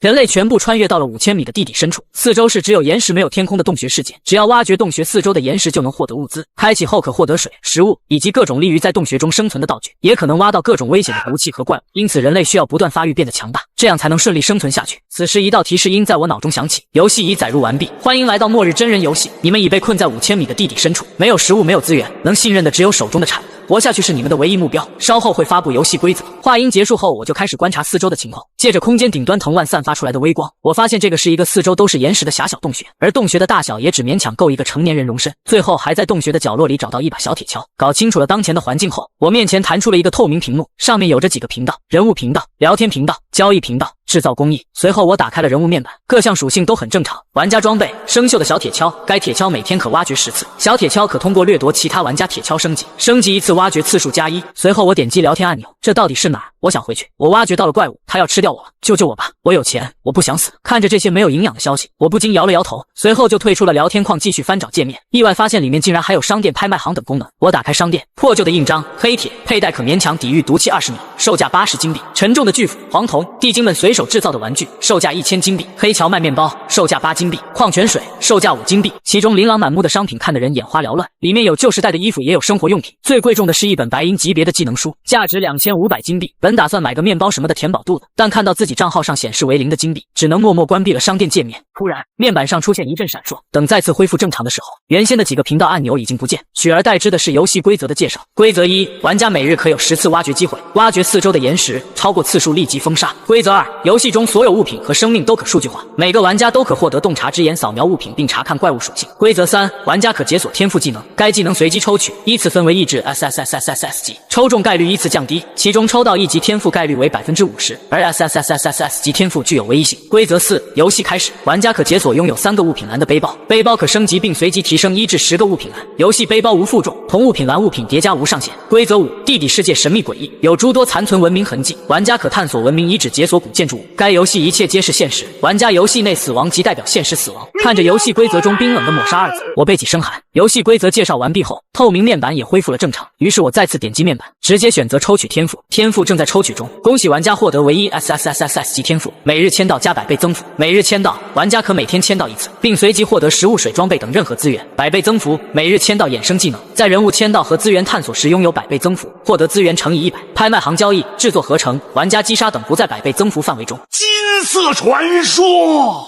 人类全部穿越到了5000米的地底深处，四周是只有岩石没有天空的洞穴世界。只要挖掘洞穴四周的岩石，就能获得物资。开启后可获得水、食物以及各种利于在洞穴中生存的道具，也可能挖到各种危险的毒气和怪物。因此，人类需要不断发育变得强大，这样才能顺利生存下去。此时，一道提示音在我脑中响起：游戏已载入完毕，欢迎来到末日真人游戏。你们已被困在5000米的地底深处，没有食物，没有资源，能信任的只有手中的产物。活下去是你们的唯一目标。稍后会发布游戏规则。话音结束后，我就开始观察四周的情况。借着空间顶端藤蔓散发出来的微光，我发现这个是一个四周都是岩石的狭小洞穴，而洞穴的大小也只勉强够一个成年人容身。最后还在洞穴的角落里找到一把小铁锹。搞清楚了当前的环境后，我面前弹出了一个透明屏幕，上面有着几个频道：人物频道、聊天频道、交易频道、制造工艺。随后我打开了人物面板，各项属性都很正常。玩家装备：生锈的小铁锹，该铁锹每天可挖掘10次。小铁锹可通过掠夺其他玩家铁锹升级，升级一次挖掘次数+1。随后我点击聊天按钮，这到底是哪儿？我想回去。我挖掘到了怪物，它要吃掉我了，救救我吧！我有钱，我不想死。看着这些没有营养的消息，我不禁摇了摇头。随后就退出了聊天框，继续翻找界面，意外发现里面竟然还有商店、拍卖行等功能。我打开商店，破旧的印章、黑铁，佩戴可勉强抵御毒气20米，售价80金币；沉重的巨斧、黄铜，地精们随手制造的玩具，售价1000金币；黑荞麦面包，售价8金币；矿泉水，售价5金币。其中琳琅满目的商品看得人眼花缭乱，里面有旧时代的衣服，也有生活用品。最贵重的是一本白银级别的技能书，价值2500金币。本打算买个面包什么的填饱肚子，但看到自己账号上显示为0的金币，只能默默关闭了商店界面。突然，面板上出现一阵闪烁，等再次恢复正常的时候，原先的几个频道按钮已经不见，取而代之的是游戏规则的介绍。规则1：玩家每日可有10次挖掘机会，挖掘四周的岩石，超过次数立即封杀。规则2：游戏中所有物品和生命都可数据化，每个玩家都可获得洞察之眼扫描物品并查看怪物属性。规则3：玩家可解锁天赋技能，该技能随机抽取，依次分为1至 SSSSS 级，抽中概率依次降低，其中抽到1级天赋概率为50%，而 SSSSS 级天赋具有唯一性。规则4：游戏开始，玩家可解锁拥有3个物品栏的背包，背包可升级并随即提升1至10个物品栏。游戏背包无负重，同物品栏物品叠加无上限。规则5：地底世界神秘诡异，有诸多残存文明痕迹，玩家可探索文明遗址，解锁古建筑物。该游戏一切皆是现实，玩家游戏内死亡即代表现实死亡。看着游戏规则中冰冷的抹杀2字，我背脊生寒。游戏规则介绍完毕后，透明面板也恢复了正常，于是我再次点击面板，直接选择抽取天赋。天赋正在抽取中，恭喜玩家获得唯一 SSSS 级天赋，每日签到加100倍增幅。每日签到，玩家可每天签到1次，并随即获得食物、水、装备等任何资源。100倍增幅，每日签到衍生技能，在人物签到和资源探索时拥有100倍增幅，获得资源乘以100。拍卖行交易、制作合成、玩家击杀等不在100倍增幅范围中。金色传说。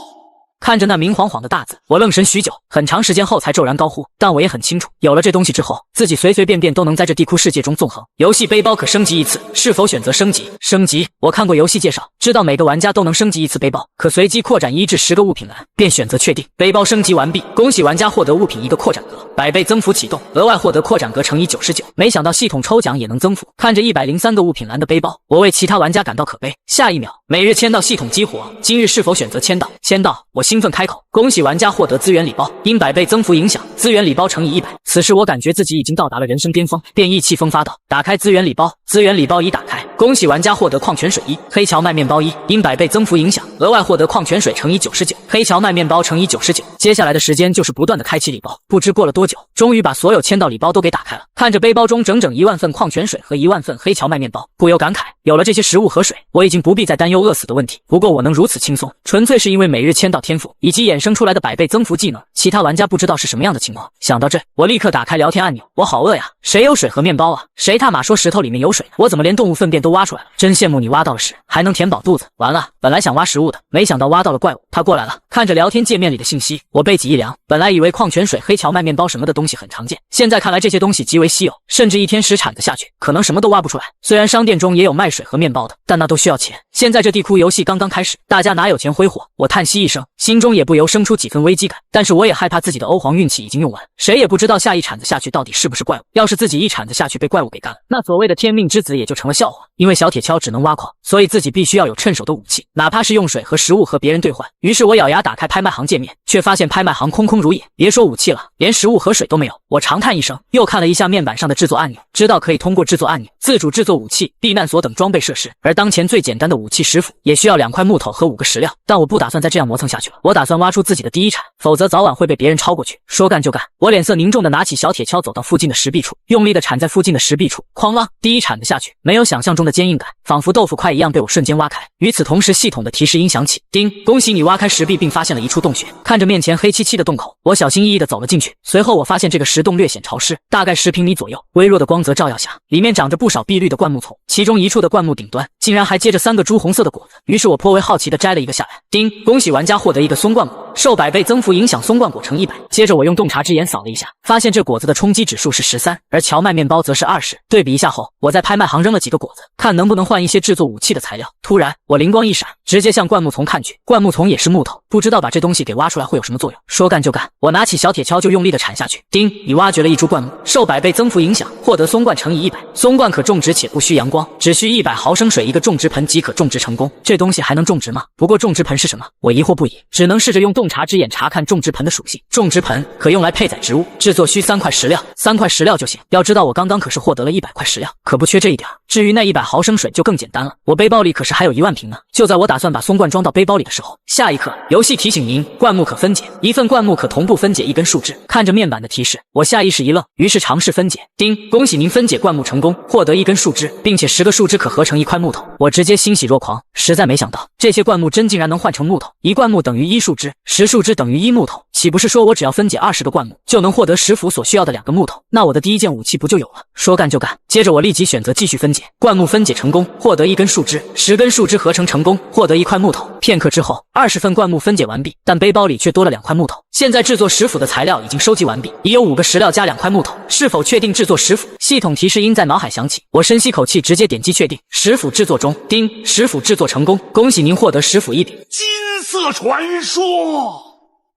看着那明晃晃的大字，我愣神许久，很长时间后才骤然高呼。但我也很清楚，有了这东西之后，自己随随便便都能在这地库世界中纵横。游戏背包可升级1次，是否选择升级？升级。我看过游戏介绍，知道每个玩家都能升级1次背包，可随机扩展1至10个物品栏，便选择确定。背包升级完毕，恭喜玩家获得物品1个扩展格，100倍增幅启动，额外获得扩展格乘以99。没想到系统抽奖也能增幅。看着103个物品栏的背包，我为其他玩家感到可悲。下一秒，每日签到系统激活，今日是否选择签到？签到。我兴奋开口，恭喜玩家获得资源礼包，因100倍增幅影响，资源礼包乘以100。此时我感觉自己已经到达了人生巅峰，便意气风发道：打开资源礼包，资源礼包已打开，恭喜玩家获得矿泉水1，黑荞麦面包1，因100倍增幅影响，额外获得矿泉水乘以99，黑荞麦面包乘以99。接下来的时间就是不断的开启礼包，不知过了多久，终于把所有签到礼包都给打开了。看着背包中整整1万份矿泉水和1万份黑荞麦面包，不由感慨，有了这些食物和水，我已经不必再担忧饿死的问题。不过我能如此轻松，纯粹是因为每日签到天赋以及衍生出来的100倍增幅技能，其他玩家不知道是什么样的情况。想到这，我立刻打开聊天按钮，我好饿呀，谁有水和面包啊？谁他妈说石头里面有水？我怎么连动物粪便都挖出来了？真羡慕你挖到了屎，还能填饱肚子。完了，本来想挖食物的，没想到挖到了怪物，他过来了。看着聊天界面里的信息，我背脊一凉，本来以为矿泉水、黑荞麦面包什么的东西很常见，现在看来这些东西极为稀有，甚至一天10铲子下去，可能什么都挖不出来。虽然商店中也有卖水和面包的，但那都需要钱。现在这地库游戏刚刚开始，大家哪有钱挥霍？我叹息一声，心中也不由生出几分危机感。但是我也害怕自己的欧皇运气已经用完，谁也不知道下一铲子下去到底是不是怪物。要是自己一铲子下去被怪物给干了，那所谓的天命之子也就成了笑话。因为小铁锹只能挖矿，所以自己必须要有趁手的武器，哪怕是用水和食物和别人兑换。于是我咬牙打开拍卖行界面，却发现拍卖行空空如也，别说武器了，连食物和水都没有。我长叹一声，又看了一下面板上的制作按钮，知道可以通过制作按钮自主制作武器、避难所等装备设施。而当前最简单的武器石斧也需要2块木头和5个石料，但我不打算再这样磨蹭下去了。我打算挖出自己的第一铲，否则早晚会被别人超过去。说干就干，我脸色凝重的拿起小铁锹，走到附近的石壁处，用力的铲在附近的石壁处，哐啷，第一铲子下去，没有想象中的坚硬感，仿佛豆腐块一样被我瞬间挖开。与此同时，系统的提示音响起，叮，恭喜你挖开石壁并发现了一处洞穴。看着面前黑漆漆的洞口，我小心翼翼地走了进去。随后我发现这个石洞略显潮湿，大概10平米左右，微弱的光泽照耀下，里面长着不少碧绿的灌木丛，其中一处的灌木顶端竟然还结着3个朱红色的果子。于是我颇为好奇地摘了一个下来。叮，恭喜玩家获得一个松灌果，受100倍增幅影响松灌果乘100。接着我用洞察之眼扫了一下，发现这果子的冲击指数是13，而荞麦面包则是20。对比一下后，我在拍卖行扔了几个果子，看能不能换一些制作武器的材料。突然我灵光一闪，直接向灌木丛看去。灌木丛也是木头，不知道把这东西给挖出来会有什么作用。说干就干，我拿起小铁锹就用力地铲下去。叮，你挖掘了一株灌木，受100倍增幅影响，获得松灌乘以100。松灌可种植且不需阳光，只需100毫升水一个种植盆即可种植成功。这东西还能种植吗？不过种植盆是什么？我疑惑不已，只能试着用洞察之眼查看种植盆的属性。种植盆可用来配载植物，制作需3块石料，3块石料就行。要知道我刚刚可是获得了100块石料，可不缺这一点。至于那100毫升水就更简单了，我背包里可是还有1万瓶呢。就在我打算把松灌装到背包里的时候，下一刻游戏提醒您，灌木可分解，1份灌木可同步分解1根树枝。看着面板的提示，我下意识一愣，于是尝试分解。叮，恭喜您分解灌木成功，获得1根树枝，并且10个树枝可合成1块木头。我直接欣喜若狂，实在没想到这些灌木真竟然能换成木头，1灌木等于1树枝，10树枝等于1木头。岂不是说我只要分解20个灌木，就能获得10斧所需要的2个木头？那我的第一件武器不就有了？说干就干，接着我立即选择继续分解。灌木分解成功，获得1根树枝，10根树枝合成成功，获得1块木头。片刻之后，20份灌木分解完毕，但背包里却多了2块木头。现在制作10斧的材料已经收集完毕，已有5个石料加2块木头，是否确定制作10斧？系统提示音在脑海响起，我深吸口气，直接点击确定。10斧制作中，叮，10斧制作成功，恭喜您获得10斧1柄。金色传说。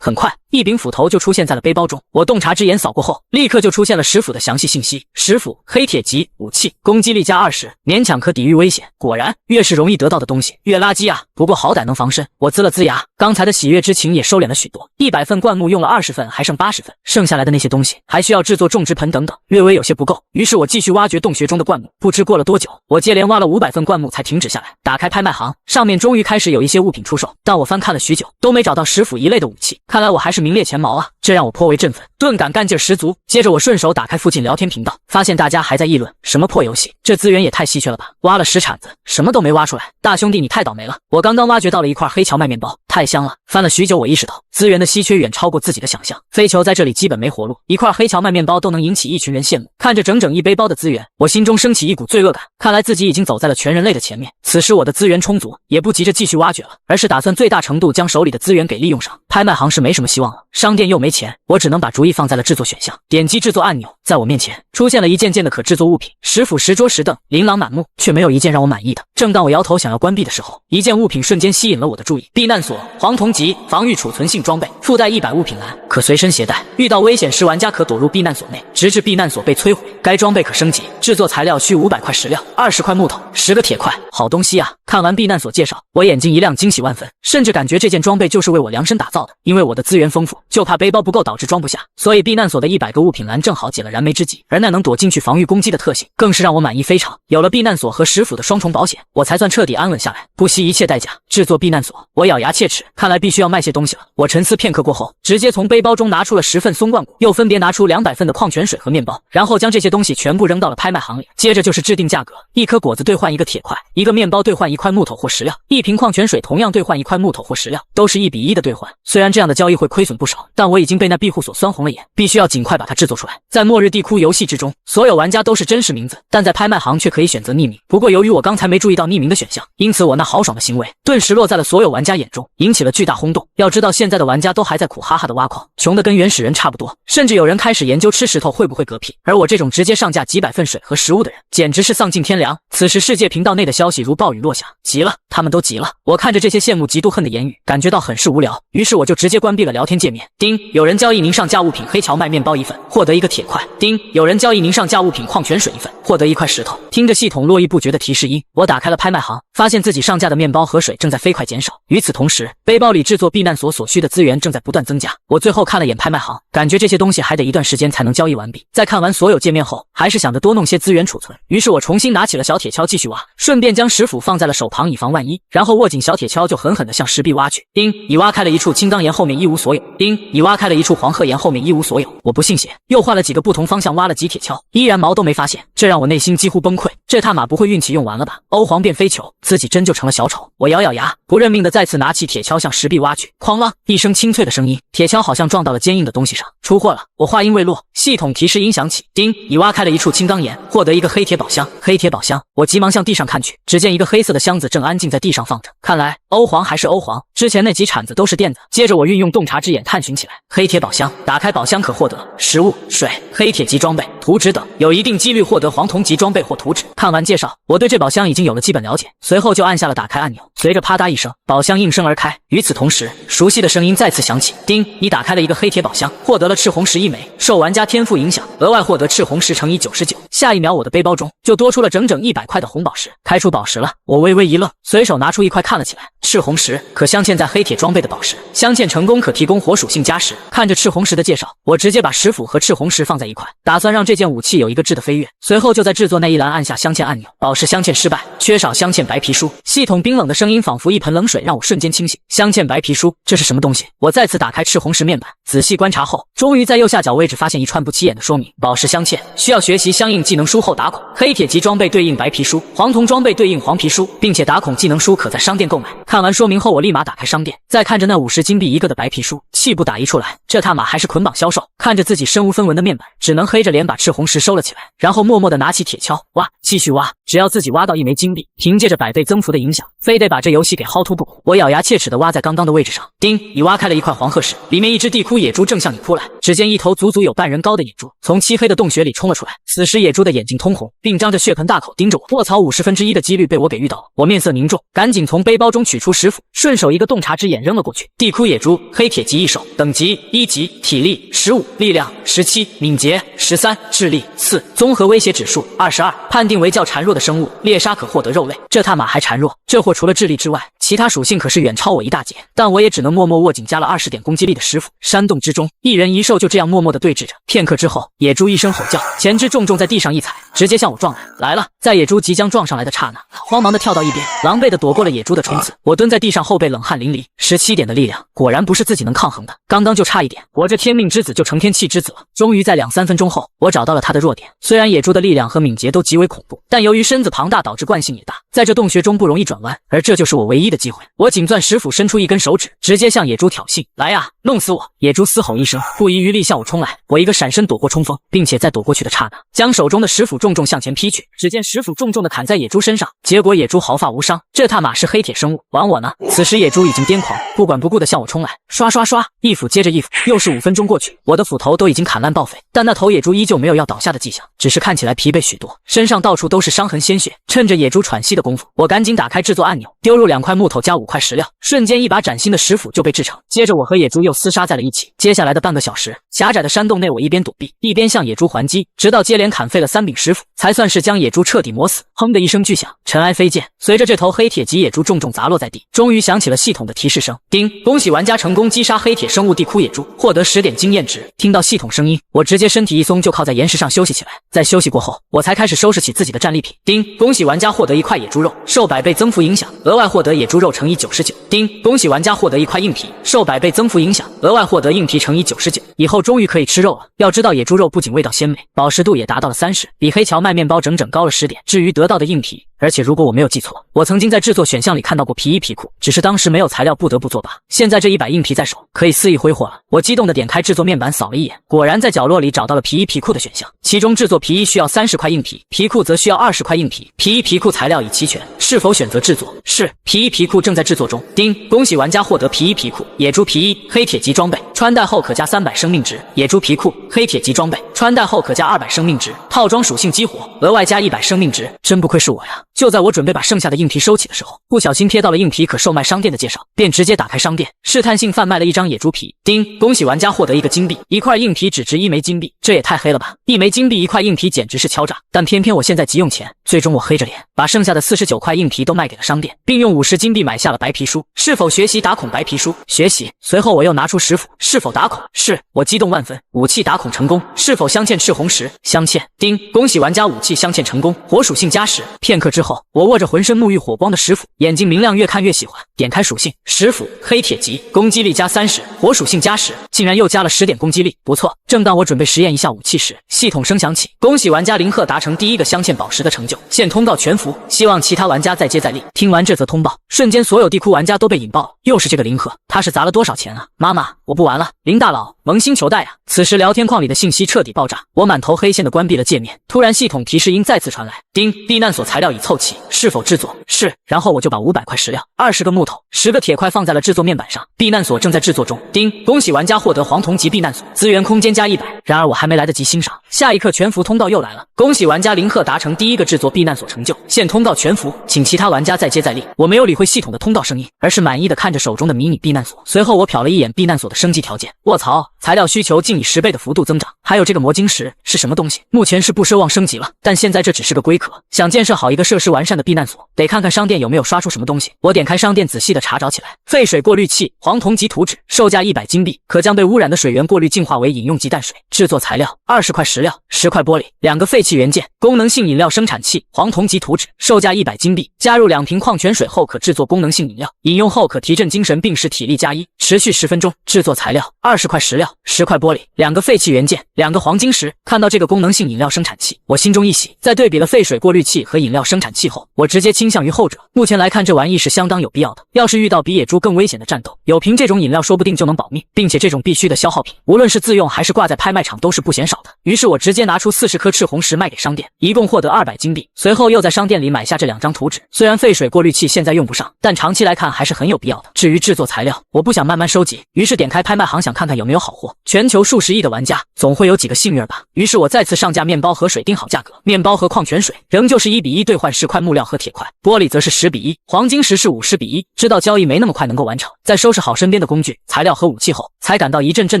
很快，1柄斧头就出现在了背包中。我洞察之眼扫过后，立刻就出现了10斧的详细信息。10斧，黑铁级武器，攻击力加20，勉强可抵御危险。果然，越是容易得到的东西，越垃圾啊！不过好歹能防身。我呲了呲牙，刚才的喜悦之情也收敛了许多。100份灌木用了20份，还剩80份，剩下来的那些东西还需要制作种植盆等等，略微有些不够。于是我继续挖掘洞穴中的灌木。不知过了多久，我接连挖了500份灌木才停止下来。打开拍卖行，上面终于开始有一些物品出售，但我翻看了许久，都没找到10斧一类的武器。看来我还是名列前茅啊，这让我颇为振奋，顿感干劲十足。接着我顺手打开附近聊天频道，发现大家还在议论什么破游戏，这资源也太稀缺了吧，挖了10铲子什么都没挖出来。大兄弟你太倒霉了，我刚刚挖掘到了一块黑荞麦面包，太香了。翻了许久，我意识到资源的稀缺远超过自己的想象，飞球在这里基本没活路，一块黑荞麦面包都能引起一群人羡慕。看着整整一背包的资源，我心中升起一股罪恶感，看来自己已经走在了全人类的前面。此时我的资源充足，也不急着继续挖掘了，而是打算最大程度将手里的资源给利用上。拍卖行是没什么希望了，商店又没钱，我只能把主意放在了制作选项。点击制作按钮，在我面前出现了一件件的可制作物品，10斧10桌10凳，琳琅满目，却没有一件让我满意的。正当我摇头想要关闭的时候，一件物品瞬间吸引了我的注意。避难所，黄铜级，防御储存性装备，附带100物品栏，可随身携带。遇到危险时，玩家可躲入避难所内，直至避难所被摧毁。该装备可升级，制作材料需500块石料，20块木头，10个铁块，好东西啊！看完避难所介绍，我眼睛一亮，惊喜万分，甚至感觉这件装备就是为我量身打造的。因为我的资源丰富，就怕背包不够导致装不下，所以避难所的100个物品栏正好解了燃眉之急。而那能躲进去防御攻击的特性，更是让我满意非常。有了避难所和10斧的双重保险，我才算彻底安稳下来。不惜一切代价制作避难所，我咬牙切齿，看来必须要卖些东西了。我沉思片刻过后，直接从背包中拿出了10份松灌果，又分别拿出200份的矿泉水和面包，然后将这些东西全部扔到了拍卖行里。接着就是制定价格，1颗果子兑换1个铁块，1个面包兑换1块木头或石料，1瓶矿泉水同样兑换1块木头或石料，都是1比1的兑换。虽然这样的交易会亏损不少，但我已经被那庇护所酸红了眼，必须要尽快把它制作出来。在末日地窟游戏之中，所有玩家都是真实名字，但在拍卖行却可以选择匿名。不过由于我刚才没注意到匿名的选项，因此我那豪爽的行为顿时落在了所有玩家眼中，引起了巨大轰动。要知道现在的玩家都还在苦哈哈的挖矿，穷得跟原始人差不多，甚至有人开始研究吃石头会不会嗝屁，而我这种直接上架几百份水和食物的人，简直是丧尽天良。此时世界频道内的消息如暴雨落下，急了，他们都急了。我看着这些羡慕嫉妒恨的言语，感觉到很是无聊，于是我就直接关闭了聊天界面。叮，有人交易您上架物品黑荞麦面包1份，获得1个铁块。叮，有人交易您上架物品矿泉水1份，获得1块石头。听着系统络绎不绝的提示音，我打开了拍卖行，发现自己上架的面包和水正在飞快减少。与此同时，背包里制作避难所所需的资源正正在不断增加。我最后看了眼拍卖行，感觉这些东西还得一段时间才能交易完毕。在看完所有界面后，还是想着多弄些资源储存，于是我重新拿起了小铁锹继续挖，顺便将石斧放在了手旁以防万一，然后握紧小铁锹就狠狠地向石壁挖去。叮，已挖开了一处青钢岩，后面一无所有。叮，已挖开了一处黄褐岩，后面一无所有。我不信邪，又换了几个不同方向挖了几铁锹，依然毛都没发现，这让我内心几乎崩溃。这他妈不会运气用完了吧？欧皇变飞球，自己真就成了小丑。我咬咬牙，不认命的再次拿起铁锹向石壁挖去。哐啷一声清脆的声音，铁锹好像撞到了坚硬的东西上，出货了。我话音未落，系统提示音响起。叮，已挖开了一处青钢岩，获得一个黑铁宝箱。黑铁宝箱，我急忙向地上看去，只见一个黑色的箱子正安静在地上放着。看来欧皇还是欧皇，之前那几铲子都是垫子。接着我运用洞察之眼探寻起来。黑铁宝箱，打开宝箱可获得食物、水、黑铁级装备、图纸等，有一定几率获得黄铜级装备或图纸。看完介绍，我对这宝箱已经有了基本了解，随后就按下了打开按钮。随着啪嗒一声，宝箱应声而开。与此同时，熟悉的声音再次响起。叮，你打开了一个黑铁宝箱，获得了赤红石1枚，受玩家天赋影响，额外获得赤红石乘以99。下一秒，我的背包中就多出了整整100块的红宝石。开出宝石了，我微微一愣，随手拿出一块看了起来。赤红石可镶嵌在黑铁装备的宝石，镶嵌成功可提供火属性加持。看着赤红石的介绍，我直接把石斧和赤红石放在一块，打算让这件武器有一个质的飞跃。随后就在制作那一栏按下镶嵌按钮，宝石镶嵌失败，缺少镶嵌白皮书。系统冰冷的声音仿佛一盆冷水，让我瞬间清醒。镶嵌白皮书，这是什么东西？我再次打开赤红石面板，仔细观察后，终于在右下角位置发现一串不起眼的说明：宝石镶嵌需要学习相应技能书后打孔，黑铁级装备对应白皮书，黄铜装备对应黄皮书，并且打孔技能书可在商店购买。看完说明后，我立马打开商店，再看着那50金币一个的白皮书，气不打一处来，这他妈还是捆绑销售。看着自己身无分文的面板，只能黑着脸把赤红石收了起来，然后默默地拿起铁锹挖，继续挖。只要自己挖到1枚金币，凭借着100倍增幅的影响，非得把这游戏给薅秃不。我咬牙切齿地挖在刚刚的位置上。叮，已挖开了一块黄褐石，里面一只地窟野猪正向你扑来。只见一头足足有半人高的野猪从漆黑的洞穴里冲了出来，此时野猪的眼睛通红，并张着血盆大口盯着我。卧槽，1/50的几率被我给遇到了。我面色凝重，赶紧从背包中取出石斧，顺手一个洞察之眼扔了过去。地窟野猪，黑铁级一手，等级1级，体力15，力量17，敏捷13，智力4，综合威胁指数22，判定为较孱弱的生物，猎杀可获得肉类。这他妈还孱弱，这货除了智力之外，其他属性可是远超我一大截。但我也只能默默握紧加了20点攻击力的石斧。山洞之中，一人一兽就这样默默地对峙着。片刻之后，野猪一声吼叫，前肢重重在地上一踩，直接向我撞来。来了！在野猪即将撞上来的刹那，慌忙地跳到一边，狼狈地躲过了野猪的冲刺。我蹲在地上后背冷汗淋漓，17点的力量果然不是自己能抗衡的，刚刚就差一点，我这天命之子就成天气之子了。终于在2-3分钟后，我找到了他的弱点。虽然野猪的力量和敏捷都极为恐怖，但由于身子庞大导致惯性也大，在这洞穴中不容易转弯，而这就是我唯一的机会。我紧攥石斧，伸出一根手指，直接向野猪挑衅：来呀，弄死我！野猪嘶吼一声，不遗余力向我冲来。我一个闪身躲过冲锋，并且在躲过去的刹那，将手中的石斧重重向前劈去。只见石斧重重的砍在野猪身上，结果野猪毫发无伤。这他妈是黑铁生物，玩我呢！此时野猪已经癫狂，不管不顾的向我冲来，刷刷刷，一斧接着一斧。又是5分钟过去，我的斧头都已经砍烂报废，但那头野猪依旧没有要倒下的迹象，只是看起来疲惫许多，身上到处都是伤痕鲜血。趁着野猪喘息的功夫，我赶紧打开制作按钮，丢入2块木头加5块石料，瞬间一把崭新的石斧就被制成。接着我和野猪又厮杀在了一起。接下来的半个小时，狭窄的山洞内，我一边躲避，一边向野猪还击，直到接连砍废了3柄石斧，才算是将野猪彻底磨死。哼的一声巨响，尘埃飞溅，随着这头黑铁级野猪重重砸落在地，终于响起了系统的提示声：叮，恭喜玩家成功击杀黑铁生物地窟野猪，获得10点经验值。听到系统声音，我直接身体一松，就靠在岩石上休息起来。在休息过后，我才开始收拾起自己的战利品。叮，恭喜玩家获得1块野猪肉，受100倍增幅影响，额外获得野猪肉乘以99。叮，恭喜玩家获得1块硬皮，受100倍增幅影响，额外获得硬皮乘以99。以后终于可以吃肉了。要知道野猪肉不仅味道鲜美，饱食度也达到了30，比黑荞麦面包整整高了10点。至于得到的硬皮，而且如果我没有记错，我曾经在制作选项里看到过皮衣皮裤，只是当时没有材料不得不作罢。现在这100硬皮在手，可以肆意挥霍了。我激动地点开制作面板扫了一眼，果然在角落里找到了皮衣皮裤的选项，其中制作皮衣需要30块硬皮，皮裤则需要20块硬皮。皮衣皮裤材料已齐全，是否选择制作？是，皮衣皮裤正在制作中。叮，恭喜玩家获得皮衣皮裤，野猪皮衣，黑铁级装备，穿戴后可加300生命值。野猪皮裤，黑铁级装备，穿戴后可加200生命值。套装属性激活，额外加100生命值。真不愧是我呀！就在我准备把剩下的硬皮收起的时候，不小心瞥到了硬皮可售卖商店的介绍，便直接打开商店，试探性贩卖了一张野猪皮。叮，恭喜玩家获得1个金币，一块硬皮只值1枚金币，这也太黑了吧！1枚金币1块硬皮简直是敲诈，但偏偏我现在急用钱，最终我黑着脸把剩下的49块硬皮都卖给了商店，并用50金币买下了白皮书。是否学习打孔白皮书？学习。随后我又拿出石斧，是否打孔？是。我激动万分，武器打孔成功。是否镶嵌赤红石？镶嵌。叮，恭喜玩家武器镶嵌成功，火属性加10。片刻之后，我握着浑身沐浴火光的石斧，眼睛明亮，越看越喜欢。点开属性，石斧，黑铁级，攻击力加30，火属性加10，竟然又加了10点攻击力，不错。正当我准备实验一下武器时，系统声响起，恭喜玩家林鹤达成第1个镶嵌宝石的成就，现通告全服，希望其他玩家再接再厉。听完这则通报，瞬间所有地库玩家都被引爆了，又是这个林鹤，他是砸了多少钱啊？妈妈，我不玩了，林大佬，萌新求带啊！此时聊天框里的信息彻底爆炸，我满头黑线的关闭了界面，突然系统提示音再次传来，叮，避难所材料已凑齐，是否制作？是。然后我就把500块石料、20个木头、10个铁块放在了制作面板上，避难所正在制作中。叮，恭喜玩家获得黄铜级避难所，资源空间加100。然而我还没来得及欣赏，下一刻全服通道又来了，恭喜玩家林鹤达成第1个制作避难所成就，现通告全服，请其他玩家再接再厉。我没有理会系统的通道声音，而是满意的看着手中的迷你避难所。随后我瞟了一眼避难所的升级条件，卧槽，材料需求竟以10倍的幅度增长，还有这个魔晶石是什么东西？目前是不奢望升级了，但现在这只是个龟壳。想建设好一个设施完善的避难所，得看看商店有没有刷出什么东西。我点开商店仔细的查找起来，废水过滤器，黄铜级图纸，售价100金币，可将被污染的水源过滤净化为饮用级淡水。制作材料20块石料，10块玻璃，2个废弃元件，功能性饮料生产器，黄铜级图纸，售价100金币，加入2瓶矿泉水后可制作功能性饮料，饮用后可提振精神并使体力加1，持续10分钟。制作材料20块石料，10块玻璃，2个废弃元件，2个黄金石。看到这个功能性饮料生产器，我心中一喜，在对比了废水过滤器和饮料生产器后，我直接倾向于后者。目前来看，这玩意是相当有必要的，要是遇到比野猪更危险的战斗，有瓶这种饮料说不定就能保命，并且这种必须的消耗品，无论是自用还是挂在拍卖场都是不嫌少的。于是我直接拿出40颗赤红石卖给商店，一共获得200金币。随后又在商店里买下这2张图纸，虽然废水过滤器现在用不上，但长期来看还是很有必要的。至于制作材料，我不想慢慢收集，于是点开拍卖行想看看有没有好货。全球数十亿的玩家，总会有几个幸运吧。于是我再次上架面包和水，定好价格，面包和矿泉水仍旧是1比1兑换10块木料和铁块，玻璃则是10比1，黄金石是50比1。知道交易没那么快能够完成，在收拾好身边的工具、材料和武器后，才感到一阵阵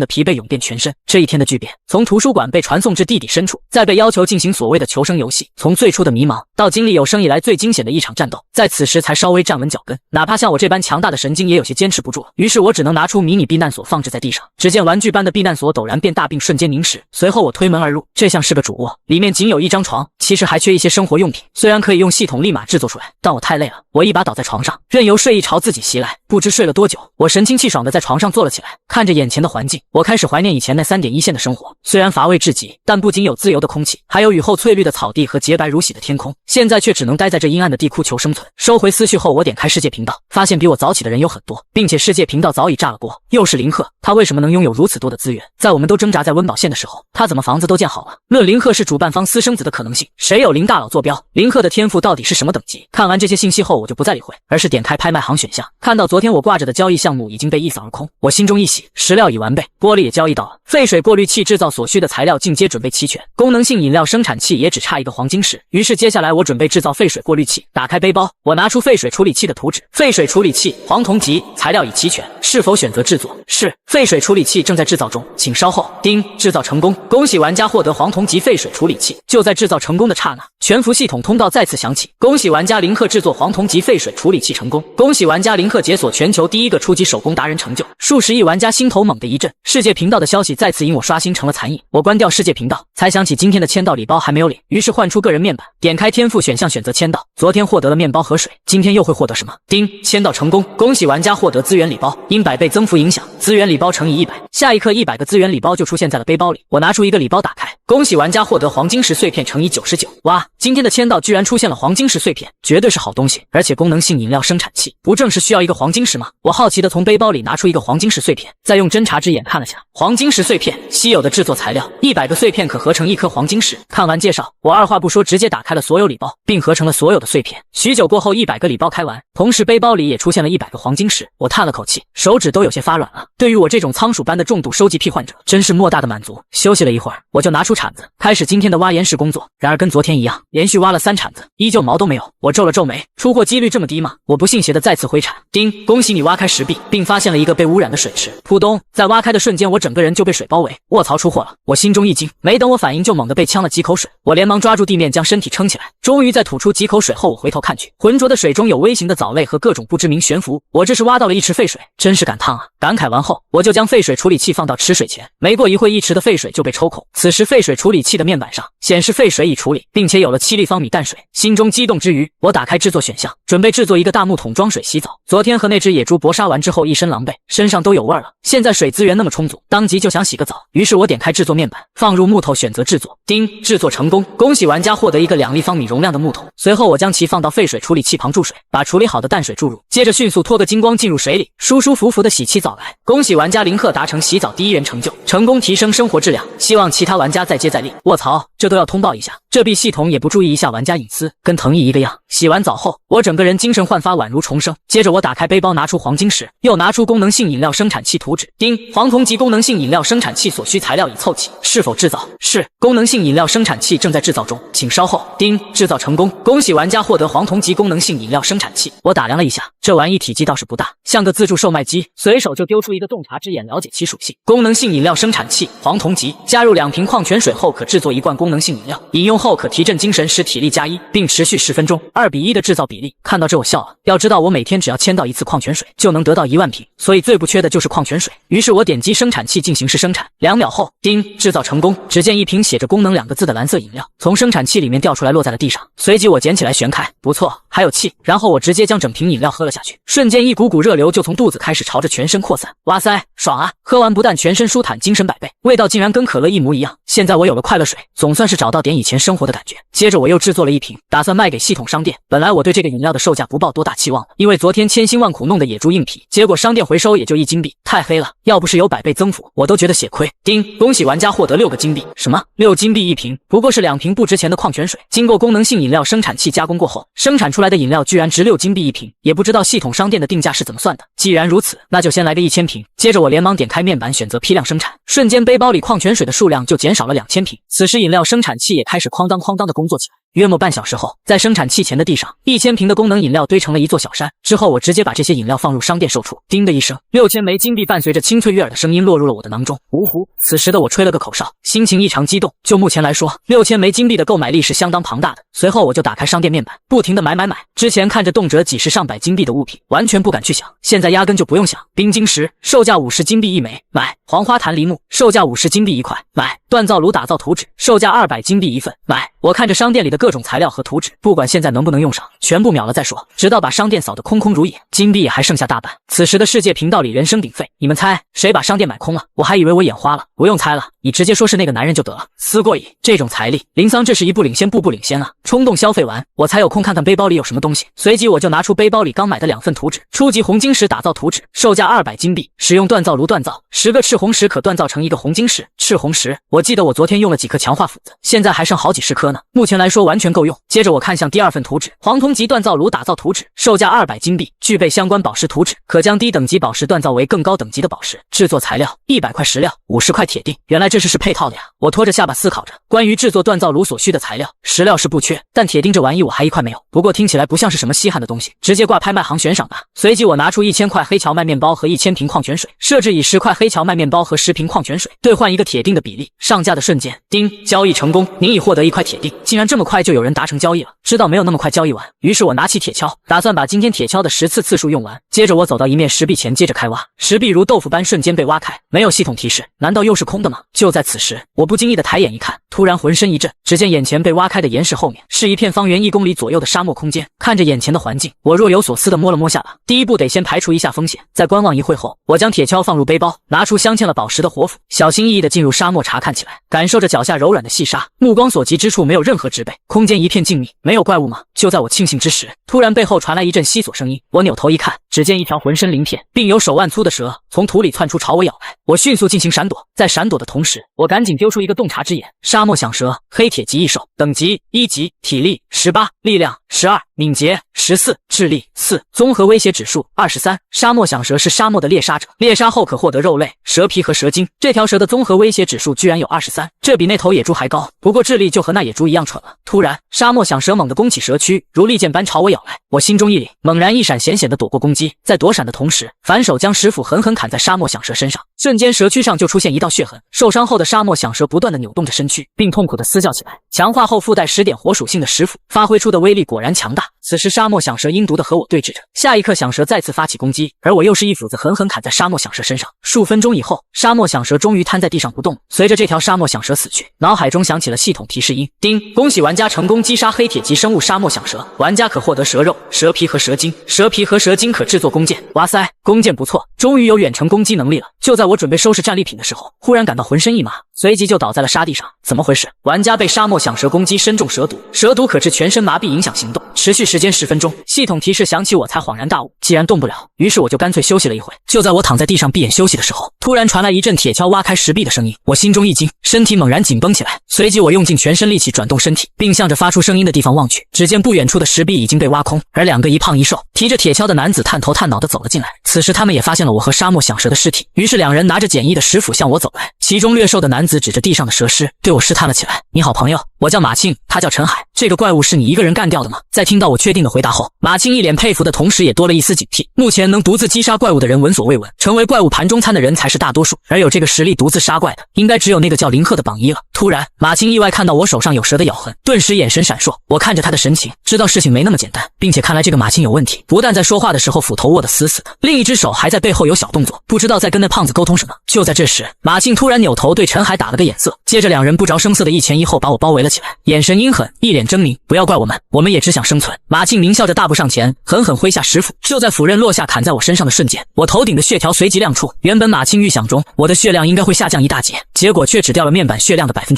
的疲惫涌遍全身。这一天的巨变，从图书馆被传送至地底深处，再被要求进行所谓的求生游戏，从最初的迷茫到经历有生以来最惊险的一场战斗，在此时才稍微站稳脚跟。哪怕像我这般强大的神经也有些坚持不住了，于是我只能拿出迷你避难所放置在地上。只见玩具般的避难所陡然变大并瞬间凝实，随后我推门而入，这像是个主卧，里面仅有1张床，其实还缺一些生活用品，虽然可以用系统立马制作出来，但我太累了，我一把倒在床上，任由睡意朝自己袭来。不知睡了多久，我神清气爽的在床上坐了起来，看着眼前的环境，我开始怀念以前那3点1线的生活。虽然乏味至极，但不仅有自由的空气，还有雨后翠绿的草地和洁白如洗的天空，现在却只能待在这阴暗的地库求生存。收回思绪后，我点开世界频道，发现比我早起的人有很多，并且世界频道早已炸了锅。又是林鹤，他为什么能拥有如此多的资源？在我们都挣扎在温饱线的时候，他怎么房子都建好了？论林鹤是主办方私生子的可能性，谁有林大佬坐标？林鹤的天赋到底是什么等级？看完这些信息后，我就不再理会，而是点开拍卖行选项，看到昨天我挂着的交易项目已经被一扫而空，我心中一喜，石料已完备，玻璃也交易到了，废水过滤器制造所需的材料进阶准备齐全，功能性饮料生产器也只差一个黄金石。于是接下来我准备制造废水过滤器。打开背包，我拿出废水处理器的图纸，废水处理器黄铜级，材料已齐全，是否选择制作？是。废水处理器正在制造中，请稍后。叮，制造成功，恭喜玩家获得黄铜级废水处理器。就在制造成功的刹那，全服系统通道再次响起，恭喜玩家林鹤制作黄铜级废水处理器成功，恭喜玩家林鹤解锁全球第1个初级手工达人成就。数十亿玩家心头猛地一震，世界频道的消息再次因我刷新成了残影。我关掉世界频道，才想起今天的签到礼包还没有领，于是换出个人面板，点开天赋选项选择签到。昨天获得了面包和水，今天又会获得什么？叮，签到成功，恭喜玩家获得资源礼包，因100倍增幅影响，资源礼包乘以100。下一刻100个资源礼包就出现在了背包里，我拿出一个礼包打开，恭喜玩家获得黄金石碎片乘以99。哇，今天的签到居然出现了黄金石碎片，绝对是好东西，而且功能性饮料生产器不正是需要一个黄金石吗？我好奇的从背包里拿出一个黄金石碎片，再用侦查之眼看了下，黄金石碎片稀有的制作材料，100个碎片可合成1颗黄金石。看完介绍，我二话不说直接打开了所有礼包，并合成了所有的碎片。许久过后，100个礼包开完，同时背包里也出现了100个黄金石。我叹了口气，手指都有些发软了。对于我这种仓鼠般的重度收集癖患者，真是莫大的满足。休息了一会儿，我就拿出出铲子，开始今天的挖岩石工作。然而跟昨天一样，连续挖了3铲子，依旧毛都没有。我皱了皱眉，出货几率这么低吗？我不信邪的再次挥铲，叮！恭喜你挖开石壁，并发现了一个被污染的水池。扑通！在挖开的瞬间，我整个人就被水包围。卧槽，出货了！我心中一惊，没等我反应，就猛地被呛了几口水。我连忙抓住地面，将身体撑起来。终于在吐出几口水后，我回头看去，浑浊的水中有微型的藻类和各种不知名悬浮。我这是挖到了一池废水，真是赶烫啊！感慨完后，我就将废水处理器放到池水前。没过一会，一池的废水就被抽空。此时废水处理器的面板上显示废水已处理，并且有了7立方米淡水。心中激动之余，我打开制作选项，准备制作一个大木桶装水洗澡。昨天和那只野猪搏杀完之后，一身狼狈，身上都有味儿了。现在水资源那么充足，当即就想洗个澡。于是我点开制作面板，放入木头，选择制作。叮，制作成功！恭喜玩家获得一个2立方米容量的木桶。随后我将其放到废水处理器旁注水，把处理好的淡水注入，接着迅速脱个精光进入水里，舒舒服服的洗起澡来。恭喜玩家林克达成洗澡第1人成就，成功提升生活质量。希望其他玩家再接再厉。卧槽，这都要通报一下，这币系统也不注意一下玩家隐私，跟藤椅一个样。洗完澡后，我整个人精神焕发，宛如重生。接着我打开背包，拿出黄金石，又拿出功能性饮料生产器图纸。叮，黄铜级功能性饮料生产器所需材料已凑齐，是否制造？是，功能性饮料生产器正在制造中，请稍后。叮，制造成功！恭喜玩家获得黄铜级功能性饮料生产器。我打量了一下，这玩意体积倒是不大，像个自助售卖机，随手就丢出一个洞察之眼，了解其属性。功能性饮料生产器，黄铜级，加入2瓶矿泉水后可制作1罐功能性饮料，饮用后可提振精神，使体力加1，并持续10分钟，2:1的制造比例。看到这我笑了，要知道我每天只要签到1次矿泉水，就能得到1万瓶，所以最不缺的就是矿泉水。于是我点击生产器进行试生产，2秒后，叮，制造成功！只见一瓶写着功能2个字的蓝色饮料从生产器里面掉出来，落在了地上。随即我捡起来旋开，不错，还有气。然后我直接将整瓶饮料喝了下去，瞬间一股股热流就从肚子开始朝着全身扩散。哇塞，爽啊！喝完不但全身舒坦，精神100倍，味道竟然跟可乐一模一样。现在我有了快乐水，总算是找到点以前生活的感觉。接着我又制作了1瓶，打算卖给系统商店。本来我对这个饮料的售价不抱多大期望了，因为昨天千辛万苦弄的野猪硬皮，结果商店回收也就1金币，太黑了。要不是有100倍增幅，我都觉得血亏。叮，恭喜玩家获得6个金币。什么？6金币1瓶？不过是2瓶不值钱的矿泉水，经过功能性饮料生产器加工过后，生产出来的饮料居然值6金币1瓶，也不知道系统商店的定价是怎么算的。既然如此，那就先来个1000瓶。接着我连忙点开面板，选择批量生产，瞬间背包里矿泉水的数量就减少了2000瓶。此时饮料生产器也开始哐当哐当的工作起来。约莫半小时后，在生产器前的地上，1000瓶的功能饮料堆成了一座小山。之后我直接把这些饮料放入商店售出。叮的一声，6000枚金币伴随着清脆悦耳的声音落入了我的囊中。呜呼！此时的我吹了个口哨，心情异常激动。就目前来说，6000枚金币的购买力是相当庞大的。随后我就打开商店面板，不停的买。之前看着动辄几十上百金币的物品，完全不敢去想，现在压根就不用想。冰晶石售价50金币1枚，买。黄花檀梨木售价50金币1块，买。锻造炉打造图纸售价200金币1份，买。我看着商店里的各种材料和图纸，不管现在能不能用上，全部秒了再说，直到把商店扫得空空如也，金币也还剩下大半。此时的世界频道里人声鼎沸，你们猜谁把商店买空了？我还以为我眼花了，不用猜了，你直接说是那个男人就得了。思过矣，这种财力，林桑这是一步领先步步领先啊！冲动消费完，我才有空看看背包里有什么东西。随即我就拿出背包里刚买的2份图纸，初级红晶石打造图纸，售价200金币，使用锻造炉锻造，10个赤红石可锻造成1个红晶石。赤红石，我记得我昨天用了几颗强化斧子，现在还剩好几十颗呢，目前来说完全够用。接着我看向第2份图纸，黄铜级锻造炉打造图纸，售价200金币，具备相关宝石图纸，可将低等级宝石锻造为更高等级的宝石。制作材料100块石料，50块铁锭。原来这是配套的呀！我拖着下巴思考着，关于制作锻造炉所需的材料，石料是不缺，但铁锭这玩意我还1块没有。不过听起来不像是什么稀罕的东西，直接挂拍卖行悬赏吧。随即我拿出1000块黑荞麦面包和1000瓶矿泉水，设置以10块黑荞麦面包和10瓶矿泉水兑换1个铁锭的比例。上架的瞬间，叮，交易成功，您已获得1块铁锭。竟然这么快就有人达成交易了，知道没有那么快交易完。于是我拿起铁锹，打算把今天铁锹的10次数用完。接着我走到一面石壁前，接着开挖，石壁如豆腐般瞬间被挖开，没有系统提示，难道又是空的吗？就在此时，我不经意的抬眼一看，突然浑身一震，只见眼前被挖开的岩石后面是一片方圆1公里左右的沙漠空间。看着眼前的环境，我若有所思的摸了摸下巴。第一步得先排除一下风险。在观望一会后，我将铁锹放入背包，拿出镶嵌了宝石的火斧，小心翼翼地进入沙漠查看起来，感受着脚下柔软的细沙，目光所及之处没有任何植被，空间一片静谧，没有怪物吗？就在我庆幸之时，突然背后传来一阵悉索声音，我扭头一看，只见一条浑身鳞片并有手腕粗的蛇从土里窜出朝我咬来，我迅速进行闪躲，在闪躲的同时，我赶紧丢出一个洞察之眼。沙漠响蛇，黑铁级异兽，等级1级，体力18，力量12，敏捷14，智力4，综合威胁指数23。沙漠响蛇是沙漠的猎杀者，猎杀后可获得肉类、蛇皮和蛇精。这条蛇的综合威胁指数居然有23，这比那头野猪还高，不过智力就和那野猪一样蠢了。突然，沙漠响蛇猛地弓起蛇躯，如利剑般朝我咬来，我心中一凛，猛然一闪，险险地躲过攻击，在躲闪的同时，反手将石斧狠狠砍在沙漠响蛇身上，瞬间蛇躯上就出现一道血痕。受伤后的沙漠响蛇不断地扭动着身躯，并痛苦地嘶叫起来。强化后附带10点火属性的石斧发挥出的威力果然强大。此时沙漠响蛇阴毒地和我对峙着，下一刻响蛇再次发起攻击，而我又是一斧子狠狠砍在沙漠响蛇身上。数分钟以后，沙漠响蛇终于瘫在地上不动。随着这条沙漠响蛇死去，脑海中响起了系统提示音：叮，恭喜玩家成功击杀黑铁级生物沙漠响蛇，玩家可获得蛇肉、蛇皮和蛇精，蛇皮和蛇精可制作弓箭。哇塞，弓箭不错，终于有远程攻击能力了。就在我准备收拾战利品的时候，忽然感到浑身一麻，随即就倒在了沙地上。怎么回事？玩家被沙漠响蛇攻击，身中蛇毒，蛇毒可致全身麻痹，影响行动，持续时间10分钟。系统提示响起，我才恍然大悟，既然动不了，于是我就干脆休息了一会。就在我躺在地上闭眼休息的时候，突然传来一阵铁锹挖开石壁的声音，我心中一惊，身体猛然紧绷起来。随即我用尽全身力气转动身体，并向着发出声音的地方望去，只见不远处的石壁已经被挖空，而2个一胖一瘦、提着铁锹的男子探头探脑地走了进来。此时他们也发现了我和沙漠响蛇的尸体，于是2人拿着简易的石斧向我走来。其中略瘦的男子指着地上的蛇尸，对我试探了起来：“你好，朋友，我叫马庆，他叫陈海，这个怪物是你一个人干掉的吗？”在听到我确定的回答后，马庆一脸佩服的同时也多了一丝警惕。目前能独自击杀怪物的人闻所未闻，成为怪物盘中餐的人才是大多数，而有这个实力独自杀怪的，应该只有那个叫林鹤的榜一了。突然，马庆意外看到我手上有蛇的咬痕，顿时眼神闪烁。我看着他的神情，知道事情没那么简单，并且看来这个马庆有问题，不但在说话的时候斧头握得死死的，另一只手还在背后有小动作，不知道在跟那胖子沟通什么。就在这时，马庆突然扭头对陈海打了个眼色，接着2人不着声色的一前一后把我包围了起来，眼神阴狠，一脸狰狞。不要怪我们也只想生存。马庆狞笑着大步上前，狠狠挥下石斧。就在斧刃落下砍在我身上的瞬间，我头顶的血条随即亮出。原本马庆预想中我的血量应该会下降一大截，结果却只掉了面板血量的1%。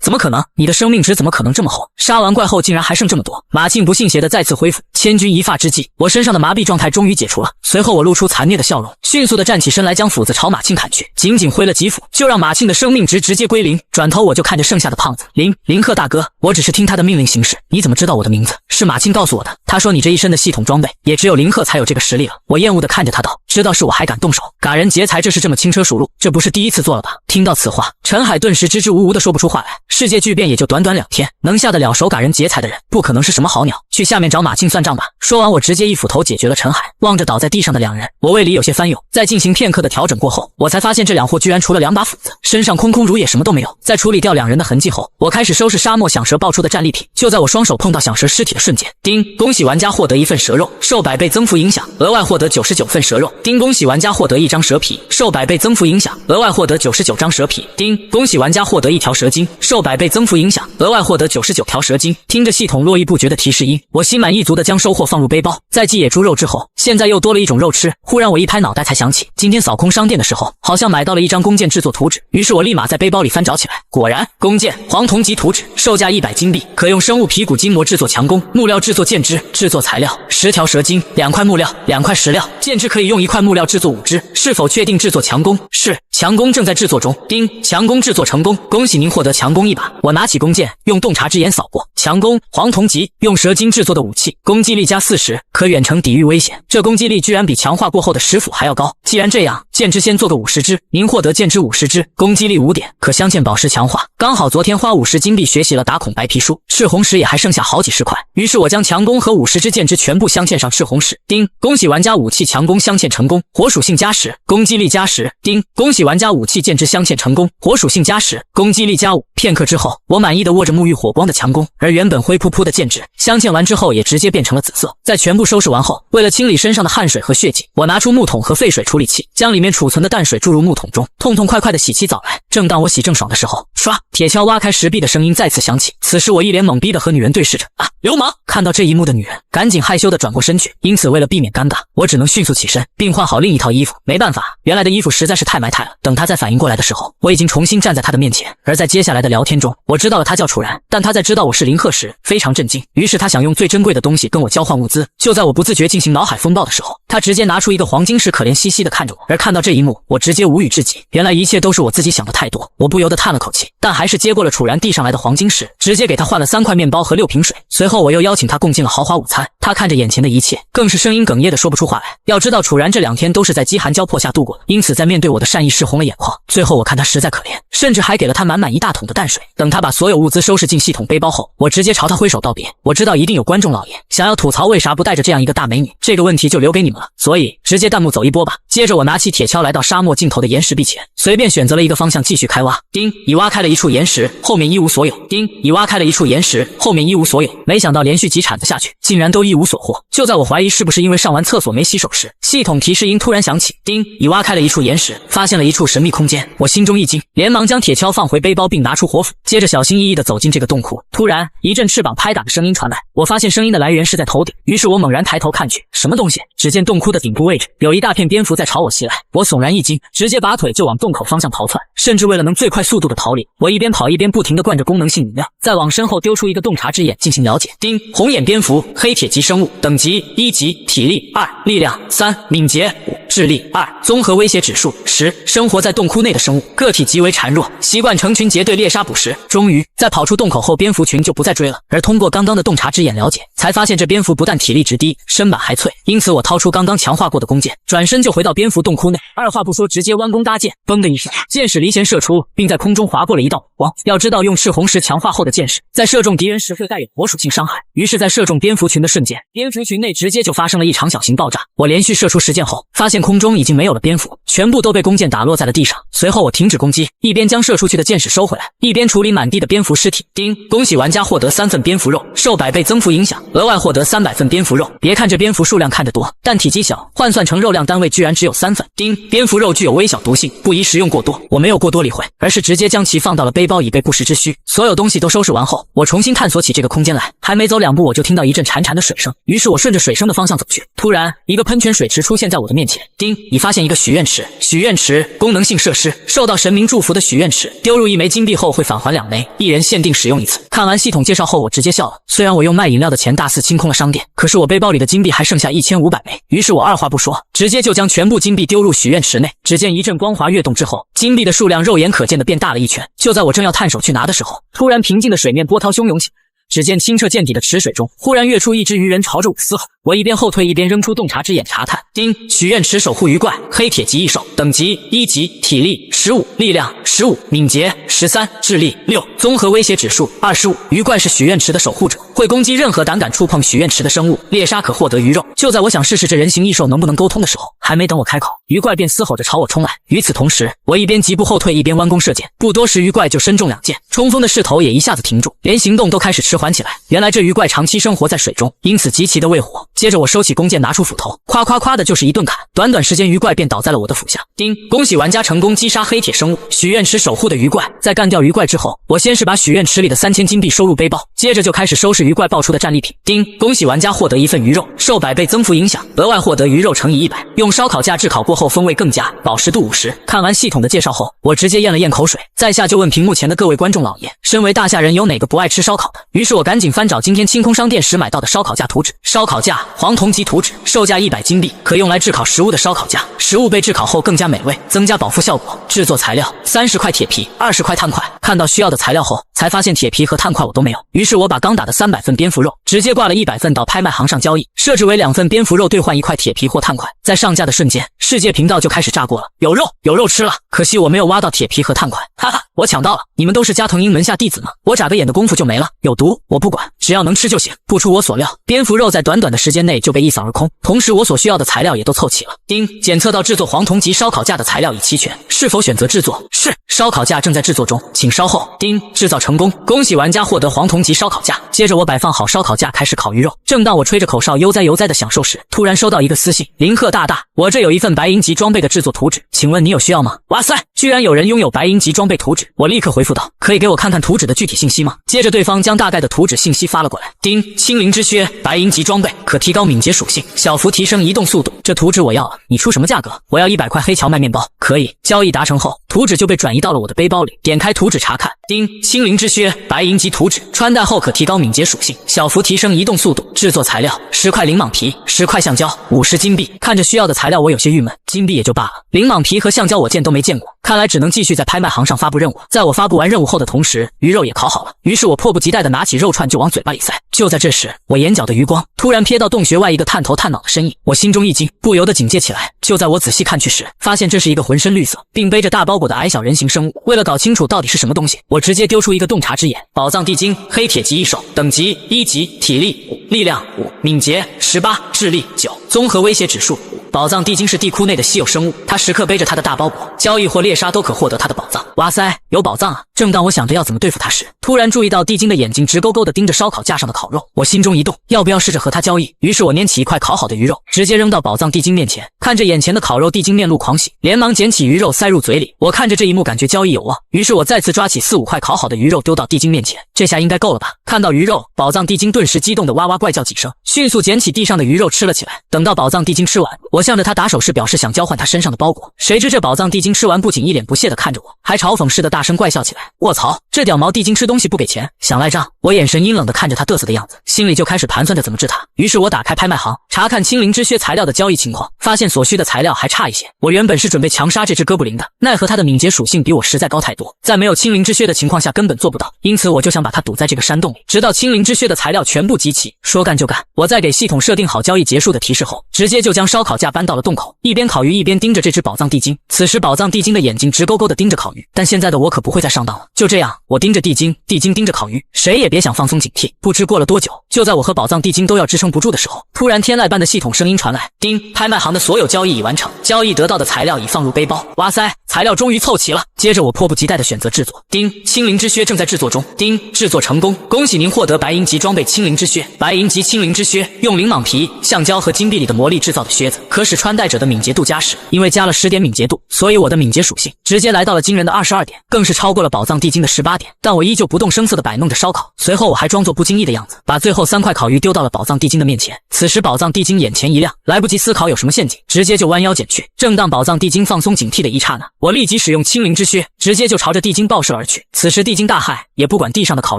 怎么可能？你的生命值怎么可能这么厚？杀完怪后竟然还剩这么多。马庆不信邪的再次恢复。千钧一发之际，我身上的麻痹状态终于解除了。随后我露出残虐的笑容，迅速的站起身来，将斧子朝马庆砍去，仅仅挥了几斧，就让马庆的生命值直接归0。转头我就看着剩下的胖子林鹤大哥，我只是听他的命令行事，你怎么知道我的名字？是马庆告诉我的，他说你这一身的系统装备，也只有林鹤才有这个实力了。我厌恶的看着他道，知道是我还敢动手，嘎人劫财这是这么轻车熟路，这不是第一次做了吧？听到此话，陈海顿时支支吾吾的说不出话来。世界巨变也就短2天，能下得了手嘎人劫财的人，不可能是什么好鸟，去下面找马庆算账吧。说完，我直接一斧头解决了陈海。望着倒在地上的2人，我胃里有些翻涌。在进行片刻的调整过后，我才发现这2货居然除了2把斧子，身上空空如也，什么都没有。在处理掉2人的痕迹后，我开始收拾沙漠响蛇爆出的战利品。就在我双手碰到响蛇尸体的瞬间，叮，恭喜玩家获得1份蛇肉，受100倍增幅影响，额外获得99份蛇肉。叮，恭喜玩家获得1张蛇皮，受100倍增幅影响，额外获得99张蛇皮。叮，恭喜玩家获得1条蛇精，受100倍增幅影响，额外获得99条蛇精。听着系统络绎不绝的提示音，我心满意足的将收获放入背包。在继野猪肉之后，现在又多了一种肉吃。忽然我一拍脑袋才想起，今天扫空商店的时候，好像买到了1张弓箭制作图纸，于是我立马在背包里翻找起来。果然，弓箭黄铜级图纸，售价100金币，可用生物皮骨筋膜制作强弓，木料制作箭支，制作材料10条蛇精，2块木料，2块石料，箭支可以用1块木料制作5支。是否确定制作强弓？是，强弓正在制作中。叮，强弓制作成功，恭喜您获得强弓1把。我拿起弓箭，用洞察之眼扫过，强弓黄铜级，用蛇精制作的武器，攻击力加40，可远程抵御危险。这攻击力居然比强化过后的石斧还要高。既然这样，箭支先做个50支，您获得箭支50支，攻击力5点，可镶嵌宝石强化。刚好昨天花50金币学习了打孔白皮书，赤红石也还剩下好几十块，于是我将强弓和50支箭支全部镶嵌上赤红石。叮，恭喜玩家武器强弓镶嵌成功，火属性加10，攻击力加10。叮，恭喜玩家武器箭支镶嵌成功，火属性加10，攻击力加5。片刻之后，我满意的握着沐浴火光的强弓，而原本灰扑扑的箭支镶嵌完之后也直接变成了紫色。在全部收拾完后，为了清理身上的汗水和血迹，我拿出木桶和沸水处理器，将里面储存的淡水注入木桶中，痛痛快快的洗起澡来。正当我洗正爽的时候，刷，铁锹挖开石壁的声音再次响起。此时我一脸懵逼的和女人对视着。啊，流氓！看到这一幕的女人赶紧害羞的转过身去，因此为了避免尴尬，我只能迅速起身并换好另一套衣服。没办法，原来的衣服实在是太埋汰了。等她再反应过来的时候，我已经重新站在她的面前。而在接下来的聊天中，我知道了她叫楚然，但她在知道我是林鹤时非常震惊，于是她想用最珍贵的东西跟我交换物资。就在我不自觉进行脑海风暴的时候，她直接拿出一个黄金石，可怜兮兮的看着我。而看到这一幕，我直接无语至极。原来一切都是我自己想的太多，我不由得叹了口气，但还是接过了楚然递上来的黄金石，直接给他换了3块面包和6瓶水。随后我又邀请他共进了豪华午餐，他看着眼前的一切，更是声音哽咽的说不出话来。要知道楚然这2天都是在饥寒交迫下度过的，因此在面对我的善意是红了眼眶。最后我看他实在可怜，甚至还给了他满满1大桶的淡水。等他把所有物资收拾进系统背包后，我直接朝他挥手道别。我知道一定有观众老爷想要吐槽为啥不带着这样一个大美女，这个问题就留给你们了，所以直接弹幕走一波吧。接着我拿起铁锹来到沙漠尽头的岩石壁前，随便选择了一个方向继续开挖。丁，已挖开了一处岩石，后面一无所有。丁，已挖开了一处岩石，后面一无所有。没想到连续几铲子下去，竟然都一无所获。就在我怀疑是不是因为上完厕所没洗手时，系统提示音突然响起。丁，已挖开了一处岩石，发现了一处神秘空间。我心中一惊，连忙将铁锹放回背包并拿出火斧，接着小心翼翼地走进这个洞窟。突然一阵翅膀拍打的声音传来，我发现声音的来源是在头顶，于是我猛然抬头看去，什么东西？只见洞窟的顶部位置有一大片蝙蝠在朝我袭来，我悚然一惊，直接拔腿就往洞口方向逃窜，甚至为了能最快速度的逃离，我一边跑一边不停地灌着功能性饮料，再往身后丢出一个洞察之眼进行了解。丁，红眼蝙蝠，黑铁级生物，等级1级，体力2，力量3，敏捷5，智力2，综合威胁指数10。生活在洞窟内的生物个体极为孱弱，习惯成群结队猎杀捕食。终于在跑出洞口后，蝙蝠群就不再追了。而通过刚刚的洞察之眼了解，才发现这蝙蝠不但体力值低，身板还脆。因此我掏出刚刚强化过的弓箭，转身就回到蝙蝠洞窟内，二话不说直接弯弓搭箭，嘣的一声，箭矢离弦射出，并在空中划过了一道火光。要知道用赤红石强化后的箭矢在射中敌人时会带有火属性伤害，于是在射中蝙蝠群的瞬间，蝙蝠群内直接就发生了一场小型爆炸。我连续射出10箭后，发现空中已经没有了蝙蝠，全部都被弓箭打落在了地上。随后我停止攻击，一边将射出去的箭矢收回来，一边处理满地的蝙蝠尸体。丁，恭喜玩家获得3份蝙蝠肉，受100倍增幅影响，额外获得300份蝙蝠肉。别看这蝙蝠数量看着多，但体积小，换算成肉量单位居然只有3份。丁，蝙蝠肉具有微小毒性，不宜食用过多。我没有过多理会，而是直接将其放到了背包以备不时之需。所有东西都收拾完后，我重新探索起这个空间来。还没走2步，我就听到一阵潺潺的水声，于是我顺着水声的方向走去。突然，一个喷泉水池出现在我的面前。丁，已发现一个许愿池。许愿池功能性设施，受到神明祝福的许愿池，丢入1枚金币后会返还2枚，一人限定使用1次。看完系统介绍后，我直接笑了。虽然我用卖饮料的钱大肆清空了商店，可是我背包里的金币还剩下1500枚。于是我二话不说，直接就将全部金币丢入许愿池内。只见一阵光滑跃动之后，金币的数量肉眼可见的变大了1圈。就在我正要探手去拿的时候，突然平静的水面波涛汹涌起。只见清澈见底的池水中，忽然跃出一只鱼人朝着我嘶吼。我一边后退一边扔出洞察之眼查探。丁，许愿池守护鱼怪，黑铁级异兽，等级1级，体力15，力量15，敏捷13，智力6，综合威胁指数25。鱼怪是许愿池的守护者，会攻击任何胆敢触碰许愿池的生物，猎杀可获得鱼肉。就在我想试试这人形异兽能不能沟通的时候，还没等我开口，鱼怪便嘶吼着朝我冲来。与此同时，我一边疾步后退一边弯弓射箭，不多时鱼怪就身中2箭，冲锋的势头也一下子停住，连行动都开始迟缓起来。原来这鱼怪长期生活在水中，因此极其的畏火。接着我收起弓箭，拿出斧头，夸夸夸的就是一顿砍。短短时间，鱼怪便倒在了我的斧下。丁，恭喜玩家成功击杀黑铁生物，许愿池守护的鱼怪。在干掉鱼怪之后，我先是把许愿池里的3000金币收入背包，接着就开始收拾鱼怪爆出的战利品。丁，恭喜玩家获得1份鱼肉，受100倍增幅影响，额外获得鱼肉乘以100，用烧烤架炙烤过后风味更佳，保湿度50。看完系统的介绍后，我直接咽了咽口水，在下就问屏幕前的各位观众老爷，身为大夏人有哪个不爱吃烧烤的？于是我赶紧翻找今天清空商店时买到的烧烤架图纸。烧烤架黄铜级图纸，售价100金币，可用来炙烤食物的烧烤架，食物被炙烤后更加美味，增加饱腹效果。制作材料：30块铁皮，20块碳块。看到需要的材料后，才发现铁皮和碳块我都没有，于是我把刚打的300份蝙蝠肉直接挂了100份到拍卖行上交易，设置为2份蝙蝠肉兑换1块铁皮或碳块。在上架的瞬间，世界频道就开始炸锅了，有肉，有肉吃了。可惜我没有挖到铁皮和碳块，哈哈，我抢到了！你们都是加藤鹰门下弟子吗？我眨个眼的功夫就没了，有毒我不管，只要能吃就行。不出我所料，蝙蝠肉在短短的时间内就被一扫而空，同时我所需要的材料也都凑齐了。丁，检测到制作黄铜级烧烤架的材料已齐全，是否选择制作？是，烧烤架正在制作中，请稍后。丁，制造成功，恭喜玩家获得黄铜级烧烤架。接着我摆放好烧烤架，开始烤鱼肉。正当我吹着口哨悠哉悠哉的享受时，突然收到一个私信：林鹤大大，我这有1份白银级装备的制作图纸，请问你有需要吗？哇塞，居然有人拥有白银级装备图纸，我立刻回复道：“可以给我看看图纸的具体信息吗？”接着对方将大概的图纸信息发了过来。丁，青灵之靴，白银级装备，可提高敏捷属性，小幅提升移动速度。这图纸我要了，你出什么价格？我要100块黑荞麦面包。可以。交易达成后，图纸就被转移到了我的背包里。点开图纸查看。丁，青灵之靴，白银级图纸，穿戴后可提高敏捷属性，小幅提升移动速度。制作材料：10块灵蟒皮，10块橡胶，50金币。看着需要的材料，我有些郁闷，金币也就罢了，灵蟒皮和橡胶我见都没见过，看来只能继续在拍卖行上发布任务。在我发布完任务后的同时，鱼肉也烤好了，于是我迫不及待地拿起肉串就往嘴巴里塞。就在这时，我眼角的余光突然瞥到洞穴外一个探头探脑的身影，我心中一惊，不由得警戒起来。就在我仔细看去时，发现这是一个浑身绿色并背着大包裹的矮小人形生物。为了搞清楚到底是什么东西，我直接丢出一个洞察之眼：宝藏地精，黑铁级一手，等级1级，体力5，力量5，敏捷18，智力9，综合威胁指数5。宝藏地精是地窟内的稀有生物，它时刻背着它的大包裹，交易或猎杀都可获得它的宝藏。哇塞，有宝藏啊！正当我想着要怎么对付它时，突然注意到地精的眼睛直勾勾地盯着烧烤架上的烤肉，我心中一动，要不要试着和它交易？于是我拈起一块烤好的鱼肉，直接扔到宝藏地精面前。看着眼前的烤肉，地精面露狂喜，连忙捡起鱼肉塞入嘴里。我看着这一幕，感觉交易有望，于是我再次抓起4、5块烤好的鱼肉丢到地精面前。这下应该够了吧？看到鱼肉，宝藏地精顿时激动地哇哇怪叫几声，迅速捡起地上的鱼肉吃了起来。等到宝藏地精吃完，我向着他打手势表示想交换他身上的包裹。谁知这宝藏地精吃完不仅一脸不屑地看着我，还嘲讽似的大声怪笑起来。卧槽，这屌毛地精吃东西不给钱，想赖账？我眼神阴冷地看着他嘚瑟的样子，心里就开始盘算着怎么治他。于是我打开拍卖行，查看青灵之靴材料的交易情况，发现所需的材料还差一些。我原本是准备强杀这只哥布林的，奈何他的敏捷属性比我实在高太多，在没有青灵之靴的情况下根本做不到，因此我就想把他堵在这个山洞里，直到青灵之靴的材料全部集齐。说干就干，我在给系统设定好交易结束的提示后，直接就将烧烤架搬到了洞口，一边烤鱼一边盯着这只宝藏地精。此时宝藏地精的眼睛直勾勾地盯着烤鱼，但现在的我可不会再上当了。就这样，我盯着地精，地精盯着烤鱼，谁也别想放松警惕。不知过了多久，就在我和宝藏地精都要支撑不住的时候，突然天籁般的系统声音传来：丁，拍卖行的所有交易已完成，交易得到的材料已放入背包。哇塞，材料终于凑齐了。接着我迫不及待地选择制作。丁，青灵之靴正在制作中。丁，制作成功，恭喜您获得白银级装备青灵之靴。白银级青灵之靴用灵蟒皮、橡胶和金币里的魔力制造的靴子，可使穿戴者的敏捷度加10。因为加了10点敏捷度，所以我的敏捷属性直接来到了惊人的22点，更是超过了宝藏地精的18点。但我依旧不动声色地摆弄着烧烤，随后我还装作不经意的样子，把最后3块烤鱼丢到了宝藏地精的面前。此时宝藏地精眼前一亮，来不及思考有什么陷阱，直接就弯腰捡去。正当宝藏地精放松警惕的一刹那，我立即使用青灵之靴，直接就朝着地精爆射而去。此时地精大骇，也不管地上的烤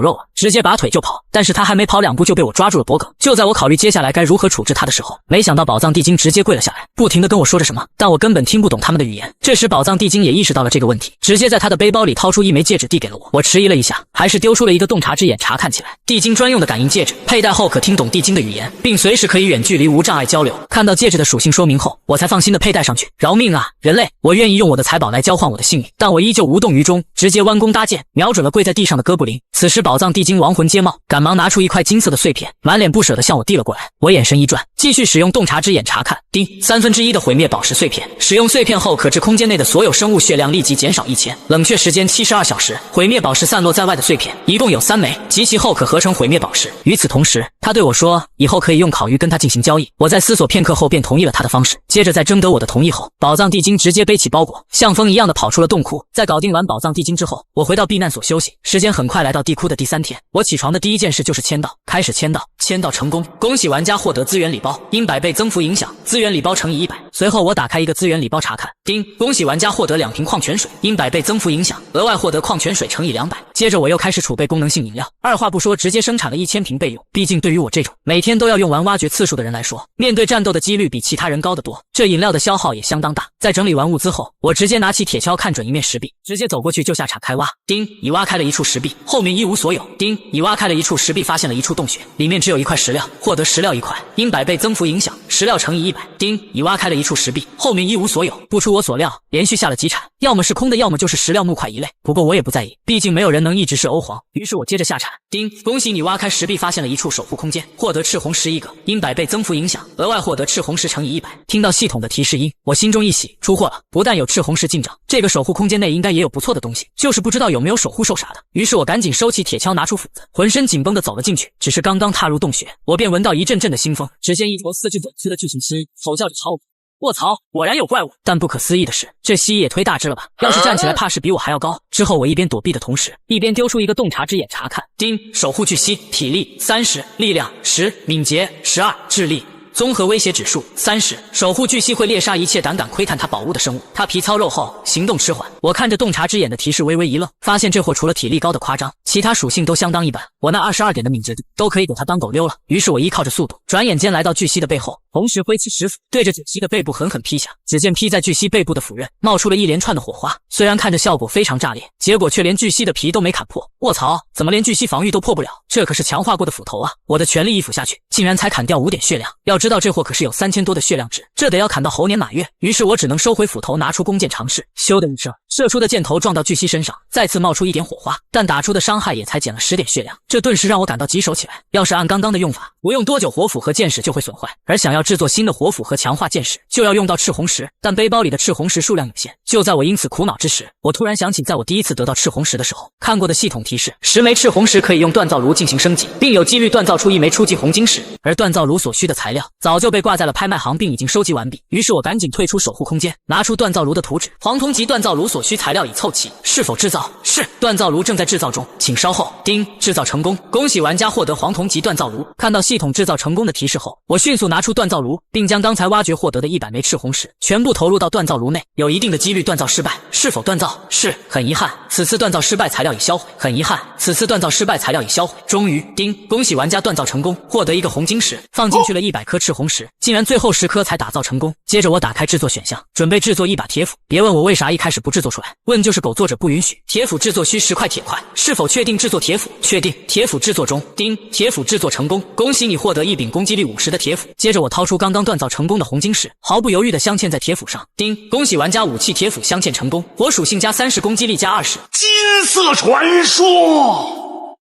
肉了，直接拔腿就跑。但是他还没跑2步就被我抓住了脖颈。就在我考虑接下来该如何处置他的时候，没想到宝藏地精直接跪了下来，不停地跟我说着什么，但我根本听不懂他们的语言。这时宝藏地精也意识到了这个问题，直接在他的背包里掏出一枚戒指递给了我。我迟疑了一下，还是丢出了一个洞察之眼查看起来。地精专用的感应戒指，佩戴后可听懂地精的语言，并随时可以远距离无障碍交流。看到戒指的属性说明后，我才放心的佩戴上去。饶命啊，人类！我愿意用我的财宝来交换我的性命，但我依旧无动于衷，直接弯弓搭箭，瞄准了跪在地上的哥布林。此时宝藏地精亡魂皆冒，赶忙拿出一块金色的碎片，满脸不舍地向我递了过来。我眼神一转，继续使用洞察之眼查看。丁，1/3的毁灭宝石碎片，使用碎片后可致空间内的所有生物血量立即减少1000，冷却时间72小时。毁灭宝石散落在外的碎片一共有3枚，集齐后可合成毁灭宝石。与此同时，他对我说以后可以用烤鱼跟他进行交易。我在思索片刻后便同意了他的方式。接着在征得我的同意后，宝藏地精直接背起包裹，像风一样的跑出了洞窟。在搞定完宝藏地精之后，我回到避难所休息。时间很快来到地窟的第3天，我起床的第一件事就是签到。开始签到，签到成功，恭喜玩家获得资源礼包，因100倍增幅影响，资源礼包乘以100。随后我打开一个资源礼包查看，丁，恭喜玩家获得2瓶矿泉水，因100倍增幅影响，额外获得矿泉水乘以200。接着我又开始储备功能性饮料，二话不说直接生产了1000瓶备用。毕竟对于我这种每天都要用完挖掘次数的人来说，面对战斗的几率比其他人高得多，这饮料的消耗也相当大。在整理完物资后，我直接拿起铁锹看准一面石壁，直接走过去就下铲开挖。丁，已挖开了一处石壁，后面一无所有。丁，已挖开了一处石壁，发现了一处洞穴，里面只有1块石料，获得石料1块，因100倍增幅影响，石料乘以100。丁，已挖开了一处石壁，后面一无所有。不出我所料，连续下了几铲，要么是空的，要么就是石料木块一类。不过我也不在意，毕竟没有人能一直是欧皇。于是我接着下铲。丁，恭喜你挖开石壁，发现了一处守护空间，获得赤红石1个，因100倍增幅影响，额外获得赤红石乘以100。听到系统的提示音，我心中一喜，出货了！不但有赤红石进账，这个守护空间内应该也有不错的东西，就是不知道有没有守护兽啥的。于是我赶紧收起铁锹，拿出斧子，浑身紧绷地走了进去。只是刚刚踏入洞穴，我便闻到一阵阵的腥风，只见一坨4只短躯的巨型尸吼叫着朝我卧槽，果然有怪物！但不可思议的是，这蜥蜴也忒大只了吧？要是站起来，怕是比我还要高。之后我一边躲避的同时，一边丢出一个洞察之眼查看。丁，守护巨蜥，体力30，力量10，敏捷12，智力。综合威胁指数30，守护巨蜥会猎杀一切胆敢窥探它宝物的生物。它皮糙肉厚，行动迟缓。我看着洞察之眼的提示微微一愣，发现这货除了体力高的夸张，其他属性都相当一般。我那22点的敏捷度都可以给它当狗溜了。于是我依靠着速度，转眼间来到巨蜥的背后，同时挥起石斧，对着巨蜥的背部狠狠劈下。只见劈在巨蜥背部的斧刃冒出了一连串的火花，虽然看着效果非常炸裂，结果却连巨蜥的皮都没砍破。卧槽，怎么连巨蜥防御都破不了？这可是强化过的斧头啊！我的全力一斧下去，竟然才砍掉5点血量。要知道这货可是有3000多的血量值，这得要砍到猴年马月。于是我只能收回斧头，拿出弓箭尝试。咻的一声，射出的箭头撞到巨蜥身上，再次冒出一点火花，但打出的伤害也才减了10点血量。这顿时让我感到棘手起来。要是按刚刚的用法，不用多久火斧和箭矢就会损坏，而想要制作新的火斧和强化箭矢，就要用到赤红石。但背包里的赤红石数量有限，就在我因此苦恼之时，我突然想起在我第一次得到赤红石的时候看过的系统提示，10枚赤红石可以用锻造炉进行升级，并有几率锻造出1枚初级红晶石。而锻造炉所需的材料早就被挂在了拍卖行，并已经收集完毕。于是我赶紧退出守护空间，拿出锻造炉的图纸。黄铜级锻造炉所需材料已凑齐，是否制造？是。锻造炉正在制造中，请稍后。丁，制造成功，恭喜玩家获得黄铜级锻造炉。看到系统制造成功的提示后，我迅速拿出锻造炉，并将刚才挖掘获得的100枚赤红石全部投入到锻造炉内。有一定的几率锻造失败，是否锻造？是。很遗憾，此次锻造失败，材料已销毁。很遗憾，此次锻造失败，材料已销毁。终于，丁，恭喜玩家锻造成功，获得1个红晶石。放进去了100颗赤红石，竟然最后10颗才打造成功。接着我打开制作选项，准备制作一把铁斧。别问我为啥一开始不制作出来，问就是狗作者不允许。铁斧制作需10块铁块，是否确定制作铁斧？确定。铁斧制作中。丁，铁斧制作成功，恭喜你获得1柄攻击力50的铁斧。接着我掏出刚刚锻造成功的红晶石，毫不犹豫地镶嵌在铁斧上。丁，恭喜玩家武器铁斧镶嵌成功，火属性加30，攻击力加20。金色传说。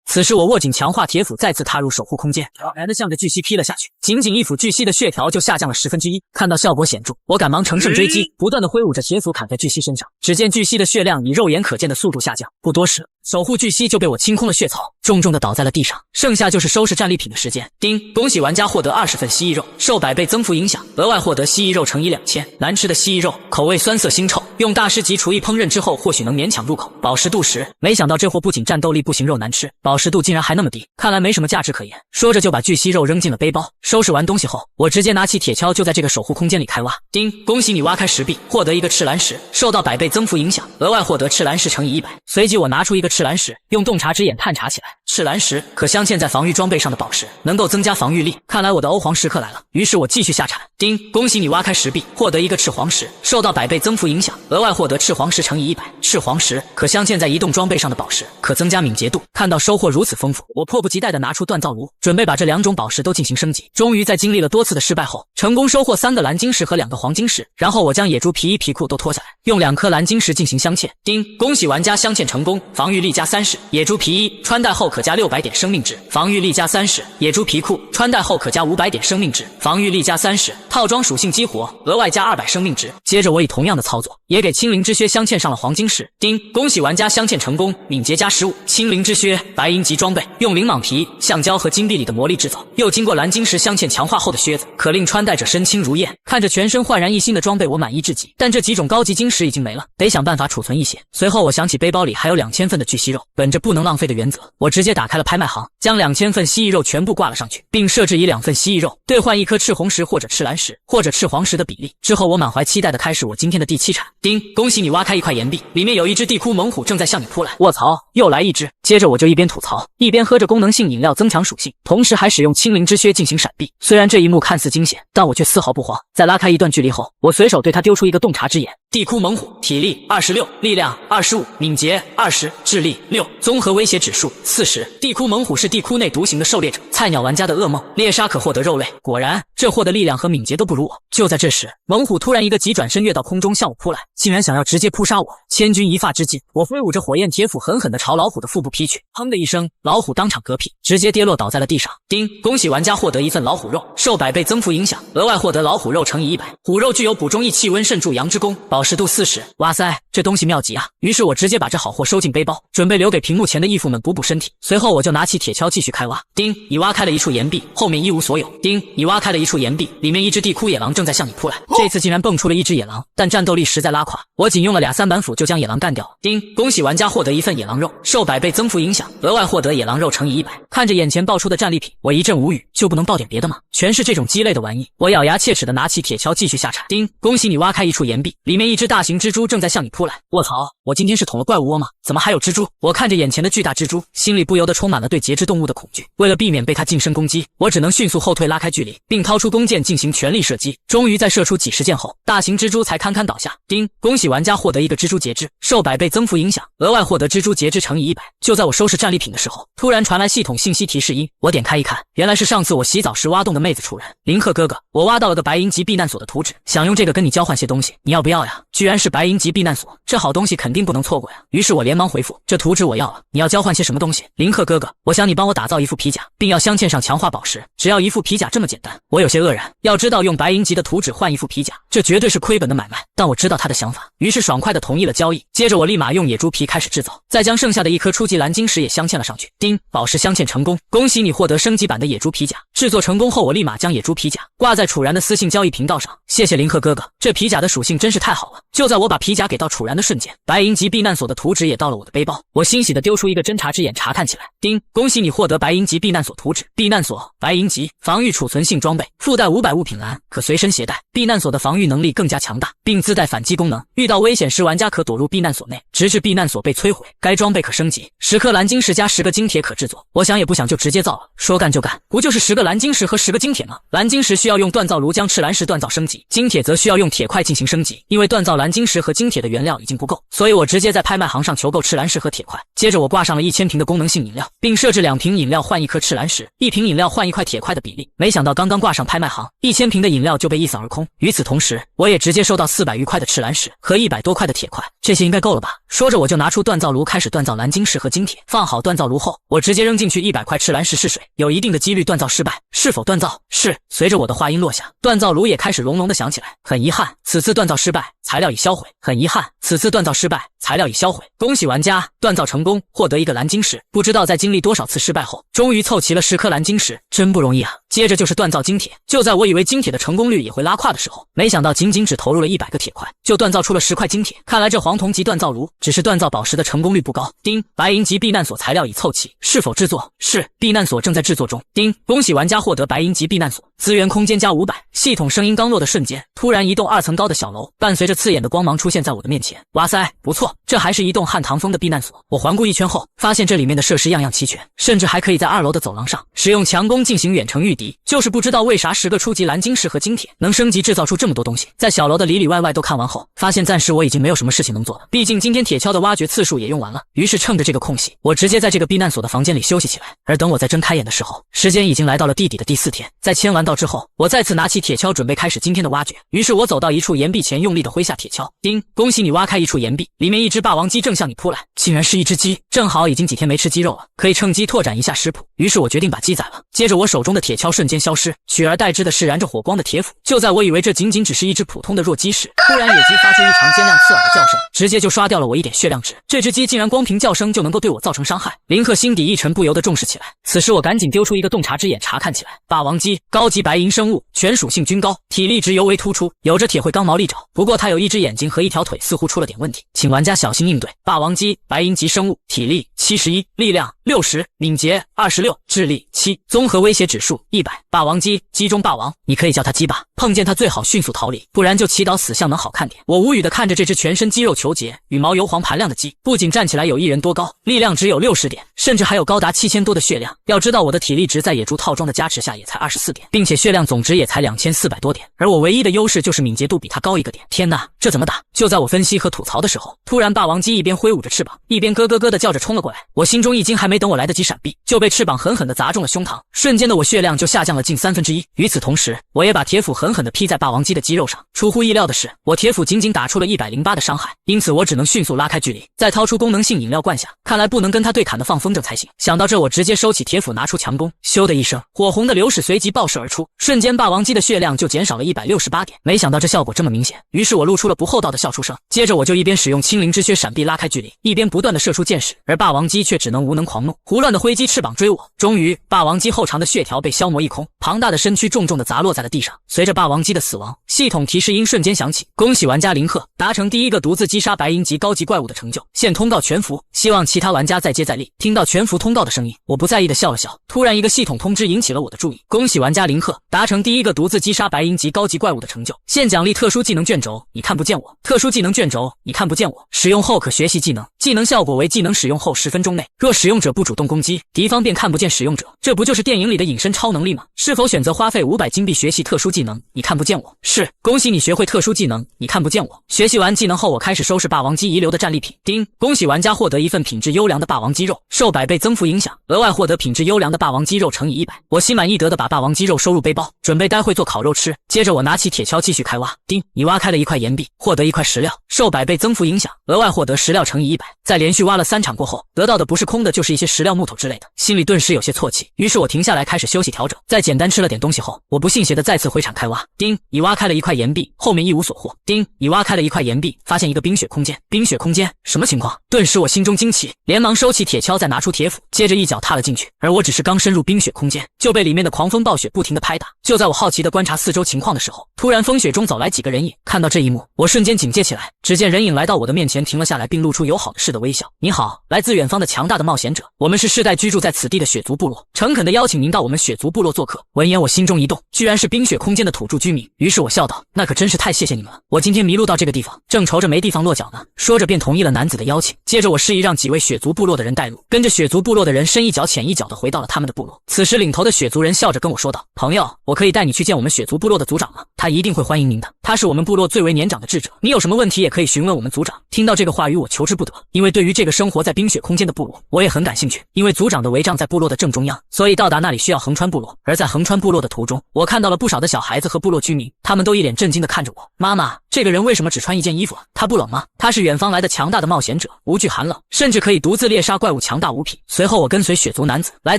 此时我握紧强化铁斧，再次踏入守护空间，挑然地向着巨蜥劈了下去。仅仅一斧，巨蜥的血条就下降了1/10。看到效果显著，我赶忙乘胜追击，不断地挥舞着铁斧砍在巨蜥身上。只见巨蜥的血量以肉眼可见的速度下降，不多时，守护巨蜥就被我清空了血槽，重重地倒在了地上。剩下就是收拾战利品的时间。丁，恭喜玩家获得20份蜥蜴肉，受100倍增幅影响，额外获得蜥蜴肉乘以2000。难吃的蜥蜴肉，口味酸涩腥臭，用大师级厨艺烹饪之后，或许能勉强入口。饱食度10，没想到这货不仅战斗力不行，肉难吃，饱食度竟然还那么低，看来没什么价值可言。说着就把巨蜥肉扔进了背包。收拾完东西后，我直接拿起铁锹就在这个守护空间里开挖。丁，恭喜你挖开石壁，获得1个赤蓝石，受到100倍增幅影响，额外获得赤蓝石乘以100。随即我拿出1个赤蓝石，用洞察之眼探查起来。赤蓝石可镶嵌在防御装备上的宝石，能够增加防御力。看来我的欧皇时刻来了，于是我继续下铲。丁，恭喜你挖开石壁，获得1个赤黄石，受到100倍增幅影响，额外获得赤黄石乘以100。赤黄石可镶嵌在移动装备上的宝石，可增加敏捷度。看到收获如此丰富，我迫不及待地拿出锻造炉，准备把这2种宝石都进行升级。终于在经历了多次的失败后，成功收获3个蓝晶石和2个黄晶石。然后我将野猪皮衣皮裤都脱下来，用2颗蓝晶石进行镶嵌。丁，恭喜玩家镶嵌成功，防御力加30，野猪皮衣穿戴后可加600点生命值，防御力加30；野猪皮裤穿戴后可加500点生命值，防御力加30。套装属性激活，额外加200生命值。接着我以同样的操作，也给青灵之靴镶嵌上了黄晶石。丁，恭喜玩家镶嵌成功，敏捷加15。青灵之靴白银级装备，用灵蟒皮、橡胶和金币里的魔力制造，又经过蓝晶石镶嵌强化后的靴子，可令穿戴者身轻如燕。看着全身焕然一新的装备，我满意至极。但这几种高级晶石已经没了，得想办法储存一些。随后我想起背包里还有2000份的巨蜥肉，本着不能浪费的原则，我直接打开了拍卖行，将2000份蜥蜴肉全部挂了上去，并设置以2份蜥蜴肉兑换1颗赤红石或者赤蓝石或者赤黄石的比例。之后我满怀期待地开始我今天的第7铲。丁，恭喜你挖开一块岩壁，里面有一只地窟猛虎正在向你扑来。卧槽，又来一只！接着我就一边吐槽，一边喝着功能性饮料增强属性，同时还使用青灵之靴进行闪避。虽然这一幕看似惊险，但我却丝毫不慌。在拉开一段距离后，我随手对他丢出一个洞察之眼。地窟猛虎，体力26，力量25，敏捷20，智力6，综合威胁指数40。地窟猛虎是地窟内独行的狩猎者，菜鸟玩家的噩梦，猎杀可获得肉类。果然，这货的力量和敏捷都不如我。就在这时，猛虎突然一个急转身跃到空中向我扑来，竟然想要直接扑杀我。千钧一发之际，我挥舞着火焰铁斧狠狠地朝老虎的腹部劈去。砰的一声，老虎当场嗝屁，直接跌落倒在了地上。丁，恭喜玩家获得1份老虎肉，受100倍增幅影响，额外获得老虎肉乘以100。虎肉具有补中益气温肾助阳之功，饱食度40。哇塞，这东西妙极啊！于是我直接把这好货收进背包，准备留给屏幕前的义父们补补身体。随后我就拿起铁锹继续开挖。丁，已挖挖开了一处岩壁，后面一无所有。丁，你挖开了一处岩壁，里面一只地窟野狼正在向你扑来。这次竟然蹦出了一只野狼，但战斗力实在拉垮，我仅用了俩3板斧就将野狼干掉。丁，恭喜玩家获得一份野狼肉，受100倍增幅影响，额外获得野狼肉乘以100。看着眼前爆出的战利品，我一阵无语，就不能爆点别的吗？全是这种鸡肋的玩意。我咬牙切齿地拿起铁锹继续下铲。丁，恭喜你挖开一处岩壁，里面一只大型蜘蛛正在向你扑来。卧槽，我今天是捅了怪物窝吗？怎么还有蜘蛛？我看着眼前的巨大蜘蛛，心里不由得充满了对节肢动物的恐惧。为了避免被它近身攻击，我只能迅速后退拉开距离，并掏出弓箭进行全力射击。终于在射出几十箭后，大型蜘蛛才堪堪倒下。丁，恭喜玩家获得一个蜘蛛节肢，受100倍增幅影响，额外获得蜘蛛节肢乘以100。就在我收拾战利品的时候，突然传来系统信息提示音，我点开一看，原来是上次我洗澡时挖洞的妹子楚人。林克哥哥，我挖到了个白银级避难所的图纸，想用这个跟你交换些东西，你要不要呀？居然是白银级避难所，这好东西肯定不能错过呀。于是我连忙回复，这图纸我要了，你要交换些什么东西？林克哥哥，我想你帮我打造一副皮甲，并要镶嵌上强化宝石，只要一副皮甲这么简单。我有些愕然，要知道用白银级的图纸换一副皮甲，这绝对是亏本的买卖，但我知道他的想法，于是爽快地同意了交易。接着我立马用野猪皮开始制造，再将剩下的一颗初级蓝晶石也镶嵌了上去。丁，宝石镶嵌成功，恭喜你获得升级版的野猪皮甲。制作成功后，我立马将野猪皮甲挂在楚然的私信交易频道上。谢谢林克哥哥，这皮甲的属性真是太好了。就在我把皮甲给到楚然的瞬间，白银级避难所的图纸也到了我的背包，我欣喜地丢出一个侦察之眼查看起来。丁，恭喜你获得白银级避难所图纸。避难所白银级，防御储存性装备，附带500物品栏，可随身携带。避难所的防御能力更加强大，并自带反击功能，遇到危险时玩家可躲入避难所内，直至避难所被摧毁。该装备可升级，10颗蓝晶石加10个金铁可制作。我想也不想就直接造了，说干就干，不就是10个蓝晶石和10个金铁吗？蓝晶石需要用锻造炉将赤蓝石锻造升级，金铁则需要用铁块进行升级。因为锻造蓝晶石和金铁的原料已经不够，所以我直接在拍卖行上求购赤蓝石和铁块。接着我挂上了1000瓶的功能性饮料，并设置2瓶饮料换1颗赤蓝石，1瓶饮料换1块铁块的比例。没想到刚刚挂上拍卖行，1000瓶的饮料就被一扫而空。与此同时，我也直接收到400余块的赤蓝石和100多块的铁块，这些应该够了吧？说着我就拿出锻造炉开始锻造蓝晶石和金铁。放好锻造炉后，我直接扔进去100块赤蓝石试水，有一定的几率锻造失败。是否锻造？是。随着我的话音落下，锻造炉也开始隆隆的响起来。很遗憾，此次锻造失败，材料已销毁。很遗憾，此次锻造失败，材料已销毁。恭喜玩家锻造成功，获得一个蓝晶石。不知道在经历多少次失败后，终于凑齐了10颗蓝晶石，真不容易啊。接着就是锻造金铁，就在我以为金铁的成功率也会拉胯的时候，没想到仅只投入了100个铁块，就锻造出了10块金铁。看来这黄铜级锻造炉只是锻造宝石的成功率不高。丁，白银级避难所材料已凑齐，是否制作？是，避难所正在制作中。丁，恭喜玩家获得白银级避难所，资源空间加500。系统声音刚落的瞬间，突然一栋2层高的小楼伴随着刺眼的光芒出现在我的面前。哇塞，不错，这还是一栋汉唐风的避难所。我环顾一圈后，发现这里面的设施样样齐全，甚至还可以在2楼的走廊上使用强攻进行远程御敌。就是不知道为啥10个初级蓝晶石和金铁能升级制造出这么多东西。在小楼的里里外外都看完后，发现暂时我已经没有什么事情能做了，毕竟今天铁锹的挖掘次数也用完了。于是趁着这个空隙，我直接在这个避难所的房间里休息起来。而等我再睁开眼的时候，时间已经来到了地底的第4天。在签完到之后，我再次拿起铁锹准备开始今天的挖掘。于是我走到一处岩壁前，用力的挥下铁锹。丁，恭喜你挖开一处岩壁，里面一只霸王鸡正向你扑来。竟然是一只鸡，正好已经几天没吃鸡肉了，可以趁机拓展一下食谱。于是我决定把鸡宰了。接着我手中的铁锹瞬间消失，取而代之的是燃着火光的铁斧。就在我以为这仅只是一只普通的弱鸡时，突然野鸡发出一长尖亮刺耳的叫声，直接就刷掉了我一点血量值。这只鸡竟然光凭叫声就能够对我造成伤害，林克心底一沉，不由得重视起来。此时我赶紧丢出一个洞察之眼查看起来。霸王鸡，高级白银生物，全属性均高，体力值尤为突出，有着铁会刚毛利爪，不过它有一只眼睛和一条腿似乎出了点问题，请玩家小心应对。霸王鸡，白银级生物，体力71，力量60，敏捷26，智力7，综合威胁指数100。霸王鸡，鸡中霸王，你可以叫它鸡吧，碰见它最好迅速逃离，不然就祈祷死相能好看点。我无语的看着这只全身肌肉虬结、羽毛油黄盘亮的鸡，不仅站起来有1人多高，力量只有60点，甚至还有高达7000多的血量。要知道我的体力值在野猪套装的加持下也才24点，并且血量总值也才2400多点，而我唯一的优势就是敏捷度比它高1个点。天哪，这怎么打？就在我分析和吐槽的时候，突然霸王鸡一边挥舞着翅膀，一边咯咯咯的叫着冲了过来。我心中一惊，还没等我来得及闪避，就被翅膀狠狠地砸中了胸膛，瞬间的我血量就下降了近1/3。与此同时，我也把铁斧狠狠地劈在霸王鸡的肌肉上。出乎意料的是，我铁斧仅打出了108的伤害，因此我只能迅速拉开距离，再掏出功能性饮料灌下。看来不能跟他对砍的放风筝才行。想到这，我直接收起铁斧，拿出强弓，咻的一声，火红的流矢随即爆射而出，瞬间霸王击的血量就减少了168点。没想到这效果这么明显，于是我露出了不厚道的笑出声。接着我就一边使用青灵之靴闪避拉开距离，一边不断的射出箭矢，而霸王击却只能无能狂怒，胡乱的挥击翅膀追我。终于，霸王击后长的血条被消磨一空，庞大的身躯重重的砸落在了地上。随着霸王击的死亡，系统提示音瞬间响起，恭喜玩家林克达成第一个独自击杀白银级高级怪物的成就，现通告全服，希望其他玩家再接再厉。听到全服通告的声音，我不在意的笑了笑。突然一个系统通知引起了我的注意，恭喜玩家林克达成第一个独自击杀白银级高级怪物的成就，现奖励特殊技能卷轴，你看不见我。特殊技能卷轴，你看不见我。使用后可学习技能，技能效果为技能使用后10分钟内，若使用者不主动攻击，敌方便看不见使用者。这不就是电影里的隐身超能力吗？是否选择花费500金币学习特殊技能，你看不见我？是，恭喜你学会特殊技能，你看不见我。学习完技能后，我开始收拾霸王击遗留的战利品。叮，恭喜玩家获得一份品质优良的霸王鸡肉，受100倍增幅影响，额外获得品质优良的霸王鸡肉乘以100。我心满意得的把霸王鸡肉收入背包，准备待会做烤肉吃。接着我拿起铁锹继续开挖。叮，你挖开了一块岩壁，获得一块石料，受100倍增幅影响，额外获得石料乘以100。在连续挖了3场过后，得到的不是空的就是一些石料木头之类的，心里顿时有些错气。于是我停下来开始休息调整，在简单吃了点东西后，我不信邪的再次回铲开挖。叮，你挖开了一块岩壁，后面一无所获。叮，你挖开了一块岩壁，发现一个冰雪空间。冰雪空间，什么情况？顿时我心中惊奇，连忙收起铁锹，再拿出铁斧，接着一脚踏了进去。而我只是刚深入冰雪空间，就被里面的狂风暴雪不停的拍打。就在我好奇的观察四周情况的时候，突然风雪中走来几个人影。看到这一幕，我瞬间警戒起来。只见人影来到我的面前，停了下来，并露出友好的微笑。你好，来自远方的强大的冒险者，我们是世代居住在此地的雪族部落，诚恳的邀请您到我们雪族部落做客。闻言我心中一动，居然是冰雪空间的土著居民。于是我笑道，那可真是太谢谢你们了，我今天迷路到这个地方，正愁着没地方落脚呢。说着便同意了男子的邀请。接着我示意让几位雪族部落的人带路，跟着雪族部落的人深一脚浅一脚的回到了他们的部落。此时领头的雪族人笑着跟我说道，朋友，我可以带你去见我们雪族部落的族长吗？他一定会欢迎您的，他是我们部落最为年长的智者，你有什么问题也可以询问我们族长。听到这个话语，我求之不得，因为对于这个生活在冰雪空间的部落，我也很感兴趣。因为族长的违帐在部落的正中央，所以到达那里需要横穿部落。而在横穿部落的途中，我看到了不少的小孩子和部落居民，他们都一脸震惊地看着我。妈妈，这个人为什么只穿一件衣服啊？他不冷吗？他是远方来的强大的冒险者，无惧寒冷，甚至可以独自猎杀怪物，强大无匹。随后我跟随雪族男子来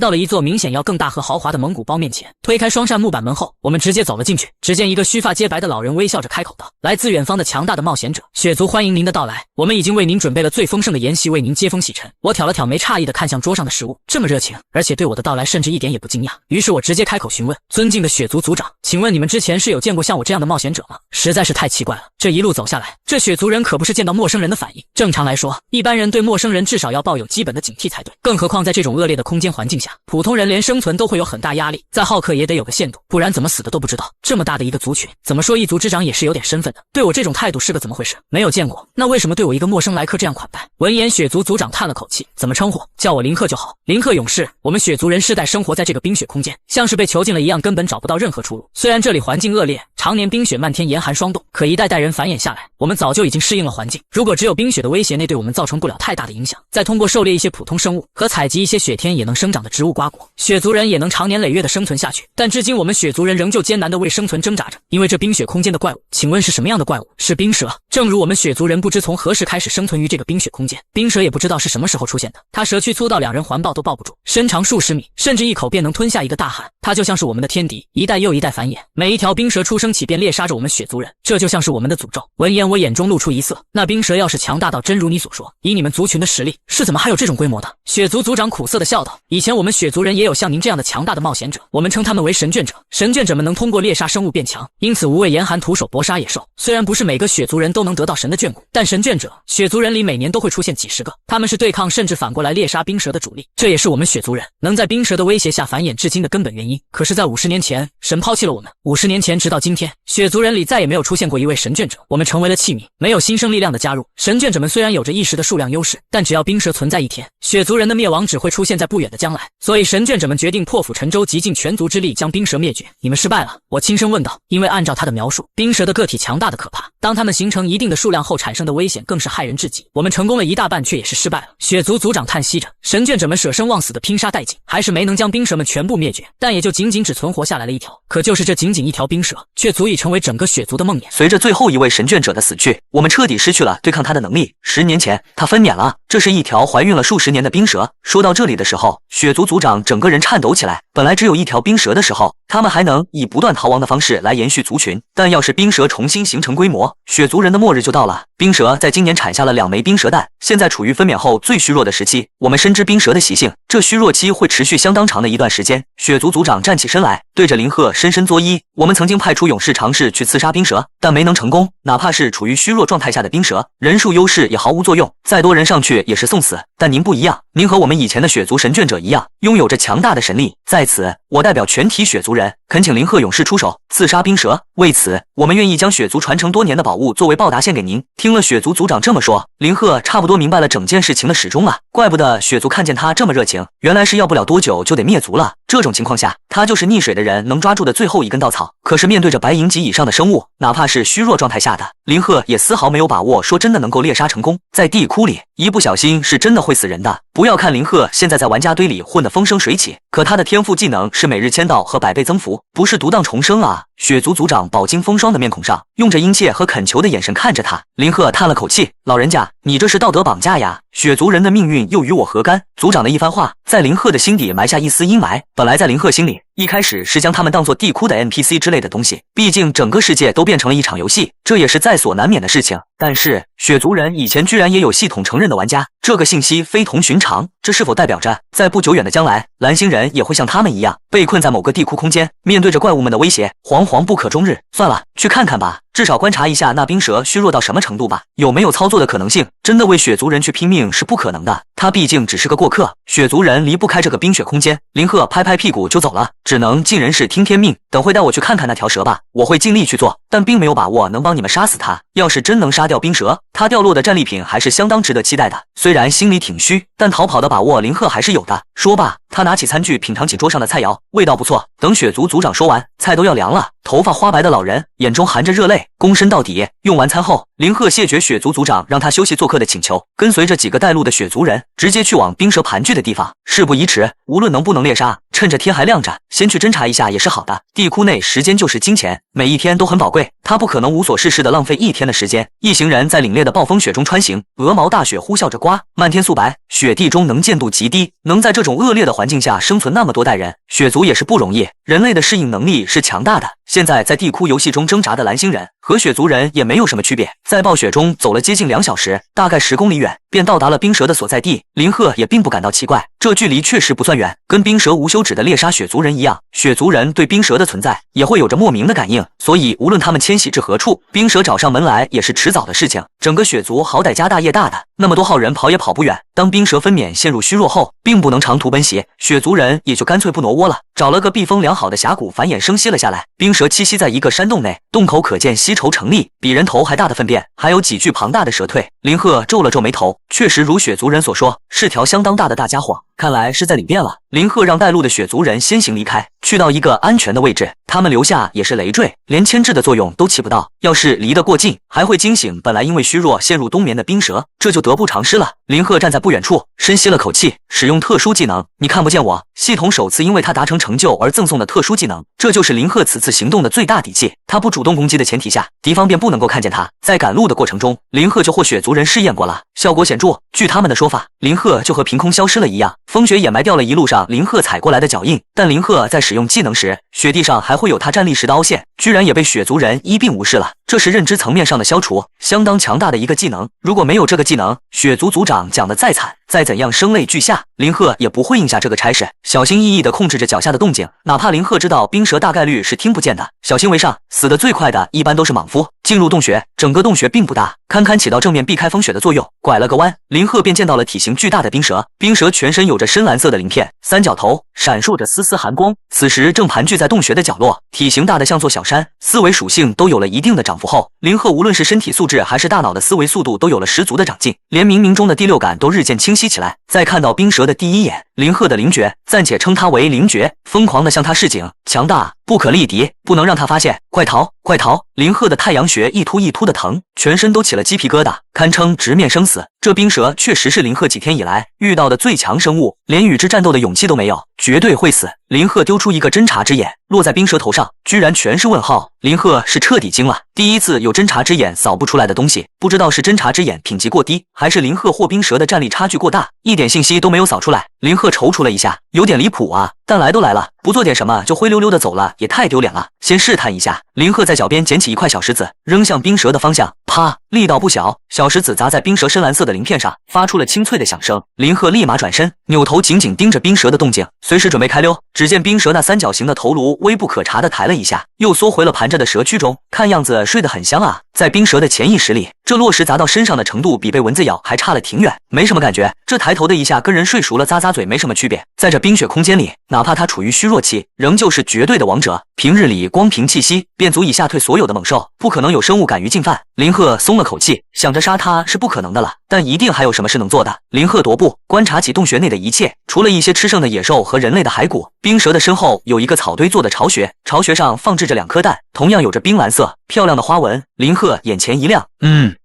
到了一座明显要更大和豪华的蒙古包面前，推开双扇木板门后，我们直接走了进去。只见一个须发皆白的老人微笑着开口道，来自远方的强大的冒险者，雪族欢迎您的到来，我们已经为您准备了最丰盛的筵席，为您接风洗尘。我挑了挑眉，诧异地看向桌上的食物，这么热情，而且对我的到来甚至一点也不惊讶。于是我直接开口询问，尊敬的雪族族长，请问你们之前是有见过像我这样的冒险者吗？实在是太奇怪了，这一路走下来，这雪族人可不是见到陌生人的反应。正常来说，一般人对陌生人至少要抱有基本的警惕才对，更何况在这种恶劣的空间环境下，普通人连生存都会有很大压力，再好客也得有个限度，不然怎么死的都不知道。这么大的一个族群，怎么说一族之长也是有点身份的，对我这种态度是个怎么回事？没有见过，那为什么对我一个陌生来客这样款待？闻言，雪族族长叹了口气，怎么称呼？叫我林克就好。林克勇士，我们雪族人世代生活在这个冰雪空间，像是被囚禁了一样，根本找不到任何出路。虽然这里环境恶劣，常年冰雪漫天，严寒霜冻，可一代代人繁衍下来，我们早就已经适应了环境。如果只有冰雪的威胁内对我们造成不了太大的影响，再通过狩猎一些普通生物和采集一些雪天也能生长的植物瓜果，雪族人也能长年累月的生存下去。但至今我们雪族人仍旧艰难的为生存挣扎着，因为这冰雪空间的怪物，请问是什么样的怪物？是冰蛇。正如我们雪族人不知从何时开始生存于这个冰雪空间，冰蛇也不知道是什么时候出现的。它蛇躯粗到两人环抱都抱不住，身长数十米，甚至一口便能吞下一个大汉。它就像是我们的天敌，一代又一代繁衍，每一条冰蛇出生起便猎杀着我们雪族人，这就像是我们的诅咒。闻言，我眼中露出一色，那冰蛇要是强大到真如你所说，以你们族群的实力，是怎么还有这种规模的？雪族族长苦涩地笑道，以前我们雪族人也有像您这样的强大的冒险者，我们称他们为神眷者。神眷者们能通过猎杀生物变强，因此无畏严寒，徒手搏杀野兽。虽然不是每个雪族人都能得到神的眷顾，但神眷者，雪族人里每年都会出现几十个，他们是对抗甚至反过来猎杀冰蛇的主力，这也是我们雪族人能在冰蛇的威胁下繁衍至今的根本原因。可是在50年前，神抛弃了我们，50年前直到今天，雪族人里再也没有出现过一位神眷者，我们成为了器皿，没有新生力量的加入。神眷者们虽然有着一时的数量优势，但只要冰蛇存在一天，雪族人的灭亡只会出现在不远的将来。所以神眷者们决定破釜沉舟，极尽全族之力将冰蛇灭绝。你们失败了，我轻声问道，因为按照他的描述，冰蛇的个体强大的可怕，当它们形成一定的数量后产生的危险更是骇人至极。我们成功了一大半却也是失败了。血族族长叹息着，神眷者们舍生忘死的拼杀殆尽，还是没能将冰蛇们全部灭绝，但也就仅仅只存活下来了一条。可就是这仅仅一条冰蛇，却足以成为整个血族的梦魇。随着最后一位神眷者的死去，我们彻底失去了对抗他的能力。10年前，他分娩了，这是一条怀孕了数十年的冰蛇。说到这里的时候，血族族长整个人颤抖起来。本来只有一条冰蛇的时候，他们还能以不断逃亡的方式来延续族群，但要是冰蛇重新形成规模，血族人的末日就到了。冰蛇在今年产下了2枚冰蛇蛋，现在处于分娩后最虚弱的时期。我们深知冰蛇的习性，这虚弱期会持续相当长的一段时间。血族族长站起身来，对着林鹤深深作揖。我们曾经派出勇士尝试去刺杀冰蛇，但没能成功。哪怕是处于虚弱状态下的冰蛇，人数优势也毫无作用，再多人上去也是送死。但您不一样，您和我们以前的血族神眷者一样，拥有着强大的神力。在此，我代表全体血族人，恳请林鹤勇士出手刺杀冰蛇。为此，我们愿意将血族传承多年的宝物作为报答献给您。听了血族族长这么说，林鹤差不多明白了整件事情的始终了。怪不得血族看见他这么热情，原来是要不了多久就得灭族了。这种情况下，他就是溺水的人能抓住的最后一根稻草。可是面对着白银级以上的生物，哪怕是虚弱状态下的，林鹤也丝毫没有把握说真的能够猎杀成功。在地窟里，一不小心是真的会死人的。不要看林鹤现在在玩家堆里混得风生水起，可他的天赋技能是每日签到和100倍增幅，不是独当重生啊！血族族长饱经风霜的面孔上，用着殷切和恳求的眼神看着他。林鹤叹了口气：“老人家，你这是道德绑架呀！血族人的命运又与我何干？”族长的一番话，在林鹤的心底埋下一丝阴霾。本来在林鹤心里，一开始是将他们当作地窟的 NPC 之类的东西，毕竟整个世界都变成了一场游戏，这也是在所难免的事情。但是血族人以前居然也有系统承认的玩家，这个信息非同寻常。这是否代表着在不久远的将来，蓝星人也会像他们一样被困在某个地窟空间，面对着怪物们的威胁，惶惶不可终日？算了，去看看吧，至少观察一下那冰蛇虚弱到什么程度吧，有没有操作的可能性。真的为血族人去拼命是不可能的，他毕竟只是个过客，血族人离不开这个冰雪空间。林鹤拍拍屁股就走了，只能尽人事听天命。等会带我去看看那条蛇吧，我会尽力去做，但并没有把握能帮你们杀死它。要是真能杀掉冰蛇，它掉落的战利品还是相当值得期待的。虽然心里挺虚，但逃跑的把握林鹤还是有的。说罢，他拿起餐具品尝起桌上的菜肴，味道不错。等血族族长说完，菜都要凉了。头发花白的老人眼中含着热泪，躬身到底。用完餐后，林鹤谢绝血族族长让他休息做客的请求，跟随着几个带路的血族人直接去往冰蛇盘踞的地方。事不宜迟，无论能不能猎杀，趁着天还亮着，先去侦查一下也是好的。地窟内时间就是金钱，每一天都很宝贵，他不可能无所事事的浪费一天的时间。一行人在凛冽的暴风雪中穿行，鹅毛大雪呼啸着刮，漫天素白，雪地中能见度极低，能在这种恶劣的环境下生存那么多代人，血族也是不容易。人类的适应能力是强大的。现在在地窟游戏中挣扎的蓝星人和血族人也没有什么区别，在暴雪中走了接近2小时，大概10公里远，便到达了冰蛇的所在地。林鹤也并不感到奇怪，这距离确实不算远。跟冰蛇无休止的猎杀血族人一样，血族人对冰蛇的存在也会有着莫名的感应，所以无论他们迁徙至何处，冰蛇找上门来也是迟早的事情。整个血族好歹家大业大的，那么多号人跑也跑不远。当冰蛇分娩陷入虚弱后，并不能长途奔袭，血族人也就干脆不挪窝了，找了个避风良好的峡谷繁衍生息了下来。冰蛇栖息在一个山洞内，洞口可见稀稠成粒，比人头还大的粪便，还有几具庞大的蛇蜕。林鹤皱了皱眉头，确实如血族人所说，是条相当大的大家伙，看来是在里边了。林鹤让带路的血族人先行离开，去到一个安全的位置，他们留下也是累赘，连牵制的作用都起不到。要是离得过近，还会惊醒本来因为虚弱陷入冬眠的冰蛇，这就得不偿失了。林鹤站在不远处，深吸了口气，使用特殊技能。你看不见我，系统首次因为他达成成就而赠送的特殊技能，这就是林鹤此次行动的最大底气。他不主动攻击的前提下，敌方便不能够看见他。在赶路的过程中，林鹤就或血族人试验过了，效果显著。据他们的说法，林鹤就和凭空消失了一样，风雪掩埋掉了一路上林鹤踩过来的脚印，但林鹤在使用技能时，雪地上还会有他站立时的凹陷，居然也被血族人一并无视了。这是认知层面上的消除，相当强大的一个技能。如果没有这个技能，血族族长讲的再惨，再怎样声泪俱下，林鹤也不会应下这个差事。小心翼翼地控制着脚下的动静，哪怕林鹤知道冰蛇大概率是听不见的，小心为上。死得最快的一般都是莽夫。进入洞穴，整个洞穴并不大，堪堪起到正面避开风雪的作用。拐了个弯，林鹤便见到了体型巨大的冰蛇。冰蛇全身有着深蓝色的鳞片，三角头闪烁着丝丝寒光，此时正盘踞在洞穴的角落，体型大的像座小山，思维属性都有了一定的涨幅后，林鹤无论是身体素质还是大脑的思维速度都有了十足的长进，连冥冥中的第六感都日渐清晰起来。在看到冰蛇的第一眼，林鹤的灵觉暂且称它为灵觉，疯狂地向它示警，强大不可力敌，不能让他发现，快逃快逃！林鹤的太阳穴一突一突的疼，全身都起了鸡皮疙瘩。堪称直面生死。这冰蛇确实是林鹤几天以来遇到的最强生物，连与之战斗的勇气都没有，绝对会死。林鹤丢出一个侦察之眼，落在冰蛇头上，居然全是问号。林鹤是彻底惊了，第一次有侦察之眼扫不出来的东西，不知道是侦察之眼品级过低，还是林鹤或冰蛇的战力差距过大，一点信息都没有扫出来。林鹤踌躇了一下，有点离谱啊，但来都来了，不做点什么就灰溜溜的走了，也太丢脸了。先试探一下。林鹤在脚边捡起一块小石子，扔向冰蛇的方向，啪，力道不小，小石子砸在冰蛇深蓝色的鳞片上，发出了清脆的响声。林鹤立马转身，扭头紧紧盯着冰蛇的动静，随时准备开溜。只见冰蛇那三角形的头颅微不可察的抬了一下，又缩回了盘着的蛇躯中，看样子睡得很香啊。在冰蛇的潜意识里，这落石砸到身上的程度比被蚊子咬还差了挺远，没什么感觉。这抬头的一下跟人睡熟了咂咂嘴没什么区别。在这冰雪空间里，哪怕他处于虚弱期，仍旧是绝对的王者。平日里光凭气息便足以吓退所有的猛兽，不可能有生物敢于进犯。林鹤松了口气，想着杀他是不可能的了，但一定还有什么是能做的。林鹤踱步观察起洞穴内的一切，除了一些吃剩的野兽和人类的骸骨，冰蛇的身后有一个草堆做的巢穴，巢穴上放置着2颗蛋，同样有着冰蓝色漂亮的花纹。林鹤眼前一亮，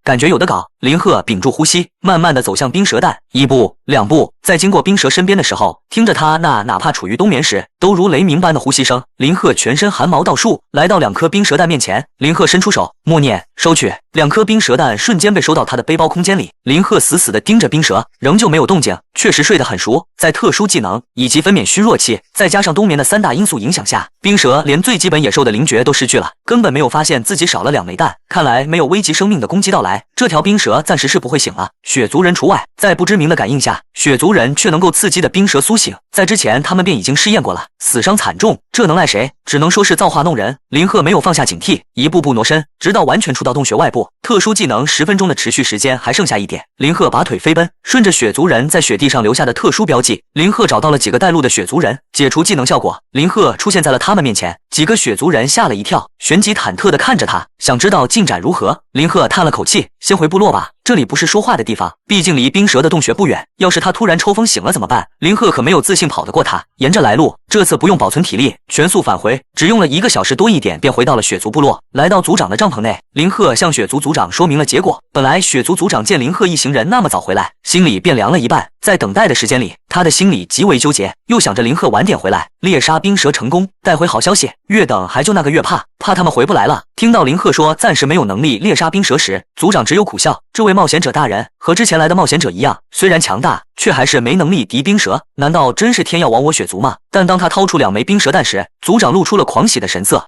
感觉有得搞。林鹤屏住呼吸，慢慢的走向冰蛇蛋，一步2步，在经过冰蛇身边的时候，听着他那哪怕处于冬眠时都如雷鸣般的呼吸声，林鹤全身汗毛倒竖，来到2颗冰蛇蛋面前。林鹤伸出手，默念收取，2颗冰蛇蛋瞬间被收到他的背包空间里。林鹤死死的盯着冰蛇，仍旧没有动静，确实睡得很熟。在特殊技能以及分娩虚弱期，再加上冬眠的3大因素影响下，冰蛇连最基本野兽的灵觉都失去了，根本没有发现自己少了2枚蛋。看来没有危及生命的攻击到来，这条冰蛇暂时是不会醒了，雪族人除外。在不知名的感应下，雪族人却能够刺激的冰蛇苏醒，在之前他们便已经试验过了，死伤惨重，这能赖谁？只能说是造化弄人。林鹤没有放下警惕，一步步挪身，直到完全出到洞穴外部。特殊技能10分钟的持续时间还剩下1点，林鹤拔腿飞奔，顺着雪族人在雪地上留下的特殊标记，林鹤找到了几个带路的雪族人，解除技能效果，林鹤出现在了他们面前。几个雪族人吓了一跳，旋即忐忑地看着他，想知道进展如何。林鹤叹了口气，先回部落吧，这里不是说话的地方，毕竟离冰蛇的洞穴不远，要是他突然抽风醒了怎么办？林鹤可没有自信跑得过他，沿着来路，这次不用保存体力，全速返回，只用了1个小时多一点便回到了雪族部落。来到族长的帐篷内，林鹤向雪族族长说明了结果。本来雪族族长见林鹤一行人那么早回来，心里便凉了一半，在等待的时间里，他的心里极为纠结，又想着林鹤晚点回来，猎杀冰蛇成功，带回好消息，越等还就那个越怕他们回不来了。听到林鹤说暂时没有能力猎杀冰蛇时，族长只有苦笑，这位冒险者大人和之前来的冒险者一样，虽然强大，却还是没能力敌冰蛇，难道真是天要亡我雪族吗？但当他掏出2枚冰蛇蛋时，族长露出了狂喜的神色，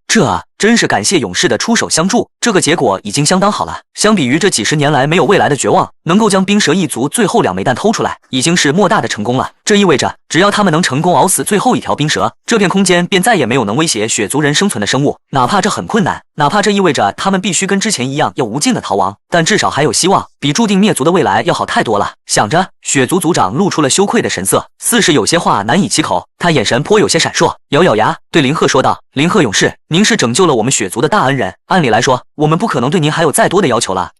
这真是感谢勇士的出手相助，这个结果已经相当好了。相比于这几十年来没有未来的绝望，能够将冰蛇一族最后2枚蛋偷出来，已经是莫大的成功了。这意味着，只要他们能成功熬死最后一条冰蛇，这片空间便再也没有能威胁雪族人生存的生物。哪怕这很困难，哪怕这意味着他们必须跟之前一样要无尽的逃亡，但至少还有希望，比注定灭族的未来要好太多了。想着，雪族族长露出了羞愧的神色，似是有些话难以启口。他眼神颇有些闪烁，咬咬牙对林鹤说道：“林鹤勇士，您是拯救了我们雪族的大恩人，按理来说，我们不可能对您还有再多的要求了。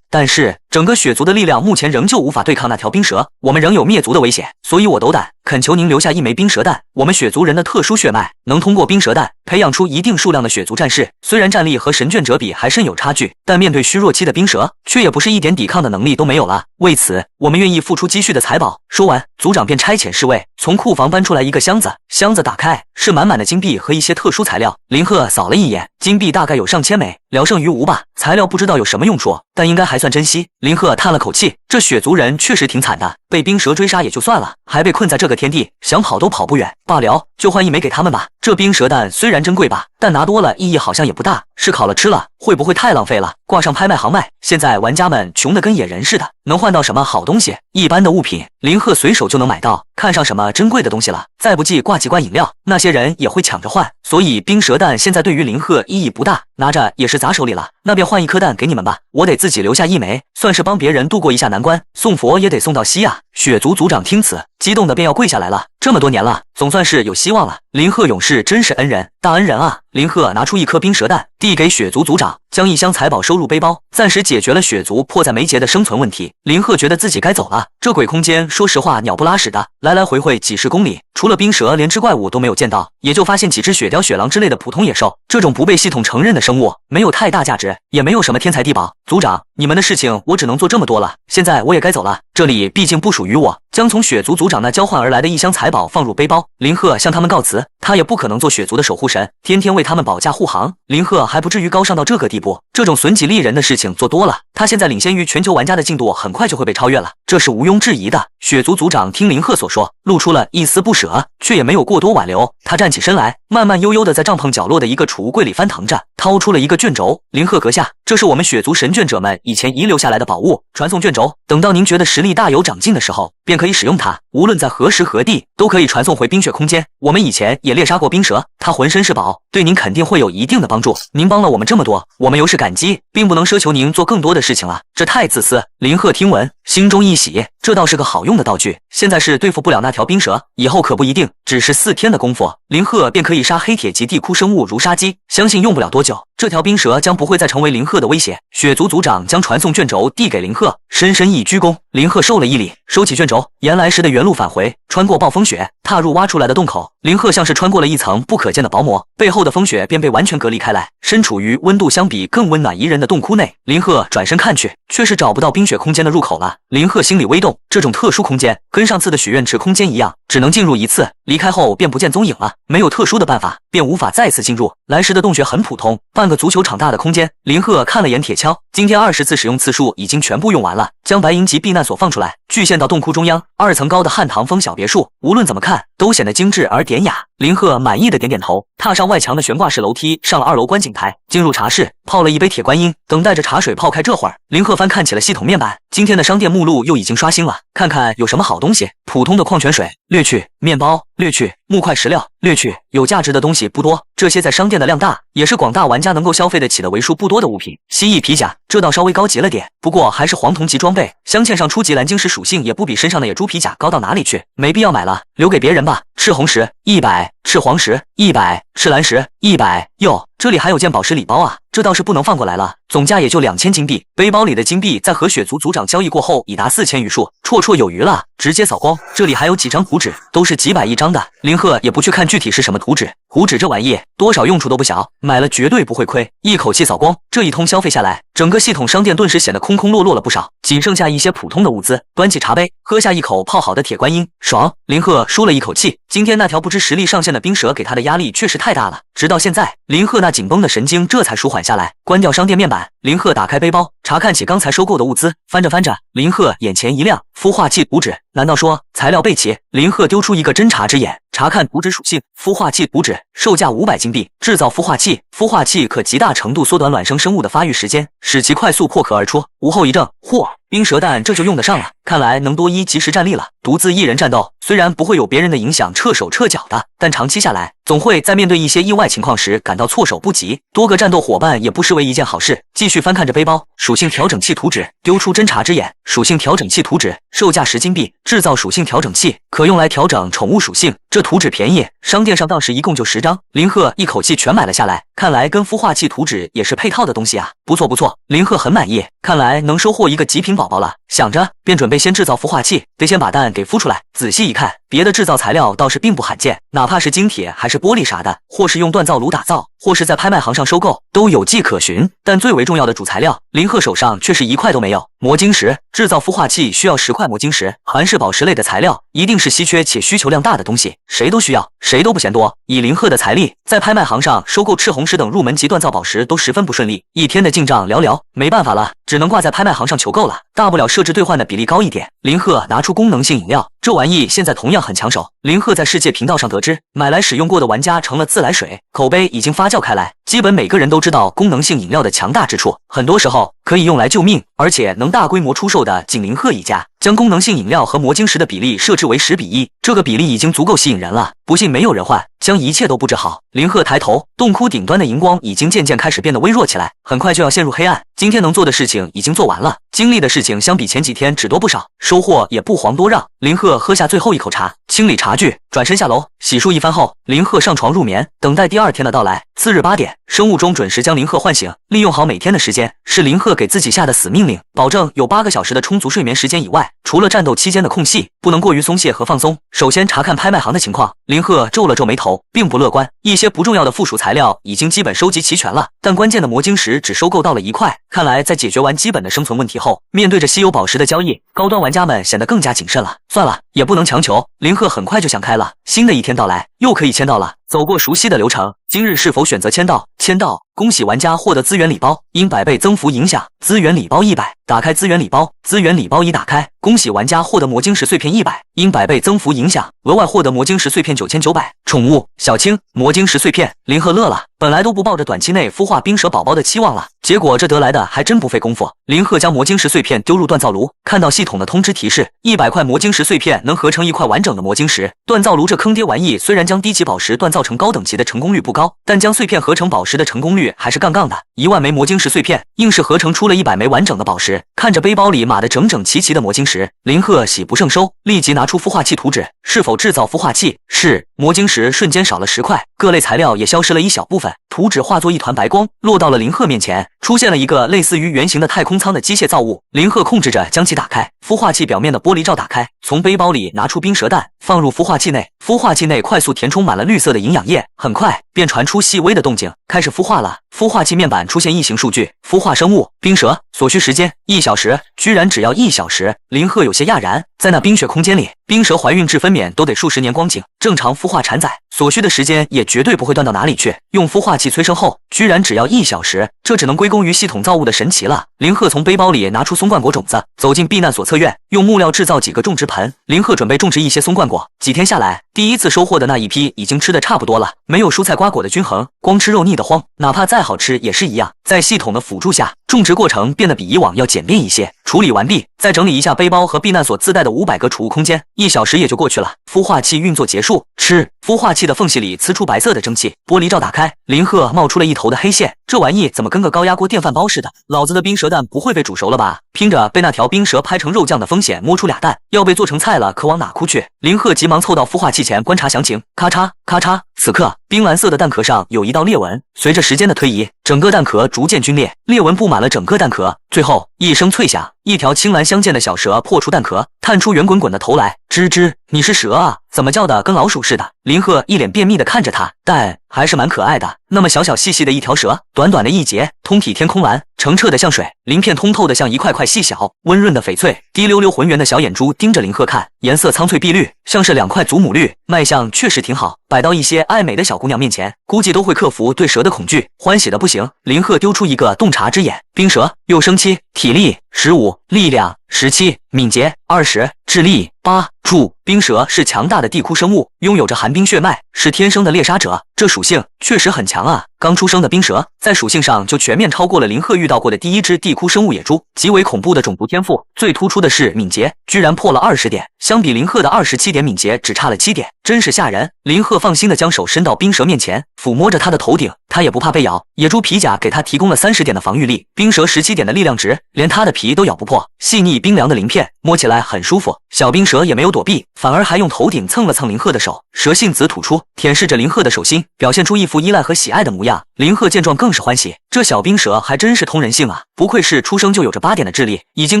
但是整个雪族的力量目前仍旧无法对抗那条冰蛇，我们仍有灭族的危险，所以我斗胆恳求您留下1枚冰蛇蛋。我们雪族人的特殊血脉能通过冰蛇蛋培养出一定数量的雪族战士，虽然战力和神卷者比还甚有差距，但面对虚弱期的冰蛇，却也不是一点抵抗的能力都没有了。为此，我们愿意付出积蓄的财宝。”说完，族长便差遣侍卫从库房搬出来一个箱子，箱子打开，是满满的金币和一些特殊材料。林鹤扫了一眼，金币大概有上千枚，聊胜于无吧。材料不知道有什么用处，但应该还算珍惜。林鹤叹了口气，这雪族人确实挺惨的，被冰蛇追杀也就算了，还被困在这个天地，想跑都跑不远。罢了，就换1枚给他们吧。这冰蛇蛋虽然珍贵吧，但拿多了意义好像也不大，是烤了吃了，会不会太浪费了？挂上拍卖行卖，现在玩家们穷得跟野人似的，能换到什么好东西？一般的物品，林鹤随手就能买到，看上什么珍贵的东西了，再不济挂几罐饮料，那些人也会抢着换。所以冰蛇蛋现在对于林鹤意义不大，拿着也是砸手里了。那便换1颗蛋给你们吧，我得自己留下1枚，算是帮别人度过一下难关。送佛也得送到西啊。血族族长听此，激动的便要跪下来了。这么多年了，总算是有希望了。林鹤勇士真是恩人，大恩人啊！林鹤拿出一颗冰蛇蛋，递给血族族长，将一箱财宝收入背包，暂时解决了血族迫在眉睫的生存问题。林鹤觉得自己该走了。这鬼空间，说实话，鸟不拉屎的，来来回回几十公里，除了冰蛇，连只怪物都没有见到，也就发现几只雪貂、雪狼之类的普通野兽。这种不被系统承认的生物，没有太大价值，也没有什么天才地宝。族长，你们的事情我只能做这么多了，现在我也该走了，这里毕竟不属于我。将从血族族长那交换而来的一箱财宝放入背包，林鹤向他们告辞。他也不可能做血族的守护神，天天为他们保驾护航。林鹤还不至于高尚到这个地步，这种损己利人的事情做多了，他现在领先于全球玩家的进度很快就会被超越了，这是毋庸置疑的。血族族长听林鹤所说，露出了一丝不舍，却也没有过多挽留。他站起身来，慢慢悠悠地在帐篷角落的一个储物柜里翻腾着，掏出了一个卷轴。林鹤阁下，这是我们血族神卷者们以前遗留下来的宝物，传送卷轴，等到您觉得实力大有长进的时候，便可以使用它，无论在何时何地，都可以传送回冰雪空间。我们以前也猎杀过冰蛇，它浑身是宝，对您肯定会有一定的帮助。您帮了我们这么多，我们由是感激，并不能奢求您做更多的事情了，这太自私。林鹤听闻，心中一喜，这倒是个好用的道具。现在是对付不了那条冰蛇，以后可不一定，只是4天的功夫，林鹤便可以杀黑铁级地窟生物如杀鸡，相信用不了多久，这条冰蛇将不会再成为林鹤的威胁。血族族长将传送卷轴递给林鹤，深深一鞠躬。林鹤受了一礼，收起卷轴，沿来时的原路返回，穿过暴风雪，踏入挖出来的洞口。林鹤像是穿过了一层不可见的薄膜，背后的风雪便被完全隔离开来，身处于温度相比更温暖宜人的洞窟内。林鹤转身看去，却是找不到冰雪空间的入口了。林鹤心里微动，这种特殊空间跟上次的许愿池空间一样，只能进入一次，离开后便不见踪影了，没有特殊的办法，便无法再次进入。来时的洞穴很普通，半个足球场大的空间。林鹤看了眼铁锹，今天20次使用次数已经全部用完了，将白银级避难所放出来，巨献到洞窟中央2层高的汉唐风小别墅，无论怎么看都显得精致而典雅。林鹤满意的点点头，踏上外墙的悬挂式楼梯，上了2楼观景台，进入茶室，泡了一杯铁观音，等待着茶水泡开。这会儿，林鹤翻看起了系统面板，今天的商店目录又已经刷新了，看看有什么好东西。普通的矿泉水略去，面包略去，木块石料略去，有价值的东西不多。这些在商店的量大，也是广大玩家能够消费得起的为数不多的物品。蜥蜴皮甲，这倒稍微高级了点，不过还是黄铜级装备，镶嵌上初级蓝晶石属性也不比身上的野猪皮甲高到哪里去，没必要买了，留给别人吧。赤红石100，赤黄石100，赤蓝石100。哟，这里还有件宝石礼包啊，这倒是不能放过来了，总价也就2000金币。背包里的金币在和血族族长交易过后已达4000余数，绰绰有余了。直接扫光，这里还有几张图纸，都是几百一张的。林鹤也不去看具体是什么图纸，图纸这玩意多少用处都不小，买了绝对不会亏。一口气扫光，这一通消费下来，整个系统商店顿时显得空空落落了不少，仅剩下一些普通的物资。端起茶杯，喝下一口泡好的铁观音，爽！林鹤舒了一口气，今天那条不知实力上限的冰蛇给他的压力确实太大了。直到现在，林鹤那紧绷的神经这才舒缓下来。关掉商店面板，林鹤打开背包，查看起刚才收购的物资。翻着翻着，林鹤眼前一亮，孵化器图纸。难道说材料备齐？林鹤丢出一个侦察之眼，查看图纸属性。孵化器图纸，售价500金币。制造孵化器，孵化器可极大程度缩短卵生生物的发育时间，使其快速破壳而出，无后遗症。嚯！冰蛇蛋这就用得上了，看来能多一及时战力了。独自一人战斗，虽然不会有别人的影响撤手撤脚的，但长期下来，总会在面对一些意外情况时感到措手不及。多个战斗伙伴也不失为一件好事。继续翻看着背包，属性调整器图纸，丢出侦察之眼。属性调整器图纸，售价10金币。制造属性调整器，可用来调整宠物属性。这图纸便宜，商店上当时一共就10张。林鹤一口气全买了下来，看来跟孵化器图纸也是配套的东西啊，不错不错。林鹤很满意，看来能收获一个极品宝宝了。想着便准备先制造孵化器，得先把蛋给孵出来。仔细一看，别的制造材料倒是并不罕见，哪怕是晶铁还是玻璃啥的，或是用锻造炉打造，或是在拍卖行上收购，都有迹可循。但最为重要的主材料，林鹤手上却是一块都没有。魔晶石，制造孵化器需要10块魔晶石，含是宝石类的材料，一定是稀缺且需求量大的东西，谁都需要，谁都不嫌多。以林鹤的财力，在拍卖行上收购赤红石等入门级锻造宝石都十分不顺利，一天的进账寥寥，没办法了，只能挂在拍卖行上求购了，大不了设置兑换的比例高一点。林鹤拿出功能性饮料，这玩意现在同样很抢手。林鹤在世界频道上得知，买来使用过的玩家成了自来水，口碑已经发酵开来，基本每个人都知道功能性饮料的强大之处，很多时候可以用来救命，而且能大规模出售的仅林鹤一家。将功能性饮料和魔晶石的比例设置为10:1，这个比例已经足够吸引人了。不不信没有人换，将一切都布置好。林鹤抬头，洞窟顶端的荧光已经渐渐开始变得微弱起来，很快就要陷入黑暗。今天能做的事情已经做完了，经历的事情相比前几天只多不少，收获也不遑多让。林鹤喝下最后一口茶，清理茶具，转身下楼洗漱一番后，林鹤上床入眠，等待第二天的到来。次日8点，生物钟准时将林鹤唤醒，利用好每天的时间，是林鹤给自己下的死命令，保证有8个小时的充足睡眠时间以外，除了战斗期间的空隙，不能过于松懈和放松。首先查看拍卖行的情况，林鹤皱了皱眉头，并不乐观。一些不重要的附属材料已经基本收集齐全了，但关键的魔晶石只收购到了1块。看来在解决完基本的生存问题后，面对着稀有宝石的交易，高端玩家们显得更加谨慎了。算了，也不能强求。林鹤很快就想开了，新的一天到来，又可以签到了。走过熟悉的流程，今日是否选择签到？签到，恭喜玩家获得资源礼包，因100倍增幅影响，资源礼包100。打开资源礼包，资源礼包已打开，恭喜玩家获得魔晶石碎片100，因100倍增幅影响，额外获得魔晶石碎片9900。宠物小青，魔晶石碎片。林鹤乐了，本来都不抱着短期内孵化冰蛇宝宝的期望了，结果这得来的还真不费功夫。林鹤将魔晶石碎片丢入锻造炉，看到系统的通知提示，100块魔晶石碎片能合成1块完整的魔晶石。锻造炉这坑爹玩意虽然将低级宝石锻造成高等级的成功率不高，但将碎片合成宝石的成功率还是杠杠的。1万枚魔晶石碎片，硬是合成出了100枚完整的宝石。看着背包里码得整整齐齐的魔晶石，林鹤喜不胜收，立即拿出孵化器图纸，是否制造孵化器？是。魔晶石瞬间少了10块，各类材料也消失了一小部分，图纸化作一团白光，落到了林鹤面前，出现了一个类似于圆形的太空舱的机械造物。林鹤控制着将其打开，孵化器表面的玻璃罩打开，从背包里拿出冰蛇蛋，放入孵化器内。孵化器内快速填充满了绿色的营养液，很快便传出细微的动静，开始孵化了。孵化器面板出现异形数据，孵化生物冰蛇，所需时间1小时，居然只要1小时。林鹤有些讶然，在那冰雪空间里，冰蛇怀孕至分娩都得数十年光景，正常孵化产崽所需的时间也绝对不会断到哪里去。用孵化器催生后，居然只要1小时，这只能归功于系统造物的神奇了。林鹤从背包里拿出松冠果种子，走进避难所侧院，用木料制造几个种植盆。林鹤准备种植一些松冠果。几天下来，第一次收获的那一批已经吃得差不多了，没有蔬菜瓜果的均衡，光吃肉腻得慌，哪怕再好吃也是一样。在系统的辅助下，种植过程变得比以往要简便一些。处理完毕，再整理一下背包和避难所自带的500个储物空间，1小时也就过去了。孵化器运作结束，吃。孵化器的缝隙里呲出白色的蒸汽，玻璃罩打开，林鹤冒出了一头的黑线，这玩意怎么跟个高压锅电饭煲似的？老子的冰蛇蛋不会被煮熟了吧？拼着被那条冰蛇拍成肉酱的风险，摸出俩蛋，要被做成菜了，可往哪哭去？林鹤急忙凑到孵化器前观察详情，咔嚓咔嚓，此刻冰蓝色的蛋壳上有一道裂纹，随着时间的推移，整个蛋壳逐渐皲裂，裂纹布满了整个蛋壳。最后一声脆响，一条青蓝相间的小蛇破出蛋壳，探出圆滚滚的头来。吱吱，你是蛇啊？怎么叫的跟老鼠似的？林鹤一脸便秘的看着他，但还是蛮可爱的。那么小小细细的一条蛇，短短的一节，通体天空蓝，澄澈的像水，鳞片通透的像一块块细小，温润的翡翠，滴溜溜浑圆的小眼珠盯着林鹤看，颜色苍翠碧绿，像是2块祖母绿，卖相确实挺好。摆到一些爱美的小姑娘面前，估计都会克服对蛇的恐惧，欢喜的不行。林鹤丢出一个洞察之眼，冰蛇，幼生期，体力15，力量17，敏捷20，智力8。注：冰蛇是强大的地窟生物，拥有着寒冰血脉，是天生的猎杀者，这属性确实很强啊。刚出生的冰蛇在属性上就全面超过了林鹤遇到过的第一只地窟生物野猪，极为恐怖的种族天赋。最突出的是敏捷，居然破了20点，相比林鹤的27点敏捷只差了7点，真是吓人。林鹤放心的将手伸到冰蛇面前，抚摸着它的头顶，它也不怕被咬。野猪皮甲给它提供了30点的防御力，冰蛇17点的力量值，连它的皮都咬不破。细腻冰凉的鳞片摸起来很舒服，小冰蛇也没有躲避，反而还用头顶蹭了蹭林鹤的手，蛇信子吐出，舔舐着林鹤的手心，表现出一副依赖和喜爱的模样。林鹤见状更是欢喜，这小冰蛇还真是通人性啊，不愧是出生就有着8点的智力，已经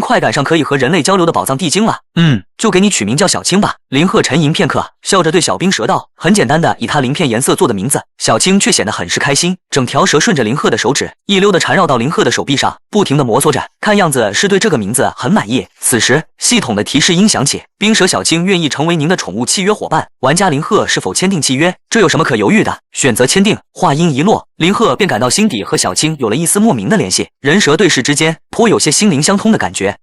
快赶上可以和人类交流的宝藏地精了。就给你取名叫小青吧。林鹤沉吟片刻，笑着对小冰蛇道，很简单的以它鳞片颜色做的名字。小青却显得很是开心，整条蛇顺着林鹤的手指一溜的缠绕到林鹤的手臂上，不停的摩挲着，看样子是对这个名字很满意。此时系统的提示音响起，冰蛇小青愿意成为您的宠物契约伙伴，玩家林鹤是否签订契约？这有什么可犹豫的？选择签订。话音一落，林鹤便感到心底和小青有了一丝莫名的联系，人蛇对视之间颇有些心灵相通的感觉。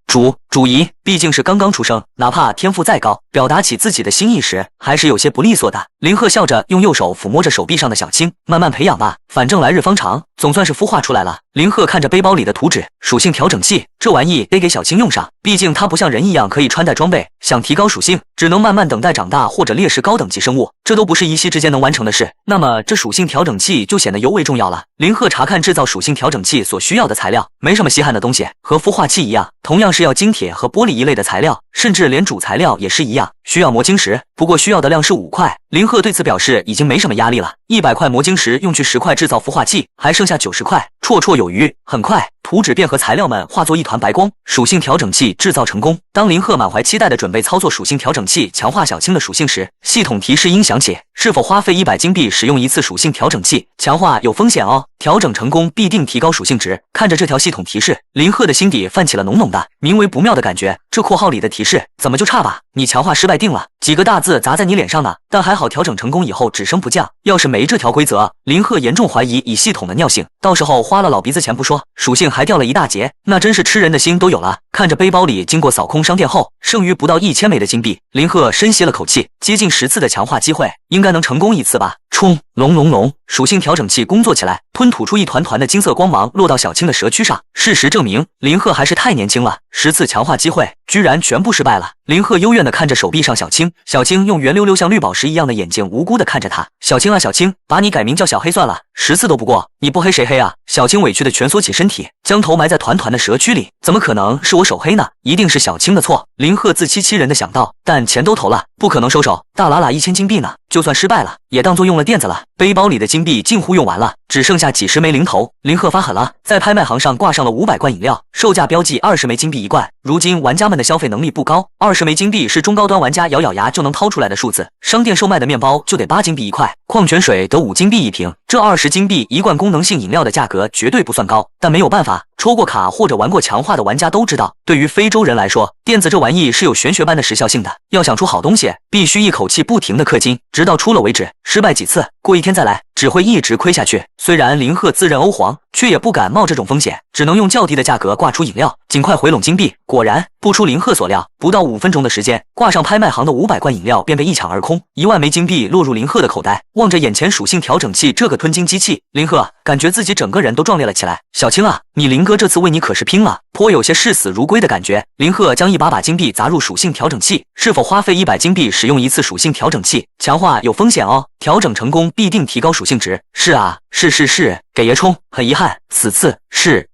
主仪毕竟是刚刚出生，哪怕天赋再高，表达起自己的心意时还是有些不利索的。林鹤笑着用右手抚摸着手臂上的小青，慢慢培养吧，反正来日方长，总算是孵化出来了。林鹤看着背包里的图纸，属性调整器，这玩意得给小青用上，毕竟它不像人一样可以穿戴装备，想提高属性，只能慢慢等待长大或者猎食高等级生物，这都不是一夕之间能完成的事。那么这属性调整器就显得尤为重要了。林鹤查看制造属性调整器所需要的材料，没什么稀罕的东西，和孵化器一样，同样是要金铁和玻璃一类的材料，甚至连主材料也是一样，需要魔晶石，不过需要的量是5块。林鹤对此表示已经没什么压力了，100块魔晶石用去10块制造孵化器，还剩下90块，绰绰有余。很快，图纸便和材料们化作一团白光，属性调整器制造成功。当林鹤满怀期待地准备操作属性调整器强化小青的属性时，系统提示音响起，是否花费100金币使用一次属性调整器？强化有风险哦，调整成功必定提高属性值。看着这条系统提示，林鹤的心底泛起了浓浓的名为不妙的感觉。这括号里的提示怎么就差吧？你强化失败定了，几个大字砸在你脸上呢。但还好调整成功以后只升不降，要是没这条规则，林鹤严重怀疑以系统的尿性，到时候花了老鼻子钱不说，属性还掉了一大截，那真是吃人的心都有了。看着背包里经过扫空商店后剩余不到1000枚的金币，林鹤深吸了口气，接近10次的强化机会，应该能成功1次吧。冲！隆隆隆！属性调整器工作起来，吞吐出一团团的金色光芒，落到小青的蛇躯上。事实证明，林鹤还是太年轻了，10次强化机会居然全部失败了。林鹤幽怨地看着手臂上小青，小青用圆溜溜像绿宝石一样的眼睛无辜地看着他。小青啊小青，把你改名叫小黑算了，10次都不过，你不黑谁黑啊？小青委屈地蜷缩起身体，将头埋在团团的蛇躯里。怎么可能是我手黑呢？一定是小青的错。林鹤自欺欺人地想到，但钱都投了，不可能收手。大喇喇1000金币呢，就算失败了，也当作用了垫子了。背包里的金币近乎用完了，只剩下几十枚零头。林鹤发狠了，在拍卖行上挂上了500罐饮料，售价标记20枚金币一罐。如今玩家们的消费能力不高，20枚金币是中高端玩家咬咬牙就能掏出来的数字。商店售卖的面包就得8金币一块，矿泉水得5金币一瓶，这20金币一罐功能性饮料的价格绝对不算高，但没有办法。抽过卡或者玩过强化的玩家都知道，对于非洲人来说，垫子这玩意是有玄学般的时效性的。要想出好东西，必须一口气不停的氪金，直到出了为止。失败几次，过1天再来，只会一直亏下去。虽然林鹤自认欧皇，却也不敢冒这种风险，只能用较低的价格挂出饮料，尽快回笼金币。果然，不出林鹤所料，不到5分钟的时间，挂上拍卖行的500罐饮料便被一抢而空，1万枚金币落入林鹤的口袋。望着眼前属性调整器这个吞金机器，林鹤感觉自己整个人都壮烈了起来。小青啊，你林哥这次为你可是拼了，颇有些视死如归的感觉。林鹤将一把金币砸入属性调整器，是否花费100金币使用一次属性调整器？强化有风险哦，调整成功必定提高属性值。是啊，是，给爷冲！很遗憾，此次是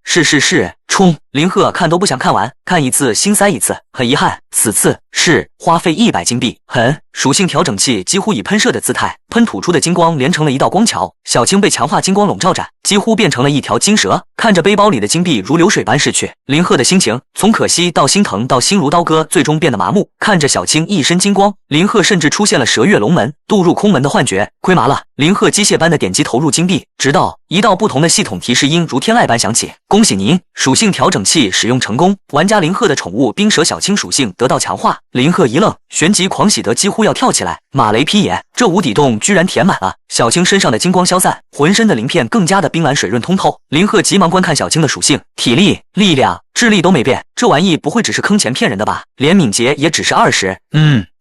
冲！林鹤看都不想看完，看一次心塞一次。很遗憾，此次是花费100金币。属性调整器几乎以喷射的姿态，喷吐出的金光连成了一道光桥。小青被强化金光笼罩着，几乎变成了一条金蛇。看着背包里的金币如流水般逝去，林鹤的心情从可惜到心疼到心如刀割，最终变得麻木。看着小青一身金光，林鹤甚至出现了蛇跃龙门、渡入空门的幻觉，亏麻了。林鹤机械般的点击投入金币，直到一道不同的系统提示音如天籁般响起：恭喜您，属性调整器使用成功，玩家林鹤的宠物冰蛇小青属性得到强化。林鹤一愣，旋即狂喜得几乎要跳起来。马雷劈野，这无底洞居然填满了！小青身上的金光消散，浑身的鳞片更加的冰蓝水润通透。林鹤急忙观看小青的属性，体力、力量、智力都没变，这玩意不会只是坑钱骗人的吧？连敏捷也只是20。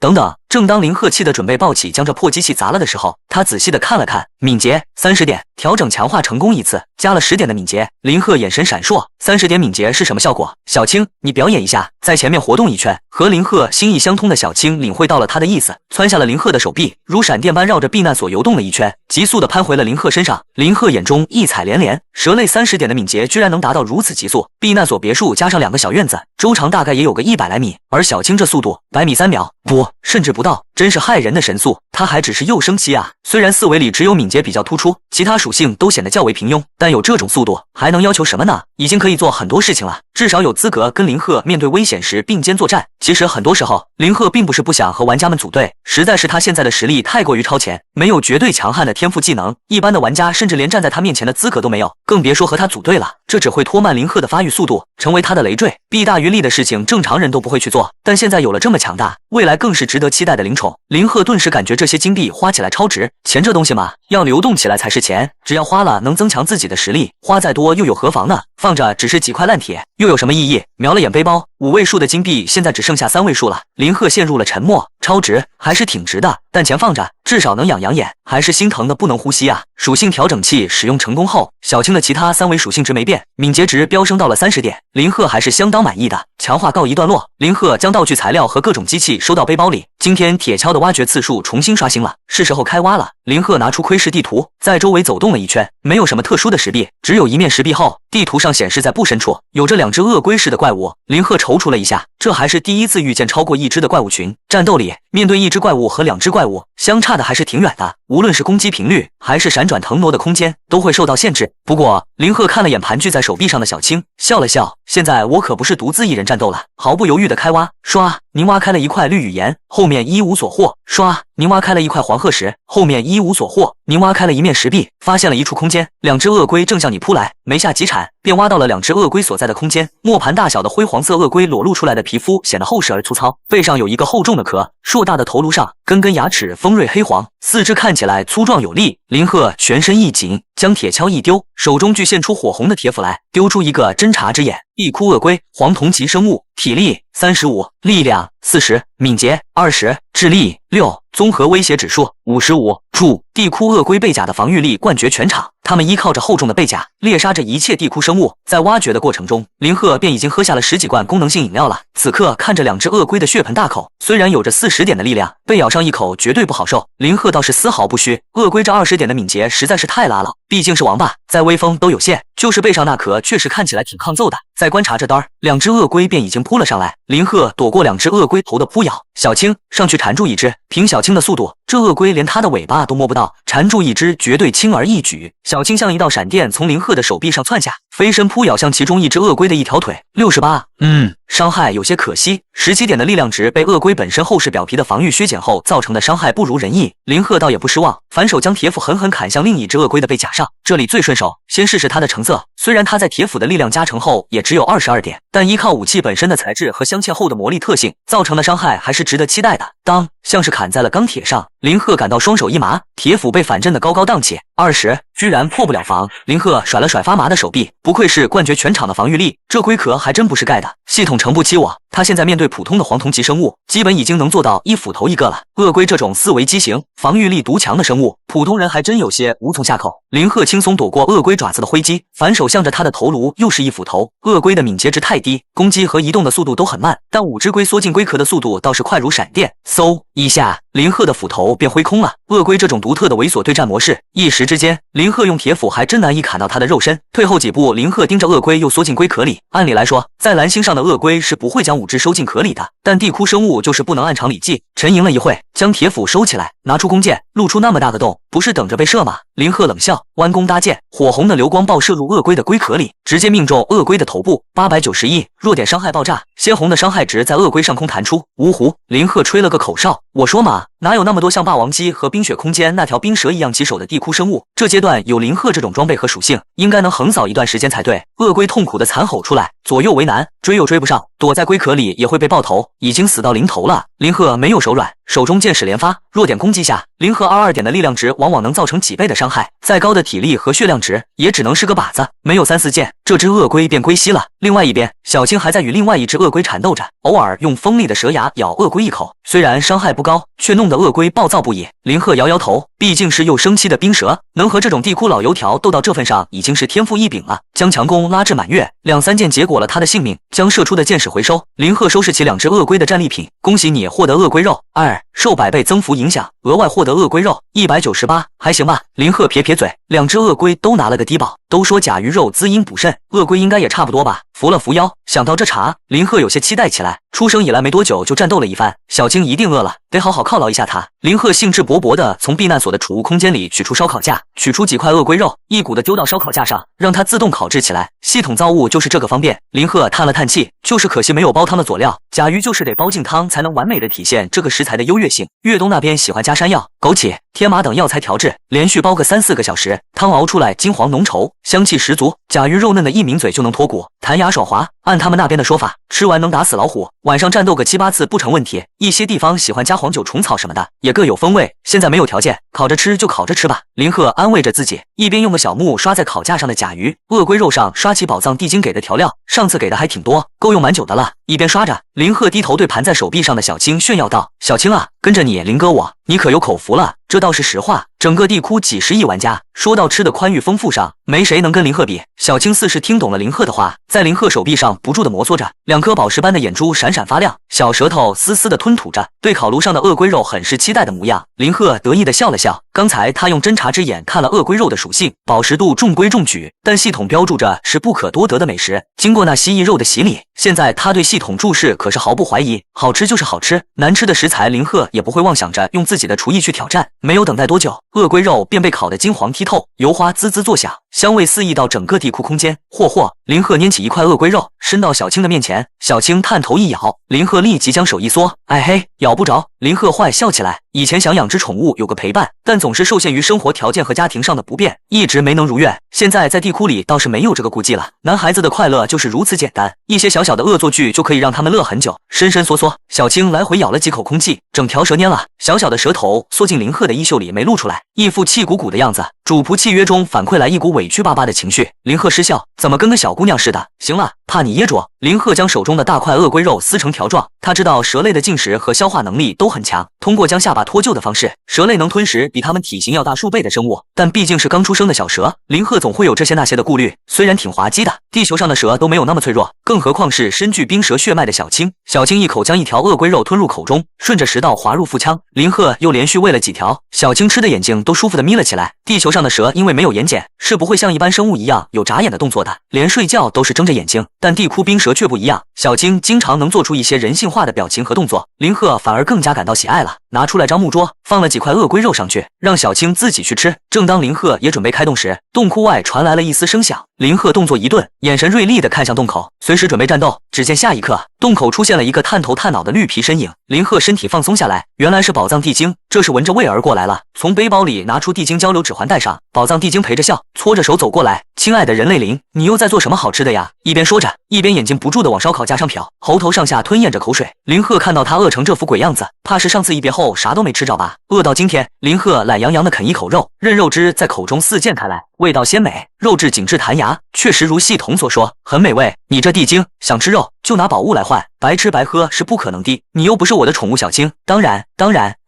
等等。正当林鹤气得准备抱起将这破机器砸了的时候，他仔细的看了看，敏捷30点，调整强化成功1次，加了10点的敏捷。林鹤眼神闪烁，30点敏捷是什么效果？小青，你表演一下，在前面活动一圈。和林鹤心意相通的小青领会到了他的意思，窜下了林鹤的手臂，如闪电般绕着避难所游动了一圈，急速的攀回了林鹤身上。林鹤眼中异彩连连，蛇类30点的敏捷居然能达到如此急速。避难所别墅加上2个小院子，周长大概也有个100来米，而小青这速度100米3秒，不，甚至不到，真是骇人的神速。他还只是幼生期啊，虽然4维里只有敏捷比较突出，其他属性都显得较为平庸，但有这种速度还能要求什么呢？已经可以做很多事情了，至少有资格跟林鹤面对危险时并肩作战。其实很多时候林鹤并不是不想和玩家们组队，实在是他现在的实力太过于超前，没有绝对强悍的天赋技能，一般的玩家甚至连站在他面前的资格都没有，更别说和他组队了。这只会拖慢林鹤的发育速度，成为他的累赘。弊大于利的事情正常人都不会去做，但现在有了这么强大，未来更是值得期待的灵宠。林鹤顿时感觉这些金币花起来超值，钱这东西嘛，要流动起来才是钱，只要花了能增强自己的实力，花再多又有何妨呢？放着只是几块烂铁，又有什么意义？瞄了眼背包5位数的金币现在只剩下3位数了。林鹤陷入了沉默。超值还是挺值的，但钱放着，至少能养眼，还是心疼的不能呼吸啊！属性调整器使用成功后，小青的其他3维属性值没变，敏捷值飙升到了30点，林鹤还是相当满意的。强化告一段落，林鹤将道具材料和各种机器收到背包里。今天铁锹的挖掘次数重新刷新了，是时候开挖了。林鹤拿出窥视地图，在周围走动了一圈，没有什么特殊的石壁，只有一面石壁后，地图上显示在不深处有着2只鳄龟似的怪物。林鹤踌躇了一下，这还是第一次遇见超过1只的怪物群。战斗里，面对1只怪物和2只怪物，相差的还是挺远的，无论是攻击频率还是闪转腾挪的空间，都会受到限制。不过，林鹤看了眼盘踞在手臂上的小青，笑了笑，现在我可不是独自一人战斗了，毫不犹豫的开挖，刷，您挖开了一块绿语岩，后面一无所获，刷，您挖开了一块黄褐石，后面一无所获，您挖开了一面石壁，发现了一处空间，2只鳄龟正向你扑来，没下几铲，便挖到了2只鳄龟所在的空间。磨盘大小的灰黄色鳄龟裸露出来的皮肤显得厚实而粗糙，背上有一个厚重的壳，硕大的头颅上根根牙齿锋锐黑黄，四肢看起来粗壮有力。林鹤全身一紧，将铁锹一丢，手中具现出火红的铁斧来，丢出一个侦察之眼。地窟鳄龟，黄铜级生物，体力35，力量40，敏捷20，智力6，综合威胁指数55。注：地窟鳄龟背甲的防御力冠绝全场，它们依靠着厚重的背甲猎杀着一切地窟生物。在挖掘的过程中，林鹤便已经喝下了10几罐功能性饮料了。此刻看着2只鳄龟的血盆大口，虽然有着40点的力量，被咬上一口绝对不好受。林鹤倒是丝毫不虚，鳄龟这20点的敏捷实在是太拉了，毕竟是王八，在威风都有限，就是背上那壳确实看起来挺抗揍的。再观察这单，2只鳄龟便已经扑了上来。林鹤躲过2只鳄龟头的扑咬，小青上去缠住一只。凭小青的速度，这鳄龟连它的尾巴都摸不到，缠住一只绝对轻而易举。小青像一道闪电从林鹤的手臂上窜下，飞身扑咬向其中一只鳄龟的一条腿。68，伤害有些可惜，17点的力量值被鳄龟本身厚实表皮的防御削减后造成的伤害不如人意。林鹤倒也不失望，反手将铁斧狠狠砍向另一只鳄龟的背甲上，这里最顺手，先试试它的成色。虽然它在铁斧的力量加成后也只有22点，但依靠武器本身的材质和镶嵌后的魔力特性造成的伤害还是值得期待的。当，像是砍在了钢铁上，林鹤感到双手一麻，铁斧被反震得高高荡起，20居然破不了防。林鹤甩了甩发麻的手臂，不愧是冠绝全场的防御力，这龟壳还真不是盖的，系统承不起我。他现在面对普通的黄铜级生物，基本已经能做到一斧头一个了。鳄龟这种4维畸形、防御力独强的生物，普通人还真有些无从下口。林鹤轻松躲过鳄龟爪子的挥击，反手向着他的头颅又是一斧头。鳄龟的敏捷值太低，攻击和移动的速度都很慢，但5只龟缩进龟壳的速度倒是快如闪电。嗖一下，林鹤的斧头便挥空了。鳄龟这种独特的猥琐对战模式，一时之间，林鹤用铁斧还真难以砍到它的肉身。退后几步，林鹤盯着鳄龟又缩进龟壳里。按理来说，在蓝星上的鳄龟是不会将5只收进壳里的，但地窟生物就是不能按常理计。沉吟了一会，将铁斧收起来，拿出弓箭，露出那么大的洞，不是等着被射吗？林鹤冷笑，弯弓搭箭，火红的流光爆射入鳄龟的龟壳里，直接命中鳄龟的头部。891，弱点伤害爆炸，鲜红的伤害值在鳄龟上空弹出。呜呼！林鹤吹了个口哨，我说嘛，哪有那么多像霸王鸡和冰雪空间那条冰蛇一样棘手的地窟生物？这阶段有林鹤这种装备和属性，应该能横扫一段时间才对。鳄龟痛苦的惨吼出来，左右为难，追又追不上，躲在龟壳里也会被爆头，已经死到临头了。林鹤没有手软，手中箭矢连发，弱点攻击下，林鹤22点的力量值往往能造成几倍的伤害，再高的体力和血量值也只能是个靶子，没有3、4箭，这只鳄龟便龟息了。另外一边，小青还在与另外一只鳄龟缠斗着，偶尔用锋利的蛇牙咬鳄龟一口，虽然伤害不高，却弄得鳄龟暴躁不已。林鹤摇摇头，毕竟是又生气的冰蛇，能和这种地窟老油条斗到这份上，已经是天赋异禀了。将强弓拉至满月，2、3箭结果了他的性命。将射出的箭矢回收，林鹤收拾起2只鳄龟的战利品。恭喜你获得鳄龟肉2，受100倍增幅影响，额外获得鳄龟肉198，还行吧。林鹤撇撇嘴，2只鳄龟都拿了个低保。都说甲鱼肉滋阴补肾，鳄龟应该也差不多吧。扶了扶腰，想到这茬，林鹤有些期待起来。出生以来没多久就战斗了一番，小青一定饿了，得好好犒劳一下他。林鹤兴致勃勃地从避难所的储物空间里取出烧烤架，取出几块鳄龟肉，一股的丢到烧烤架上，让它自动烤制起来。系统造物就是这个方便。林鹤叹了叹气，就是可惜没有煲汤的佐料，甲鱼就是得煲进汤才能完美的体现这个食材的优越。越性。越冬那边喜欢加山药、枸杞、天麻等药材调制，连续煲个3-4个小时，汤熬出来金黄浓稠，香气十足，甲鱼肉嫩的一抿嘴就能脱骨，弹牙爽滑。按他们那边的说法，吃完能打死老虎，晚上战斗个7-8次不成问题。一些地方喜欢加黄酒、虫草什么的，也各有风味。现在没有条件，烤着吃就烤着吃吧。林鹤安慰着自己，一边用个小木刷在烤架上的甲鱼、鳄龟肉上刷起宝藏地精给的调料，上次给的还挺多，够用蛮久的了。一边刷着，林鹤低头对盘在手臂上的小青炫耀道：“小青啊，跟着你，林哥我，你可有口福了。这倒是实话。整个地窟几10亿玩家，说到吃的宽裕丰富上，没谁能跟林鹤比。”小青似是听懂了林鹤的话，在林鹤手臂上不住地摩挲着，2颗宝石般的眼珠闪闪发亮，小舌头丝丝地吞吐着，对烤炉上的鳄龟肉很是期待的模样。林鹤得意地笑了笑，刚才他用侦察之眼看了鳄龟肉的属性，饱食度中规中矩，但系统标注着是不可多得的美食。经过那蜥蜴肉的洗礼，现在他对系统注释可是毫不怀疑，好吃就是好吃，难吃的食材林鹤也不会妄想着用自己的厨艺去挑战。没有等待多久，鳄龟肉便被烤得金黄剔透，油花滋滋作响，香味四溢到整个地窟空间。嚯！林鹤拈起一块鳄龟肉，伸到小青的面前，小青探头一咬，林鹤立即将手一缩，哎嘿，咬不着。林鹤坏笑起来，以前想养只宠物有个陪伴，但总是受限于生活条件和家庭上的不便，一直没能如愿。现在在地窟里倒是没有这个顾忌了，男孩子的快乐就是如此简单，一些小小的恶作剧就可以让他们乐很久。伸伸缩缩，小青来回咬了几口空气，整条蛇蔫了，小小的舌头缩进林鹤的衣袖里没露出来，一副气鼓鼓的样子。主仆契约中反馈来一股委屈巴巴的情绪，林鹤失笑，怎么跟个小姑娘似的？行了，怕你噎着。林鹤将手中的大块鳄龟肉撕成条状，他知道蛇类的进食和消化能力都很强，通过将下巴脱臼的方式，蛇类能吞食比它们体型要大数倍的生物，但毕竟是刚出生的小蛇，林鹤总会有这些那些的顾虑。虽然挺滑稽的，地球上的蛇都没有那么脆弱，更何况是身具冰蛇血脉的小青。小青一口将一条鳄龟肉吞入口中，顺着食道滑入腹腔。林鹤又连续喂了几条，小青吃的眼睛都舒服的眯了起来。地球上的蛇因为没有眼睑，是不会像一般生物一样有眨眼的动作的，连睡觉都是睁着眼睛，但地窟冰蛇却不一样，小青经常能做出一些人性化的表情和动作，林鹤反而更加感到喜爱了。拿出来张木桌，放了几块鳄龟肉上去，让小青自己去吃。正当林鹤也准备开动时，洞窟外传来了一丝声响，林鹤动作一顿，眼神锐利地看向洞口，随时准备战斗。只见下一刻，洞口出现了一个探头探脑的绿皮身影，林鹤身体放松下来，原来是宝藏地精，这是闻着味儿过来了。从背包里拿出地精交流指环戴上，宝藏地精陪着笑，搓着手走过来，亲爱的人类灵，你又在做什么好吃的呀？一边说着，一边眼睛不住地往烧烤架上瞟，喉头上下吞咽着口水。林鹤看到他饿成这副鬼样子，怕是上次一别后啥都没吃着吧？饿到今天，林鹤懒洋洋地啃一口肉，任肉汁在口中四溅开来，味道鲜美，肉质紧致弹牙，确实如系统所说，很美味。你这地精想吃肉就拿宝物来换，白吃白喝是不可能的，你又不是我的宠物小青。当然，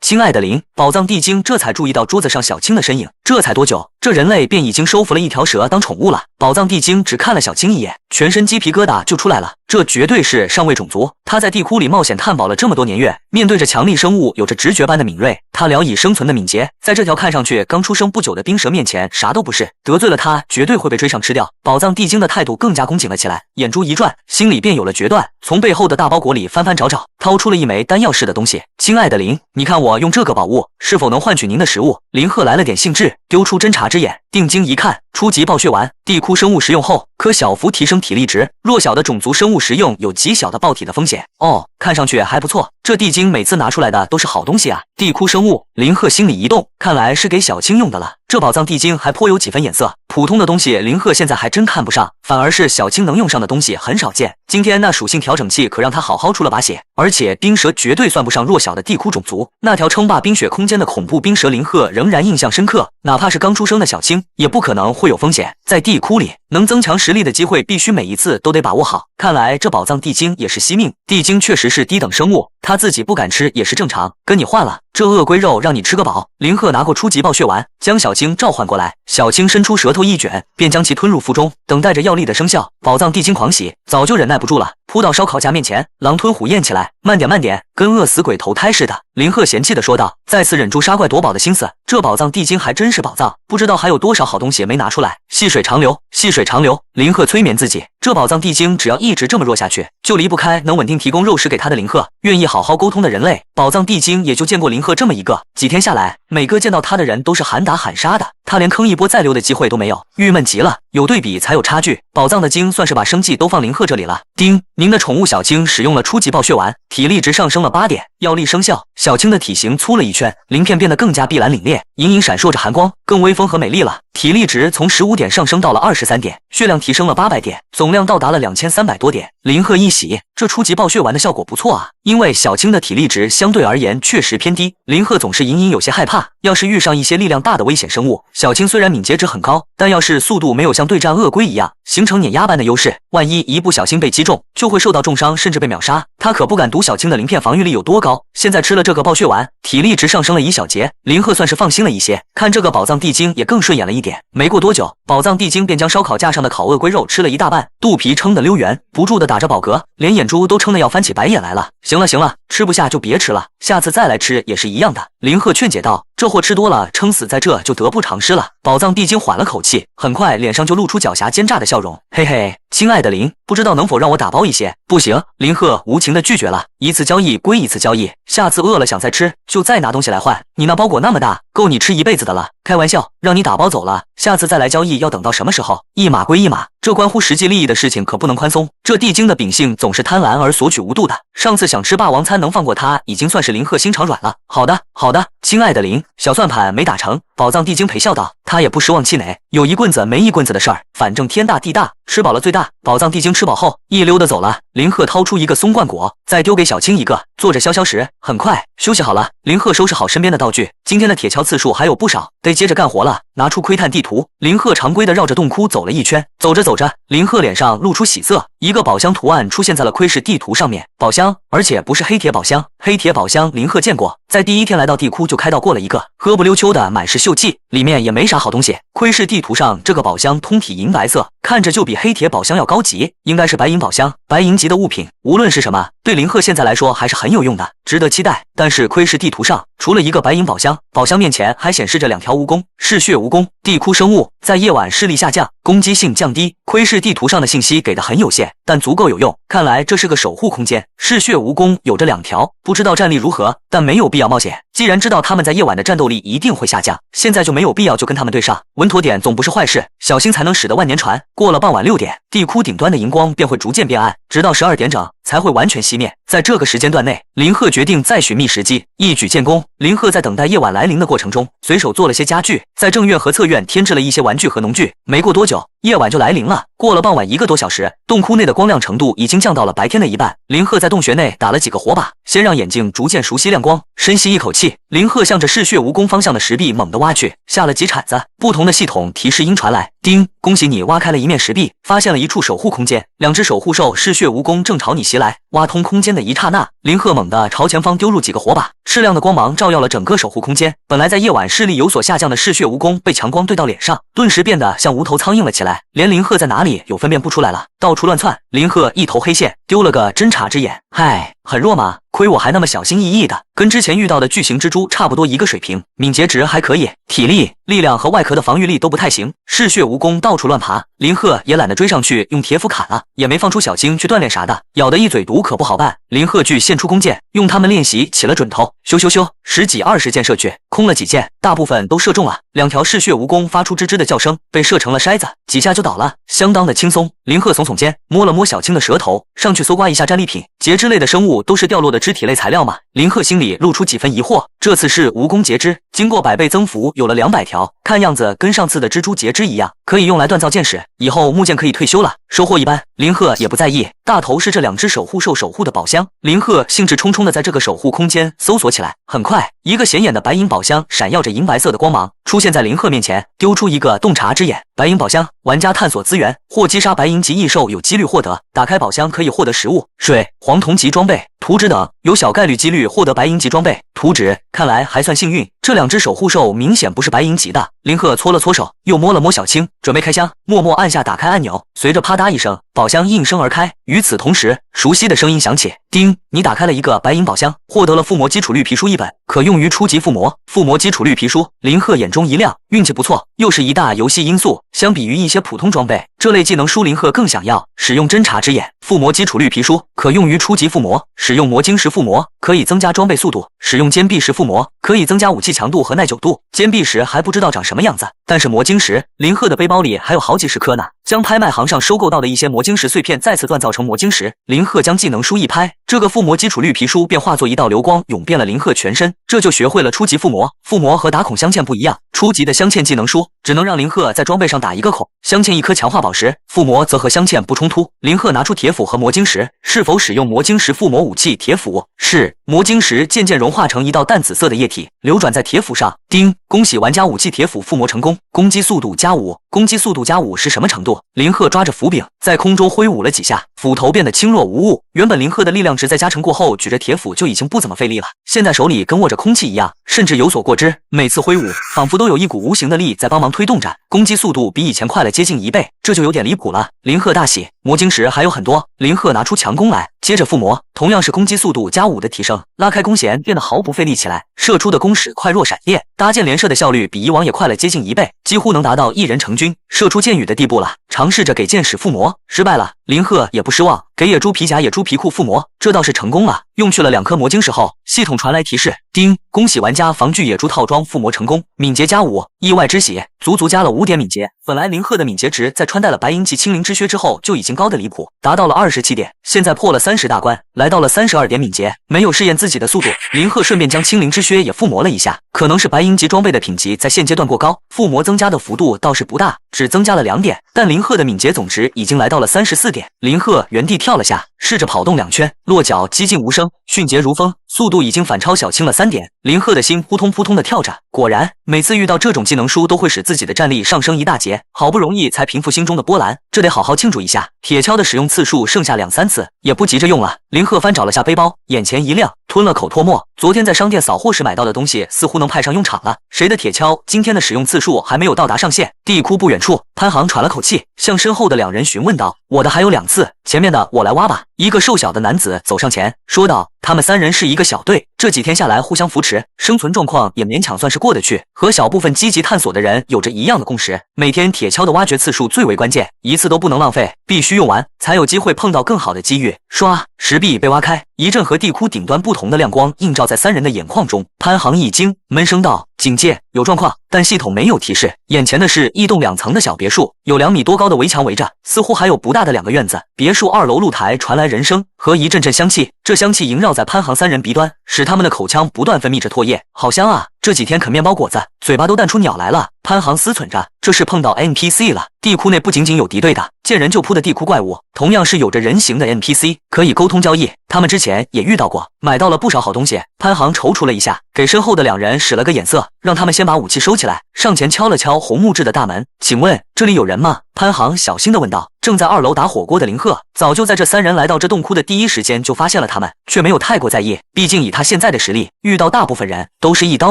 亲爱的灵，宝藏地精这才注意到桌子上小青的身影。这才多久，这人类便已经收服了一条蛇当宠物了。宝藏地精只看了小青一眼，全身鸡皮疙瘩就出来了。这绝对是上位种族，他在地窟里冒险探宝了这么多年月，面对着强力生物有着直觉般的敏锐，他聊以生存的敏捷，在这条看上去刚出生不久的冰蛇面前啥都不是，得罪了他绝对会被追上吃掉。宝藏地精的态度更加恭谨了起来，眼珠一转，心里便有了决断，从背后的大包裹里翻翻找找，掏出了一枚丹药似的东西。亲爱的灵，你看我用这个宝物是否能换取您的食物？林鹤来了点兴致，丢出侦察之眼，定睛一看，初级暴血丸，地窟生物食用后可小幅提升体力值，弱小的种族生物食用有极小的爆体的风险。哦，看上去还不错，这地精每次拿出来的都是好东西啊。地窟生物，林鹤心里一动，看来是给小青用的了。这宝藏地精还颇有几分眼色，普通的东西林鹤现在还真看不上，反而是小青能用上的东西很少见。今天那属性调整器可让他好好出了把血，而且冰蛇绝对算不上弱小的地窟种族，那条称霸冰雪空间的恐怖冰蛇林鹤仍然印象深刻，哪怕是刚出生的小青也不可能会有风险。在地窟里能增强实力的机会必须每一次都得把握好，看来这宝藏地精也是惜命。地精确实是低等生物，他自己不敢吃也是正常，跟你换了，这鳄龟肉让你吃个饱。林鹤拿过初级暴血丸，将小青召唤过来，小青伸出舌头一卷，便将其吞入腹中，等待着药力的生效。宝藏地精狂喜，早就忍耐不住了，扑到烧烤架面前，狼吞虎咽起来。慢点，跟饿死鬼投胎似的。林鹤嫌弃地说道，再次忍住杀怪夺宝的心思。这宝藏地精还真是宝藏，不知道还有多少好东西没拿出来。细水长流，林鹤催眠自己，这宝藏地精只要一直这么弱下去，就离不开能稳定提供肉食给他的林鹤，愿意好好沟通的人类。宝藏地精也就见过林鹤这么一个，几天下来，每个见到他的人都是喊打喊杀的，他连坑一波再溜的机会都没有，郁闷极了。有对比才有差距。宝藏的精算是把生计都放林鹤这里了。丁，您的宠物小青使用了初级暴血丸，体力值上升了8点，药力生效。小青的体型粗了一圈，鳞片变得更加碧蓝凛冽，隐隐闪烁着寒光，更威风和美丽了。体力值从15点上升到了23点，血量提升了800点，总量到达了2300多点。林鹤一喜，这初级暴血丸的效果不错啊。因为小青的体力值相对而言确实偏低，林鹤总是隐隐有些害怕，要是遇上一些力量大的危险生物，小青虽然敏捷值很高，但要是速度没有像对战鳄龟一样形成碾压般的优势，万一一不小心被击中，就会受到重伤，甚至被秒杀。他可不敢赌小青的鳞片防御力有多高。现在吃了这个暴血丸，体力值上升了1小节，林鹤算是放心了一些，看这个宝藏地精也更顺眼了一点。没过多久，宝藏地精便将烧烤架上的烤鳄龟肉吃了一大半，肚皮撑得溜圆，不住地打着饱嗝，连眼珠都撑得要翻起白眼来了。行了行了，吃不下就别吃了，下次再来吃也是一样的。林鹤劝解道，这货吃多了，撑死在这就得不偿失了。宝藏地精缓了口气，很快脸上就露出狡黠奸诈的笑容。嘿嘿，亲爱的林，不知道能否让我打包一些？不行，林鹤无情地拒绝了。一次交易归一次交易，下次饿了想再吃，就再拿东西来换。你那包裹那么大，够你吃一辈子的了。开玩笑，让你打包走了，下次再来交易要等到什么时候？一码归一码，这关乎实际利益的事情可不能宽松。这地精的秉性总是贪婪而索取无度的，上次想吃霸王餐能放过他，已经算是林鹤心肠软了。好的好的，亲爱的林，小算盘没打成。宝藏地精陪笑道，他也不失望气馁，有一棍子没一棍子的事儿，反正天大地大，吃饱了最大。宝藏地精吃饱后一溜的走了，林鹤掏出一个松罐果，再丢给小青一个，坐着消消食。很快休息好了，林鹤收拾好身边的道具，今天的铁锹次数还有不少，得接着干活了。拿出窥探地图，林鹤常规的绕着洞窟走了一圈。走着走着，林鹤脸上露出喜色，一个宝箱图案出现在了窥视地图上面。宝箱，而且不是黑铁宝箱。黑铁宝箱林鹤见过，在第一天来到地窟就开到过了一个，喝不溜秋的满是锈迹，里面也没啥好东西。窥视地图上这个宝箱通体银白色，看着就比黑铁宝箱要高级，应该是白银宝箱。白银级的物品，无论是什么，对林鹤现在来说还是很有用的，值得期待。但是窥视地图上除了一个白银宝箱，宝箱面前还显示着2条蜈蚣，嗜血蜈蚣。地窟生物在夜晚视力下降，攻击性降低。窥视地图上的信息给的很有限，但足够有用，看来这是个守护空间。嗜血蜈蚣有着2条，不知道战力如何，但没有必要冒险。既然知道他们在夜晚的战斗力一定会下降，现在就没有必要就跟他们对上。稳妥点总不是坏事，小心才能使得万年船。过了傍晚6点，地窟顶端的荧光便会逐渐变暗，直到12点整才会完全熄灭。在这个时间段内，林鹤决定再寻觅时机，一举建功。林鹤在等待夜晚来临的过程中，随手做了些家具，在正院和侧院添置了一些玩具和农具。没过多久，夜晚就来临了。过了傍晚1个多小时，洞窟内的光亮程度已经降到了白天的一半。林鹤在洞穴内打了几个火把，先让眼睛逐渐熟悉亮光。深吸一口气，林鹤向着嗜血蜈蚣方向的石壁猛地挖去，下了几铲子，不同的系统提示音传来。叮，恭喜你挖开了一面石壁，发现了一处守护空间，2只守护兽嗜血蜈蚣正朝你袭来。挖通空间的一刹那，林鹤猛地朝前方丢入几个火把，赤亮的光芒照耀了整个守护空间。本来在夜晚视力有所下降的嗜血蜈蚣被强光对到脸上，顿时变得像无头苍蝇了起来，连林鹤在哪里有分辨不出来了，到处乱窜。林鹤一头黑线，丢了个侦察之眼。嗨，很弱吗？亏我还那么小心翼翼的，跟之前遇到的巨型蜘蛛差不多一个水平，敏捷值还可以，体力、力量和外壳的防御力都不太行。嗜血蜈蚣到处乱爬，林鹤也懒得追上去用铁斧砍了，也没放出小青去锻炼啥的，咬得一嘴毒可不好办。林鹤具现出弓箭，用它们练习起了准头，咻咻咻，10几20箭射去，空了几箭，大部分都射中了。2条嗜血蜈蚣发出吱吱的叫声，被射成了筛子，几下就倒了，相当的轻松。林鹤耸耸肩，摸了摸小青的舌头，上去搜刮一下战利品。节肢类的生物都是掉落的肢体类材料吗？林鹤心里露出几分疑惑。这次是蜈蚣节肢，经过100倍增幅，有了200条，看样子跟上次的蜘蛛节肢一样，可以用来锻造剑矢，以后木剑可以退休了。收获一般，林鹤也不在意。大头是这2只守护兽守护的宝箱，林鹤兴致冲冲的在这个守护空间搜索起来。很快，一个显眼的白银宝箱闪耀着银白色的光芒，出现在林鹤面前，丢出一个洞察之眼。白银宝箱，玩家探索资源或击杀白银级异兽有几率获得。打开宝箱可以获得食物、水、黄铜级装备、图纸等，有小概率几率获得白银级装备。图纸看来还算幸运，这2只守护兽明显不是白银级的。林鹤搓了搓手，又摸了摸小青，准备开箱，默默按下打开按钮，随着啪嗒一声，宝箱应声而开。与此同时，熟悉的声音响起：叮，你打开了一个白银宝箱，获得了附魔基础绿皮书1本，可用于初级附魔。附魔基础绿皮书，林鹤眼中一亮，运气不错，又是一大游戏因素。相比于一些普通装备，这类技能书林鹤更想要。使用侦察之眼，附魔基础绿皮书，可用于初级附魔。使用魔晶石附魔，可以增加装备速度。使用坚壁石附魔，可以增加武器强度和耐久度。坚壁石还不知道长什么样子，但是魔晶石，林鹤的背包里还有好几十颗呢。将拍卖行上收购到的一些魔晶石碎片再次锻造成魔晶石，林鹤将技能书一拍，这个附魔基础绿皮书便化作一道流光，涌遍了林鹤全身。这就学会了初级附魔。附魔和打孔镶嵌不一样，初级的镶嵌技能书只能让林鹤在装备上打一个孔，镶嵌一颗强化宝石。附魔则和镶嵌不冲突。林鹤拿出铁斧和魔晶石，是否使用魔晶石附魔武器铁斧？是。魔晶石渐渐融化成一道淡紫色的液体，流转在铁斧上。叮！恭喜玩家武器铁斧附魔成功，攻击速度加5。攻击速度加5是什么程度？林鹤抓着斧柄在空中挥舞了几下，斧头变得轻若无物。原本林鹤的力量值在加成过后，举着铁斧就已经不怎么费力了，现在手里跟握着空气一样，甚至有所过之。每次挥舞，仿佛都有一股无形的力在帮忙推动着，攻击速度比以前快了接近1倍，这就有点离谱了。林鹤大喜，魔晶石还有很多。林鹤拿出强攻来，接着附魔，同样是攻击速度加5的提升，拉开弓弦变得毫不费力起来，射出的弓矢快若闪电，搭建连射的效率比以往也快了接近1倍，几乎能达到一人成军射出箭雨的地步了。尝试着给箭矢附魔，失败了。林鹤也不失望，给野猪皮甲、野猪皮裤附魔，这倒是成功了。用去了2颗魔晶石后，系统传来提示：叮，恭喜玩家防具野猪套装附魔成功，敏捷加5，意外之喜，足足加了5点敏捷。本来林鹤的敏捷值在穿戴了白银级青灵之靴之后就已经高的离谱，达到了27点，现在破了30大关，来到了32点敏捷。没有试验自己的速度，林鹤顺便将青灵之靴也附魔了一下。可能是白银级装备的品级在现阶段过高，附魔增加的幅度倒是不大，只增加了2点，但林鹤的敏捷总值已经来到了34点。林鹤原地跳了下，试着跑动2圈，落脚几近无声，迅捷如风，速度已经反超小青了3点。林鹤的心扑通扑通的跳着，果然每次遇到这种技能书都会使自己的战力上升一大截，好不容易才平复心中的波澜，这得好好庆祝一下。铁锹的使用次数剩下2-3次，也不急着用了。林鹤翻找了下背包，眼前一亮，吞了口唾沫。昨天在商店扫货时买到的东西似乎能派上用场了。谁的铁锹今天的使用次数还没有到达上限？地窟不远处，潘航喘了口气，向身后的2人询问道：“我的还有2次，前面的我来挖吧。”一个瘦小的男子走上前说道：“他们3人是一个小队，这几天下来互相扶持，生存状况也勉强算是过得去，和小部分积极探索的人有着一样的共识。每天铁锹的挖掘次数最为关键，一次都不能浪费，必须用完才有机会碰到更好的机遇。”唰，石壁被挖开，一阵和地窟顶端不同的亮光映照在3人的眼眶中。潘航一惊，闷声道：“警戒，有状况！”但系统没有提示，眼前的是一栋2层的小别墅，有2米多高的围墙围着，似乎还有不大的2个院子。别墅2楼露台传来人声和一阵阵香气，这香气萦绕在潘航3人鼻端，使他们的口腔不断分泌着唾液。好香啊！这几天啃面包果子，嘴巴都淡出鸟来了。潘航思忖着，这是碰到 NPC 了。地窟内不仅仅有敌对的见人就扑的地窟怪物，同样是有着人形的 NPC， 可以沟通交易。他们之前也遇到过，买到了不少好东西。潘航踌躇了一下，给身后的2人使了个眼色，让他们先把武器收起来，上前敲了敲红木质的大门：“请问这里有人吗？”潘航小心地问道。正在2楼打火锅的林鹤，早就在这3人来到这洞窟的第一时间就发现了他们，却没有太过在意。毕竟以他现在的实力，遇到大部分人都是一刀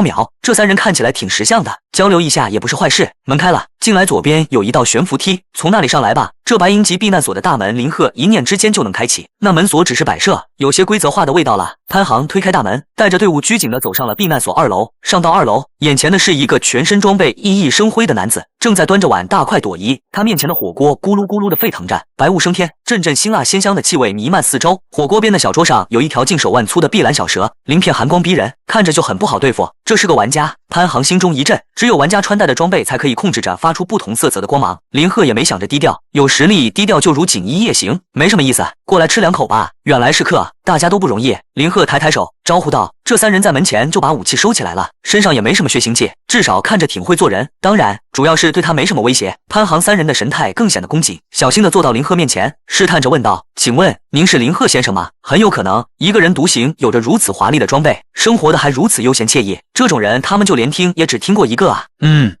秒。这3人看起来挺识相的，交流一下也不是坏事。门开了，进来左边有一道悬浮梯，从那里上来吧。这白银级避难所的大门，林鹤一念之间就能开启。那门锁只是摆设，有些规则化的味道了。潘航推开大门，带着队伍拘谨地走上了避难所2楼。上到2楼，眼前的是一个全身装备熠熠生辉的男子，正在端着碗大快朵颐。他面前的火锅咕噜咕噜的沸腾着，白雾升天，阵阵辛辣鲜香的气味弥漫四周。火锅边的小桌上有一条近手腕粗的碧蓝小蛇，鳞片寒光逼人，看着就很不好对付。这是个玩家，潘航心中一震，只有玩家穿戴的装备才可以控制着发出不同色泽的光芒。林鹤也没想着低调，有实力低调就如锦衣夜行，没什么意思。过来吃2口吧，远来是客，大家都不容易。林鹤抬抬手招呼道。这3人在门前就把武器收起来了，身上也没什么血腥气，至少看着挺会做人。当然，主要是对他没什么威胁。潘航3人的神态更显得恭谨，小心地坐到林鹤面前，试探着问道：“请问您是林鹤先生吗？”很有可能，一个人独行，有着如此华丽的装备，生活的还如此悠闲惬意，这种人他们就连听也只听过一个啊。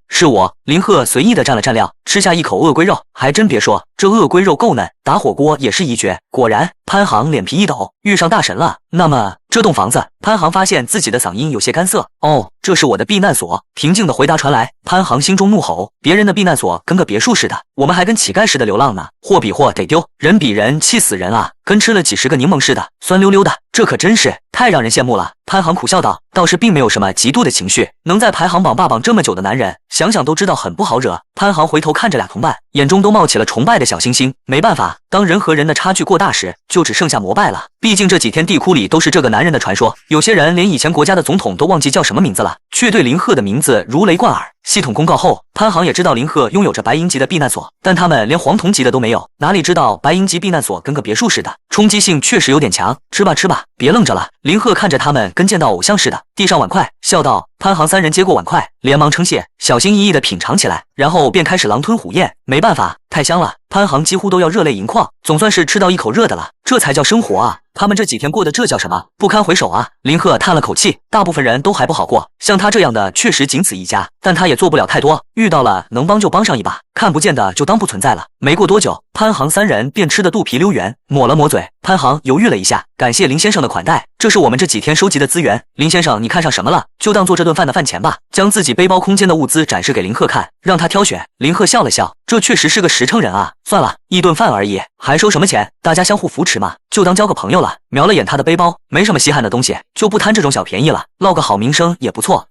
是我。林鹤随意地蘸了蘸料，吃下一口鳄龟肉，还真别说，这鳄龟肉够嫩，打火锅也是一绝。果然，潘航脸皮一抖，遇上大神了。那么这栋房子，潘航发现自己的嗓音有些干涩。哦，这是我的避难所。平静的回答传来，潘航心中怒吼，别人的避难所跟个别墅似的，我们还跟乞丐似的流浪呢，货比货得丢，人比人气死人啊，跟吃了几十个柠檬似的，酸溜溜的，这可真是太让人羡慕了。潘航苦笑道，倒是并没有什么嫉妒的情绪，能在排行榜霸榜这么久的男人，想想都知道很不好惹。潘航回头看着俩同伴，眼中都冒起了崇拜的小星星。没办法，当人和人的差距过大时，就只剩下膜拜了。毕竟这几天地窟里里都是这个男人的传说，有些人连以前国家的总统都忘记叫什么名字了，却对林鹤的名字如雷贯耳。系统公告后，潘航也知道林鹤拥有着白银级的避难所，但他们连黄铜级的都没有，哪里知道白银级避难所跟个别墅似的，冲击性确实有点强。吃吧吃吧，别愣着了。林鹤看着他们，跟见到偶像似的，递上碗筷，笑道。潘航三人接过碗筷，连忙称谢，小心翼翼地品尝起来，然后便开始狼吞虎咽。没办法，太香了，潘航几乎都要热泪盈眶，总算是吃到一口热的了，这才叫生活啊！他们这几天过的这叫什么？不堪回首啊！林鹤叹了口气，大部分人都还不好过，像他这样的确实仅此一家，但他也做不了太多，遇到了能帮就帮上一把，看不见的就当不存在了。没过多久，潘航三人便吃得肚皮溜圆，抹了抹嘴。潘航犹豫了一下，感谢林先生的款待，这是我们这几天收集的资源。林先生，你看上什么了？就当做这顿饭的饭钱吧。将自己背包空间的物资展示给林鹤看，让他挑选。林鹤笑了笑，这确实是个实诚人啊。算了，一顿饭而已，还收什么钱？大家相互扶持嘛，就当交个朋友了。瞄了眼他的背包，没什么稀罕的东西，就不贪这种小便宜了，落个好名声也不错。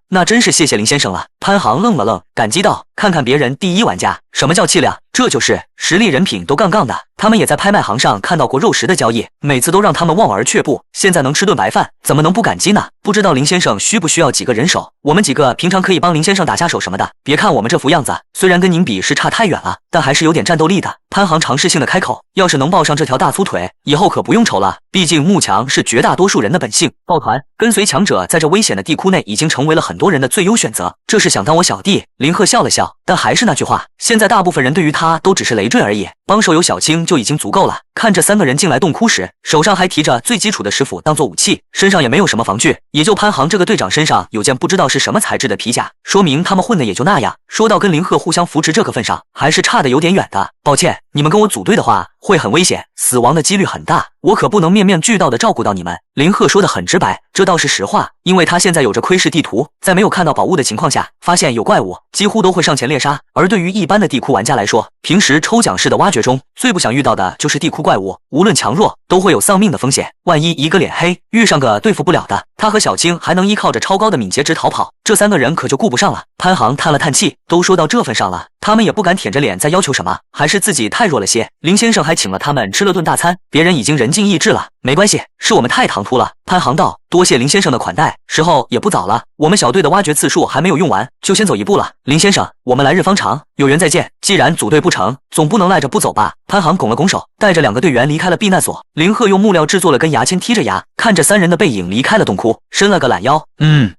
那真是谢谢林先生了。潘航愣了愣，感激道：看看别人第一玩家，什么叫气量？这就是实力，人品都杠杠的。他们也在拍卖行上看到过肉食的交易，每次都让他们望而却步。现在能吃顿白饭，怎么能不感激呢？不知道林先生需不需要几个人手？我们几个平常可以帮林先生打下手什么的。别看我们这副样子，虽然跟您比是差太远了，但还是有点战斗力的。潘航尝试性的开口，要是能抱上这条大粗腿，以后可不用愁了。毕竟慕强是绝大多数人的本性，抱团跟随强者，在这危险的地窟内已经成为了很多人的最优选择。这是想当我小弟？林鹤笑了笑，但还是那句话，现在大部分人对于他都只是累赘而已，帮手有小青就已经足够了。看这三个人进来洞窟时，手上还提着最基础的石斧当做武器，身上也没有什么防具，也就潘航这个队长身上有件不知道是什么材质的皮甲，说明他们混的也就那样。说到跟林鹤互相扶持这个份上，还是差得有点远的。抱歉，你们跟我组队的话会很危险，死亡的几率很大，我可不能面面俱到的照顾到你们。林鹤说得很直白，这倒是实话，因为他现在有着窥视地图，在没有看到宝物的情况下，发现有怪物几乎都会上前猎杀。而对于一般的地窟玩家来说，平时抽奖式的挖掘中最不想遇到的就是地窟怪物，无论强弱都会有丧命的风险。万一一个脸黑，遇上个对付不了的，他和小青还能依靠着超高的敏捷值逃跑，这三个人可就顾不上了。潘航叹了叹气，都说到这份上了，他们也不敢舔着脸再要求什么，还是自己太弱了些。林先生还请了他们吃了顿大餐，别人已经人尽意志了。没关系，是我们太唐突了。潘航道：多谢林先生的款待，时候也不早了，我们小队的挖掘次数还没有用完，就先走一步了。林先生，我们来日方长，有缘再见。既然组队不成，总不能赖着不走吧。潘航拱了拱手，带着2个队员离开了避难所。林鹤用木料制作了根牙签，剔着牙看着三人的背影离开了洞窟，伸了个懒腰。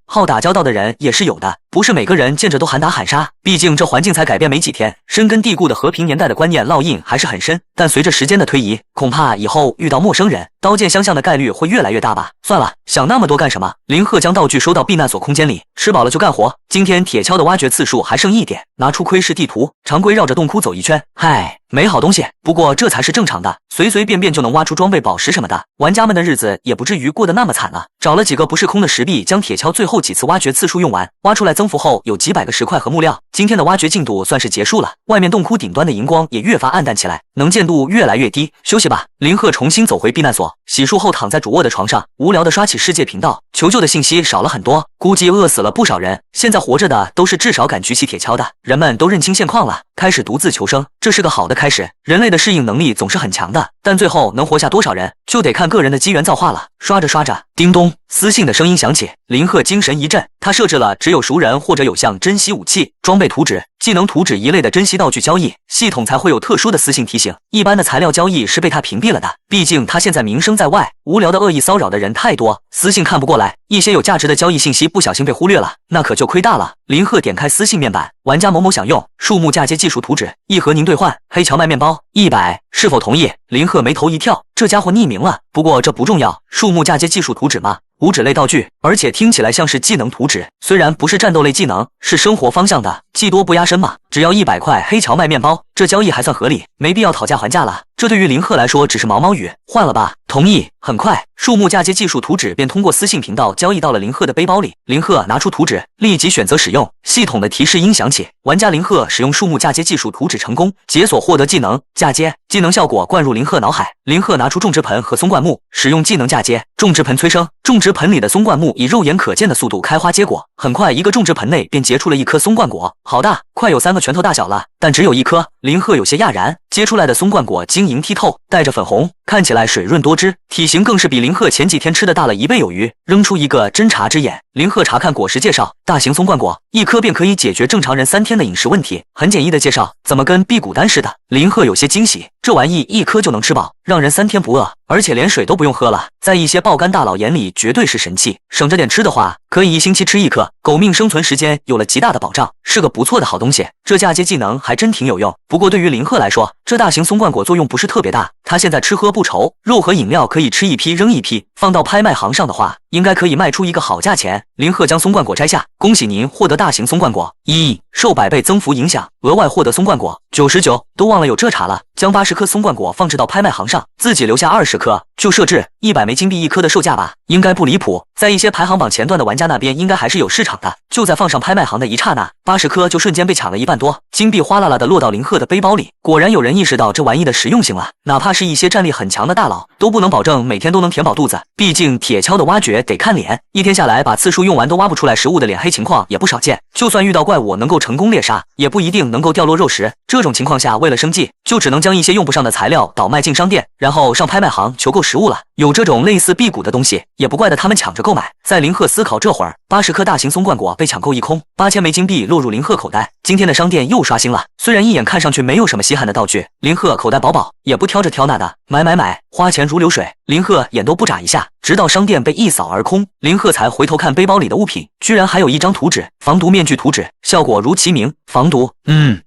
好打交道的人也是有的，不是每个人见着都喊打喊杀，毕竟这环境才改变没几天，深根蒂固的和平年代的观念烙印还是很深。但随着时间的推移，恐怕以后遇到陌生人，刀剑相向的概率会越来越大吧。算了，想那么多干什么？林鹤将道具收到避难所空间里，吃饱了就干活。今天铁锹的挖掘次数还剩1点，拿出窥视地图，常规绕着洞窟走一圈。嗨，没好东西，不过这才是正常的，随随便便就能挖出装备、宝石什么的，玩家们的日子也不至于过得那么惨了。找了几个不是空的石壁，将铁锹最后几次挖掘次数用完，挖出来增幅后有几百个石块和木料。今天的挖掘进度算是结束了，外面洞窟顶端的荧光也越发暗淡起来，能见度越来越低。休息吧。林鹤重新走回避难所，洗漱后躺在主卧的床上，无聊的刷起世界频道，求救的信息少了很多，估计饿死了不少人。现在活着的都是至少敢举起铁锹的，人们都认清现况了，开始独自求生，这是个好的开始。人类的适应能力总是很强的，但最后能活下多少人，就得看个人的机缘造化了。刷着刷着，叮咚，私信的声音响起，林鹤精神一振，他设置了只有熟人或者有项珍稀武器、装备图纸、技能图纸一类的珍稀道具交易，系统才会有特殊的私信提醒。一般的材料交易是被他屏蔽了的，毕竟他现在名声在外，无聊的恶意骚扰的人太多，私信看不过来，一些有价值的交易信息不小心被忽略了，那可就亏大了。林鹤点开私信面板，玩家某某享用树木嫁接技术图纸1盒，您兑换黑荞麦面包100，是否同意？林鹤眉头一跳，这家伙匿名了，不过这不重要，树木嫁接技术图纸嘛，无纸类道具，而且听起来像是技能图纸，虽然不是战斗类技能，是生活方向的，技多不压身嘛。只要100块黑荞麦面包，这交易还算合理，没必要讨价还价了。这对于林鹤来说只是毛毛雨，换了吧。同意。很快，树木嫁接技术图纸便通过私信频道交易到了林鹤的背包里。林鹤拿出图纸，立即选择使用。系统的提示音响起，玩家林鹤使用树木嫁接技术图纸成功，解锁获得技能嫁接，技能效果灌入林鹤脑海。林鹤拿出种植盆和松灌木，使用技能嫁接，种植盆催生，种植盆里的松灌木以肉眼可见的速度开花结果。很快，一个种植盆内便结出了一颗松灌果，好大，快有3个拳头大小了，但只有1颗。林鹤有些讶然，结出来的松灌果晶莹剔透，带着粉红、看起来水润多汁，体型更是比林鹤前几天吃的大了1倍有余。扔出一个侦查之眼，林鹤查看果实介绍，大型松冠果1颗便可以解决正常人3天的饮食问题，很简易的介绍，怎么跟辟谷丹似的？林鹤有些惊喜，这玩意1颗就能吃饱，让人3天不饿，而且连水都不用喝了，在一些爆肝大佬眼里绝对是神器。省着点吃的话，可以1星期吃1颗，狗命生存时间有了极大的保障，是个不错的好东西。这嫁接技能还真挺有用。不过对于林鹤来说，这大型松冠果作用不是特别大，他现在吃喝不愁，肉和饮料可以吃一批扔一批，放到拍卖行上的话，应该可以卖出一个好价钱。林鹤将松冠果摘下，恭喜您获得大型松冠果1，受100倍增幅影响，额外获得松冠果99，都忘了有这茬了。将80颗松冠果放置到拍卖行上，自己留下20颗，就设置100枚金币1颗的售价吧，应该不离谱。在一些排行榜前段的玩家那边，应该还是有市场的。就在放上拍卖行的一刹那，80颗就瞬间被抢了1半多，金币哗啦啦的落到林鹤的背包里。果然有人意识到这玩意的实用性了，哪怕是一些战力很强的大佬，都不能保证每天都能填饱肚子，毕竟铁锹的挖掘得看脸，一天下来把次数用完都挖不出来食物的脸黑情况也不少见。就算遇到怪物能够成功猎杀，也不一定能够掉落肉食。这种情况下，为了生计，就只能将一些用不上的材料倒卖进商店，然后上拍卖行求购食物了。有这种类似辟谷的东西，也不怪得他们抢着购买。在林鹤思考这会儿，80颗大型松冠果被抢购一空，8000枚金币落入林鹤口袋。今天的商店又刷新了，虽然一眼看上去没有什么稀罕的道具，林鹤口袋饱饱，也不挑这挑那的，买，花钱如流水。林鹤眼都不眨一下，直到商店被一扫而空，林鹤才回头看背包里的物品，居然还有一张图纸，防毒面具图纸，效果如其名，防毒。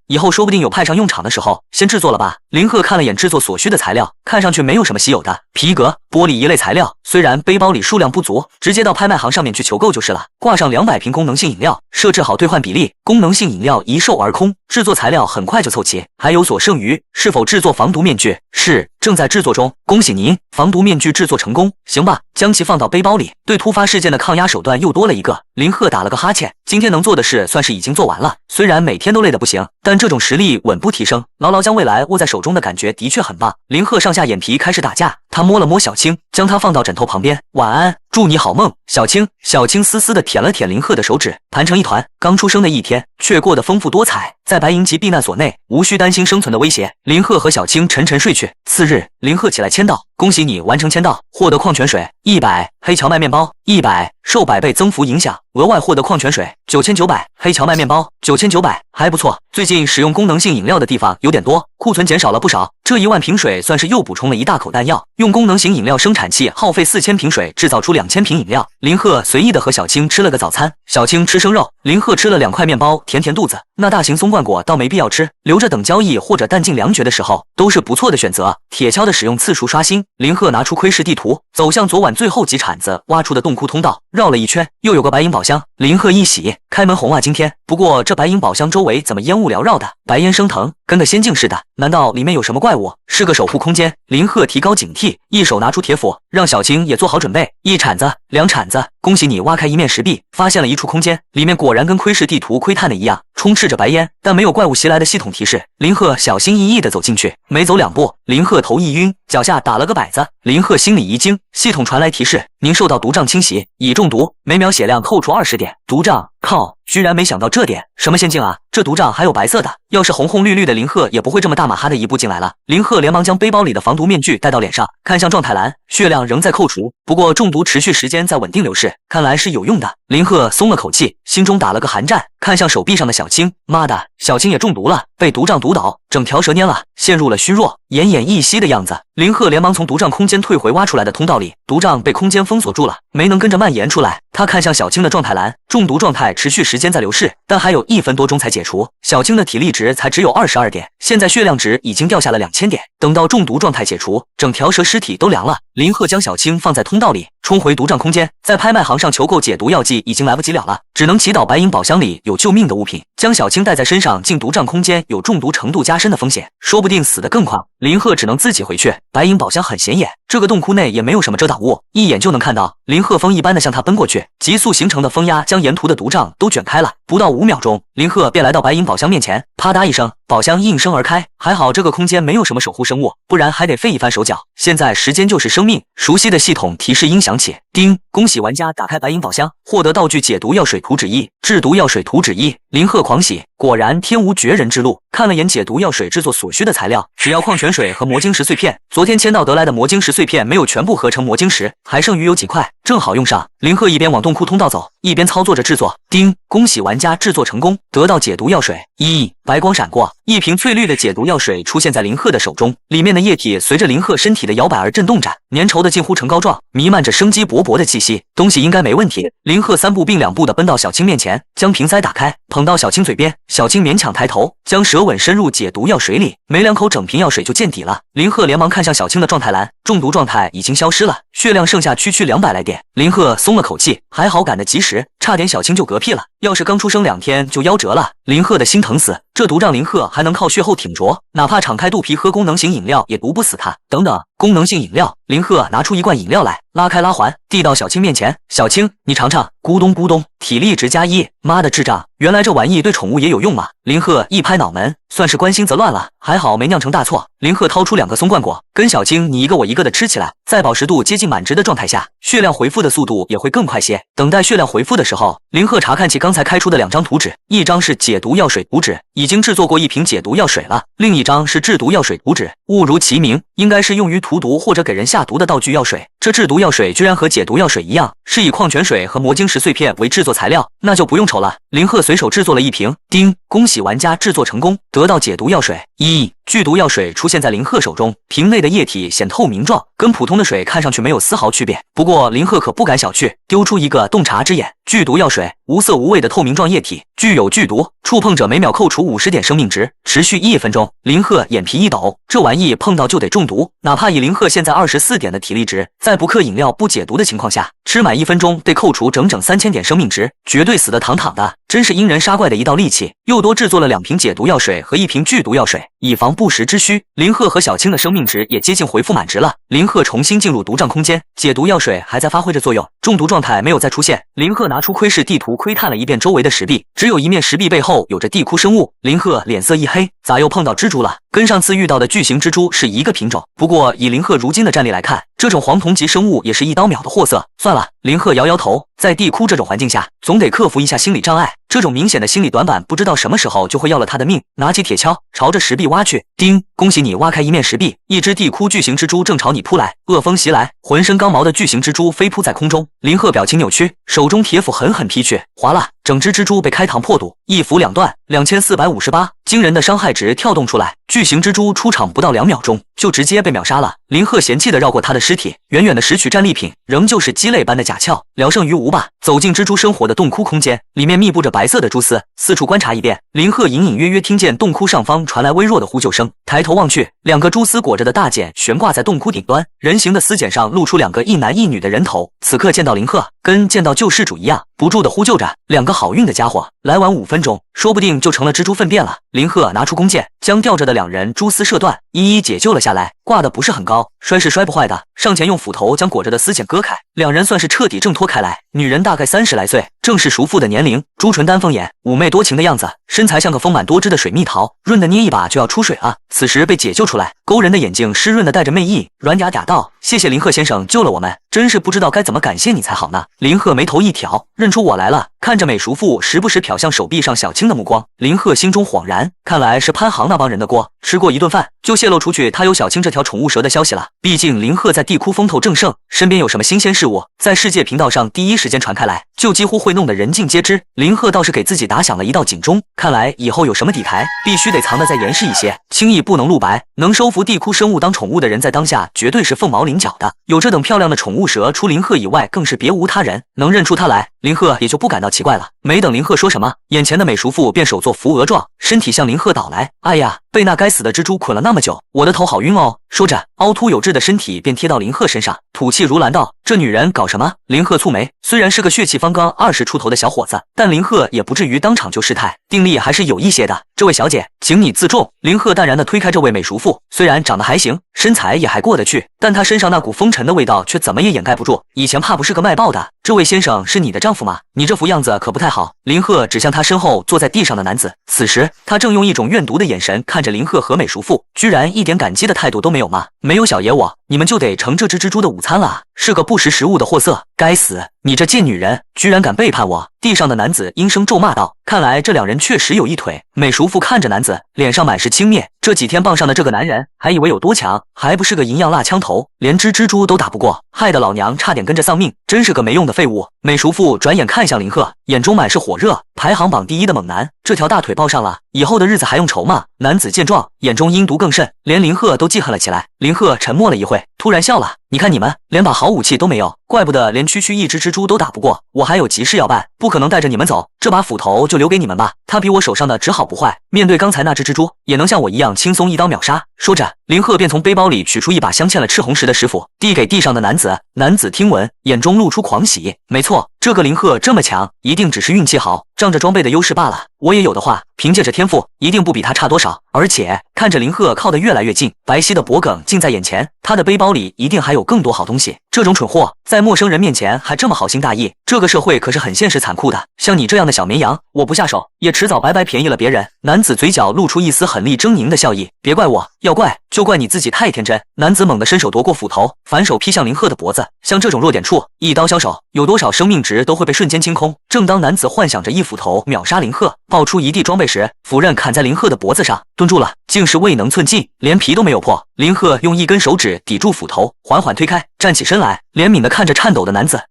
以后说不定有派上用场的时候，先制作了吧。林鹤看了眼制作所需的材料，看上去没有什么稀有的，皮革、玻璃一类材料。虽然背包里数量不足，直接到拍卖行上面去求购就是了。挂上200瓶功能性饮料，设置好兑换比例，功能性饮料一售而空。制作材料很快就凑齐，还有所剩余。是否制作防毒面具？是，正在制作中。恭喜您，防毒面具制作成功。行吧，将其放到背包里。对突发事件的抗压手段又多了一个。林鹤打了个哈欠，今天能做的事算是已经做完了。虽然每天都累得不行，但这种实力稳步提升，牢牢将未来握在手中的感觉的确很棒。林鹤上下眼皮开始打架，他摸了摸小青，将她放到枕头旁边。晚安，祝你好梦，小青。小青丝丝的舔了舔林鹤的手指，盘成一团。刚出生的一天，却过得丰富多彩。在白银级避难所内，无需担心生存的威胁。林鹤和小青沉沉睡去。次日，林鹤起来签到，恭喜你完成签到，获得矿泉水100，黑荞麦面包100，受100倍增幅影响，额外获得矿泉水9900，黑荞麦面包9900，还不错。最近使用功能性饮料的地方有点多，库存减少了不少。这1万瓶水算是又补充了一大口弹药。用功能型饮料生产器耗费4000瓶水制造出2000瓶饮料。林鹤随意的和小青吃了个早餐，小青吃生肉，林鹤吃了2块面包填填肚子。那大型松冠果倒没必要吃，留着等交易或者弹尽粮绝的时候都是不错的选择。铁锹的使用次数刷新，林鹤拿出窥视地图，走向昨晚最后几铲子挖出的洞窟通道，绕了一圈，又有个白银宝箱。林鹤一喜，开门红啊今天。不过这白银宝箱周围怎么烟雾缭绕的，白烟升腾，跟个仙境似的。难道里面有什么怪物？是个守护空间。林鹤提高警惕，一手拿出铁斧，让小青也做好准备。1铲子2铲子，恭喜你挖开一面石壁，发现了一处空间，里面果然跟窥视地图窥探的一样，充斥着白烟，但没有怪物袭来的系统提示。林鹤小心翼翼地走进去，没走2步，林鹤头一晕，脚下打了个摆子。林鹤心里一惊，系统传来提示，您受到毒瘴侵袭，已中毒，每秒血量扣除20点。毒瘴，靠，居然没想到这点，什么仙境啊？这毒瘴还有白色的，要是红红绿绿的，林鹤也不会这么大马哈的一步进来了。林鹤连忙将背包里的防毒面具戴到脸上，看向状态栏，血量仍在扣除，不过中毒持续时间在稳定流逝，看来是有用的。林鹤松了口气，心中打了个寒战，看向手臂上的小青，妈的，小青也中毒了，被毒瘴毒倒，整条蛇蔫了，陷入了虚弱，奄奄一息的样子。林鹤连忙从毒瘴空间退回挖出来的通道里，毒瘴被空间封锁住了，没能跟着蔓延出来。他看向小青的状态栏，中毒状态持续时间在流逝，但还有1分多钟才解除。小青的体力值才只有22点，现在血量值已经掉下了2000点。等到中毒状态解除，整条蛇尸体都凉了。林鹤将小青放在通道里，冲回毒瘴空间。在拍卖行上求购解毒药剂已经来不及了，只能祈祷白银宝箱里有救命的物品，将小青带在身上进毒瘴空间有中毒程度加深的风险，说不定死得更快。林鹤只能自己回去。白银宝箱很显眼，这个洞窟内也没有什么遮挡物，一眼就能看到。林鹤风一般的向他奔过去，急速形成的风压将沿途的毒瘴都卷开了。不到5秒钟，林鹤便来到白银宝箱面前，啪嗒一声，宝箱应声而开。还好这个空间没有什么守护生物，不然还得费一番手脚。现在时间就是生命，熟悉的系统提示音响起。叮！恭喜玩家打开白银宝箱，获得道具解毒药水图纸1、制毒药水图纸1。林鹤狂喜，果然天无绝人之路。看了眼解毒药水制作所需的材料，只要矿泉水和魔晶石碎片。昨天签到得来的魔晶石碎片没有全部合成魔晶石，还剩余有几块，正好用上。林鹤一边往洞窟通道走，一边操作着制作。叮！恭喜玩家制作成功，得到解毒药水1。白光闪过，一瓶翠绿的解毒药水出现在林鹤的手中，里面的液体随着林鹤身体的摇摆而震动着，粘稠的近乎成膏状，弥漫着生机勃勃的气息。东西应该没问题。林鹤3步并2步地奔到小青面前，将瓶塞打开，捧到小青嘴边。小青勉强抬头，将舌吻深入解毒药水里，没2口整瓶药水就见底了。林鹤连忙看向小青的状态栏，中毒状态已经消失了，血量剩下区200来点。林鹤松了口气，还好赶得及时，差点小青就嗝屁了。要是刚出生2天就夭折了，林鹤的心疼死。这毒让林鹤还能靠血后挺着，哪怕敞开肚皮喝功能型饮料也毒不死他。等等，功能性饮料。林鹤拿出一罐饮料来，拉开拉环，递到小青面前。小青，你尝尝。咕咚咕咚，体力值加1。妈的智障，原来这玩意对宠物也有用吗？林鹤一拍脑门，算是关心则乱了，还好没酿成大错。林鹤掏出2个松罐果，跟小青你一个我一个的吃起来。在饱食度接近满值的状态下，血量回复的速度也会更快些。等待血量回复的时候，林鹤查看起刚才开出的2张图纸，一张是解毒药水图纸，已经制作过1瓶解毒药水了；另一张是制毒药水图纸，误如其名，应该是用于荼毒或者给人下毒的道具药水。这制毒药水居然和解毒药水一样，是以矿泉水和魔晶石碎片为制作材料，那就不用愁了。林鹤随手制作了1瓶。叮！恭喜玩家制作成功，得到解毒药水1。剧毒药水出现在林鹤手中，瓶内的液体显透明状，跟普通的水看上去没有丝毫区别。不过林鹤可不敢小觑，丢出一个洞察之眼。剧毒药水，无色无味的透明状液体，具有剧毒，触碰者每秒扣除50点生命值，持续1分钟。林鹤眼皮一抖，这玩意碰到就得中毒，哪怕以林鹤现在24点的体力值，在不嗑饮料不解毒的情况下，吃满1分钟得扣除整整3000点生命值，绝对死得堂堂的。真是阴人杀怪的一道利器。又多制作了2瓶解毒药水和1瓶剧毒药水，以防不时之需。林鹤和小青的生命值也接近回复满值了。林鹤重新进入毒障空间，解毒药水还在发挥着作用，中毒状态没有再出现。林鹤拿出窥视地图窥探了一遍周围的石壁，只有一面石壁背后有着地窟生物。林鹤脸色一黑，咋又碰到蜘蛛了？跟上次遇到的巨型蜘蛛是一个品种，不过以林鹤如今的战力来看，这种黄铜级生物也是一刀秒的货色。算了，林鹤摇摇头，在地窟这种环境下，总得克服一下心理障碍。这种明显的心理短板，不知道什么时候就会要了他的命。拿起铁锹，朝着石壁挖去。叮！恭喜你挖开一面石壁，一只地窟巨型蜘蛛正朝你扑来，恶风袭来，浑身刚毛的巨型蜘蛛飞扑在空中。林鹤表情扭曲，手中铁斧狠狠劈去，哗啦，整只蜘蛛被开膛破肚，一斧两断，2458，惊人的伤害值跳动出来。巨型蜘蛛出场不到2秒钟，就直接被秒杀了。林鹤嫌弃地绕过他的尸体，远远的拾取战利品，仍旧是鸡肋般的甲壳，聊胜于无吧。走进蜘蛛生活的洞窟空间，里面密布着白色的蛛丝，四处观察一遍，林鹤隐隐约约听见洞窟上方传来微弱的呼救声。抬头望去，2个蛛丝裹着的大茧悬挂在洞窟顶端，人形的丝茧上露出2个一男一女的人头。此刻见到林鹤，跟见到救世主一样，不住地呼救着。2个好运的家伙，来晚5分钟，说不定就成了蜘蛛粪便了。林鹤拿出弓箭，将吊着的2人蛛丝射断，一一解救了下来。挂的不是很高，摔是摔不坏的，上前用斧头将裹着的丝茧割开，2人算是彻底挣脱开来。女人大概30来岁，正是熟妇的年龄，朱唇丹凤眼，妩媚多情的样子，身材像个丰满多汁的水蜜桃，润的捏一把就要出水了。此时被解救出来，勾人的眼睛湿润的带着媚意，软嗲嗲道：“谢谢林鹤先生救了我们，真是不知道该怎么感谢你才好呢。”林鹤眉头一挑，认出我来了，看着美熟妇时不时瞟向手臂上小青的目光，林鹤心中恍然，看来是潘航那帮人的锅。吃过一顿饭，就泄露出去他有小青这条宠物蛇的消息了。毕竟林鹤在地窟风头正盛，身边有什么新鲜事物，在世界频道上第一时间传开来，就几乎会弄得人尽皆知。林鹤倒是给自己打响了一道警钟，看来以后有什么底牌，必须得藏得再严实一些，轻易不能露白。能收服地窟生物当宠物的人，在当下绝对是凤毛麟角的。有这等漂亮的宠物蛇，除林鹤以外，更是别无他人。能认出他来，林鹤也就不感到奇怪了。没等林鹤说什么，眼前的美熟妇便手作扶额状，身体向林鹤倒来。哎呀，被那该死的蜘蛛捆了那么久，我的头好晕哦。说着，凹凸有致的身体便贴到林鹤身上，吐气如兰道：“这女人搞什么？林鹤蹙眉，虽然是个血气方刚20出头的小伙子，但林鹤也不至于当场就失态，定力还是有一些的。这位小姐，请你自重。林鹤淡然地推开这位美叔父，虽然长得还行，身材也还过得去，但他身上那股风尘的味道却怎么也掩盖不住。以前怕不是个卖报的。这位先生是你的丈夫吗？你这副样子可不太好。林鹤指向他身后坐在地上的男子，此时他正用一种怨毒的眼神看着林鹤和美叔父，居然一点感激的态度都没有吗？没有小爷我，你们就得盛这只蜘蛛的午餐了，是个不识时务的货色。该死，你这贱女人，居然敢背叛我！地上的男子应声咒骂道。看来这两人确实有一腿。美叔父看着男子，脸上满是轻蔑。这几天傍上的这个男人，还以为有多强，还不是个银样蜡枪头，连只蜘蛛都打不过，害得老娘差点跟着丧命，真是个没用的废物。美叔父转眼看向林鹤，眼中满是火热。排行榜第1的猛男，这条大腿抱上了，以后的日子还用愁吗？男子见状，眼中阴毒更甚，连林鹤都记恨了起来。林鹤沉默了一会，突然笑了。你看你们连把好武器都没有，怪不得连区区一只蜘蛛都打不过，我还有急事要办，不可能带着你们走，这把斧头就留给你们吧，它比我手上的只好不坏，面对刚才那只蜘蛛，也能像我一样轻松一刀秒杀。说着，林鹤便从背包里取出一把镶嵌了赤红石的石斧，递给地上的男子。男子听闻，眼中露出狂喜。没错，这个林鹤这么强，一定只是运气好，仗着装备的优势罢了。我也有的话，凭借着天赋，一定不比他差多少。而且看着林鹤靠得越来越近，白皙的脖颈近在眼前，他的背包里一定还有更多好东西。这种蠢货在陌生人面前还这么好心大意，这个社会可是很现实残酷的。像你这样的小绵羊，我不下手，也迟早白白便宜了别人。男子嘴角露出一丝狠厉狰狞的笑意。别怪我，要怪就怪你自己太天真。男子猛地伸手夺过斧头，反手劈向林鹤的脖子。像这种弱点处，一刀销手，有多少生命值都会被瞬间清空。正当男子幻想着一斧头秒杀林鹤，爆出一地装备时，斧刃砍在林鹤的脖子上，顿住了，竟是未能寸进，连皮都没有破。林鹤用一根手指抵住斧头，缓缓推开，站起身来，怜悯地看着颤抖的男子。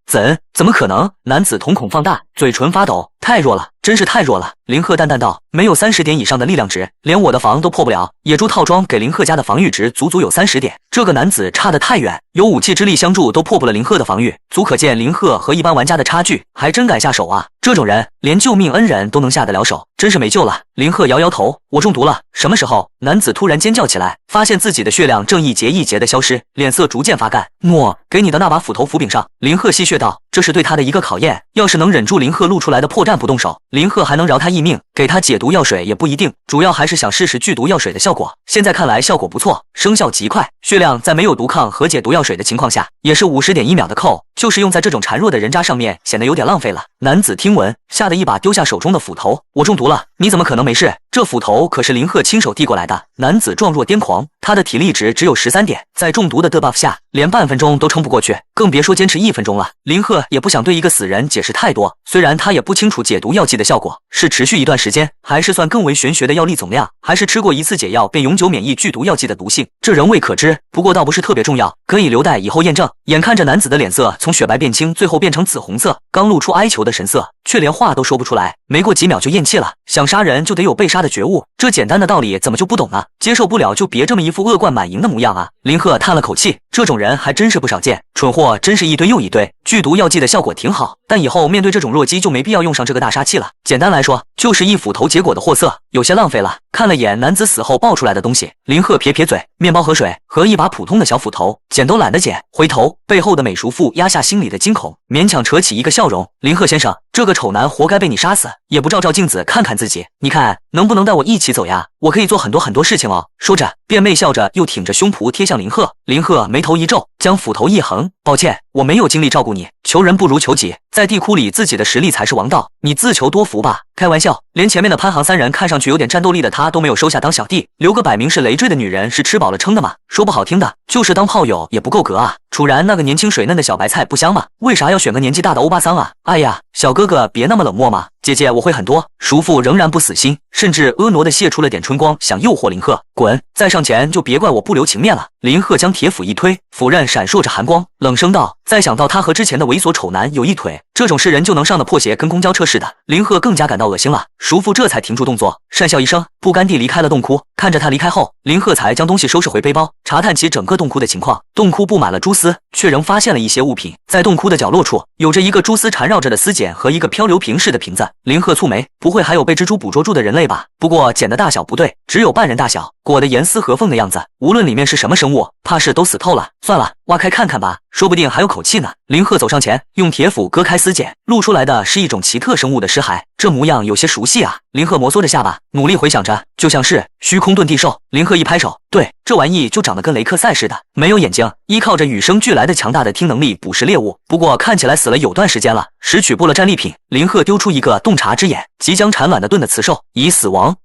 怎么可能？男子瞳孔放大，嘴唇发抖。太弱了，真是太弱了。林鹤淡淡道，没有30点以上的力量值，连我的防都破不了。野猪套装给林鹤家的防御值足足有30点，这个男子差得太远，有武器之力相助都破不了林鹤的防御，足可见林鹤和一般玩家的差距，还真敢下手啊！这种人连救命恩人都能下得了手，真是没救了。林鹤摇摇头，我中毒了。什么时候？男子突然尖叫起来，发现自己的血量正一节一节的消失，脸色逐渐发干。诺，给你的那把斧头斧柄上。林鹤戏谑道，这是对他的一个考验，要是能忍住林鹤露出来的破绽不动手，林鹤还能饶他一命，给他解毒药水也不一定，主要还是想试试剧毒药水的效果。现在看来效果不错，生效极快，血量在没有毒抗和解毒药水的情况下，也是50.1秒的扣，就是用在这种孱弱的人渣上面，显得有点浪费了。男子听闻，吓得一把丢下手中的斧头，我中毒了，你怎么可能没事？这斧头可是林鹤亲手递过来的。男子状若癫狂，他的体力值只有13点，在中毒的buff下，连半分钟都撑不过去，更别说坚持1分钟了。林鹤也不想对一个死人解释太多，虽然他也不清楚解毒药剂的效果是持续一段时间，还是算更为玄学的药力总量，还是吃过一次解药便永久免疫剧毒药剂的毒性，这仍未可知。不过倒不是特别重要，可以留待以后验证。眼看着男子的脸色从雪白变青，最后变成紫红色，刚露出哀求的神色，却连话都说不出来，没过几秒就咽气了。想杀人就得有被杀的觉悟，这简单的道理怎么就不懂呢？接受不了就别这么一副恶贯满盈的模样啊！林鹤叹了口气，这种人还真是不少见，蠢货真是一堆又一堆。剧毒药剂的效果挺好，但以后面对这种弱鸡就没必要用上这个大杀器了。简单来说，就是一斧头结果的货色，有些浪费了。看了眼男子死后爆出来的东西，林鹤撇撇嘴，面包和水和一把普通的小斧头，捡都懒得捡。回头，背后的美叔父压下心里的惊恐，勉强扯起一个笑容。林鹤先生，这个丑男活该被你杀死，也不照照镜子看看自己，你看能不能带我一起走呀？我可以做很多事情哦。说着，便媚笑着又挺着胸脯贴向林鹤。林鹤眉头一皱，将斧头一横，抱歉，我没有精力照顾你，求人不如求己，在地窟里自己的实力才是王道，你自求多福吧。开玩笑，连前面的潘行3人看上去有点战斗力的他都没有收下当小弟，留个摆明是累赘的女人是吃饱了撑的吗？说不好听的，就是当炮友也不够格啊。楚然那个年轻水嫩的小白菜不香吗？为啥要选个年纪大的欧巴桑啊？哎呀，小哥哥别那么冷漠嘛，姐姐我会很多。叔父仍然不死心，甚至婀娜的泄出了点春光，想诱惑林鹤。滚，再上前就别怪我不留情面了。林鹤将铁斧一推，斧刃闪烁着寒光，冷声道，再想到他和之前的猥琐丑男有一腿，这种是人就能上的破鞋跟公交车似的，林鹤更加感到恶心了。叔父这才停住动作，讪笑一声，不甘地离开了洞窟。看着他离开后，林鹤才将东西收拾回背包，查探起整个洞窟的情况。洞窟布满了蛛丝，却仍发现了一些物品。在洞窟的角落处，有着一个蛛丝缠绕着的丝茧和一个漂流瓶式的瓶子。林鹤蹙眉，不会还有被蜘蛛捕捉住的人类吧？不过茧的大小不对，只有半人大小，裹得严丝合缝的样子。无论里面是什么生物，怕是都死透了。算了，挖开看看吧，说不定还有口气呢。林鹤走上前，用铁斧割开丝茧，露出来的是一种奇特生物的尸骸，这模样有些熟悉啊。林鹤摩挲着下巴，努力回想着，就像是虚空遁地兽。林鹤一拍手，对，这玩意就长得跟雷克赛似的，没有眼睛，依靠着与生俱来的强大的听能力捕食猎物。不过看起来死了有段时间了，拾取部落战利品。林鹤丢出一个洞察之眼，即将产卵的盾的雌兽已死亡。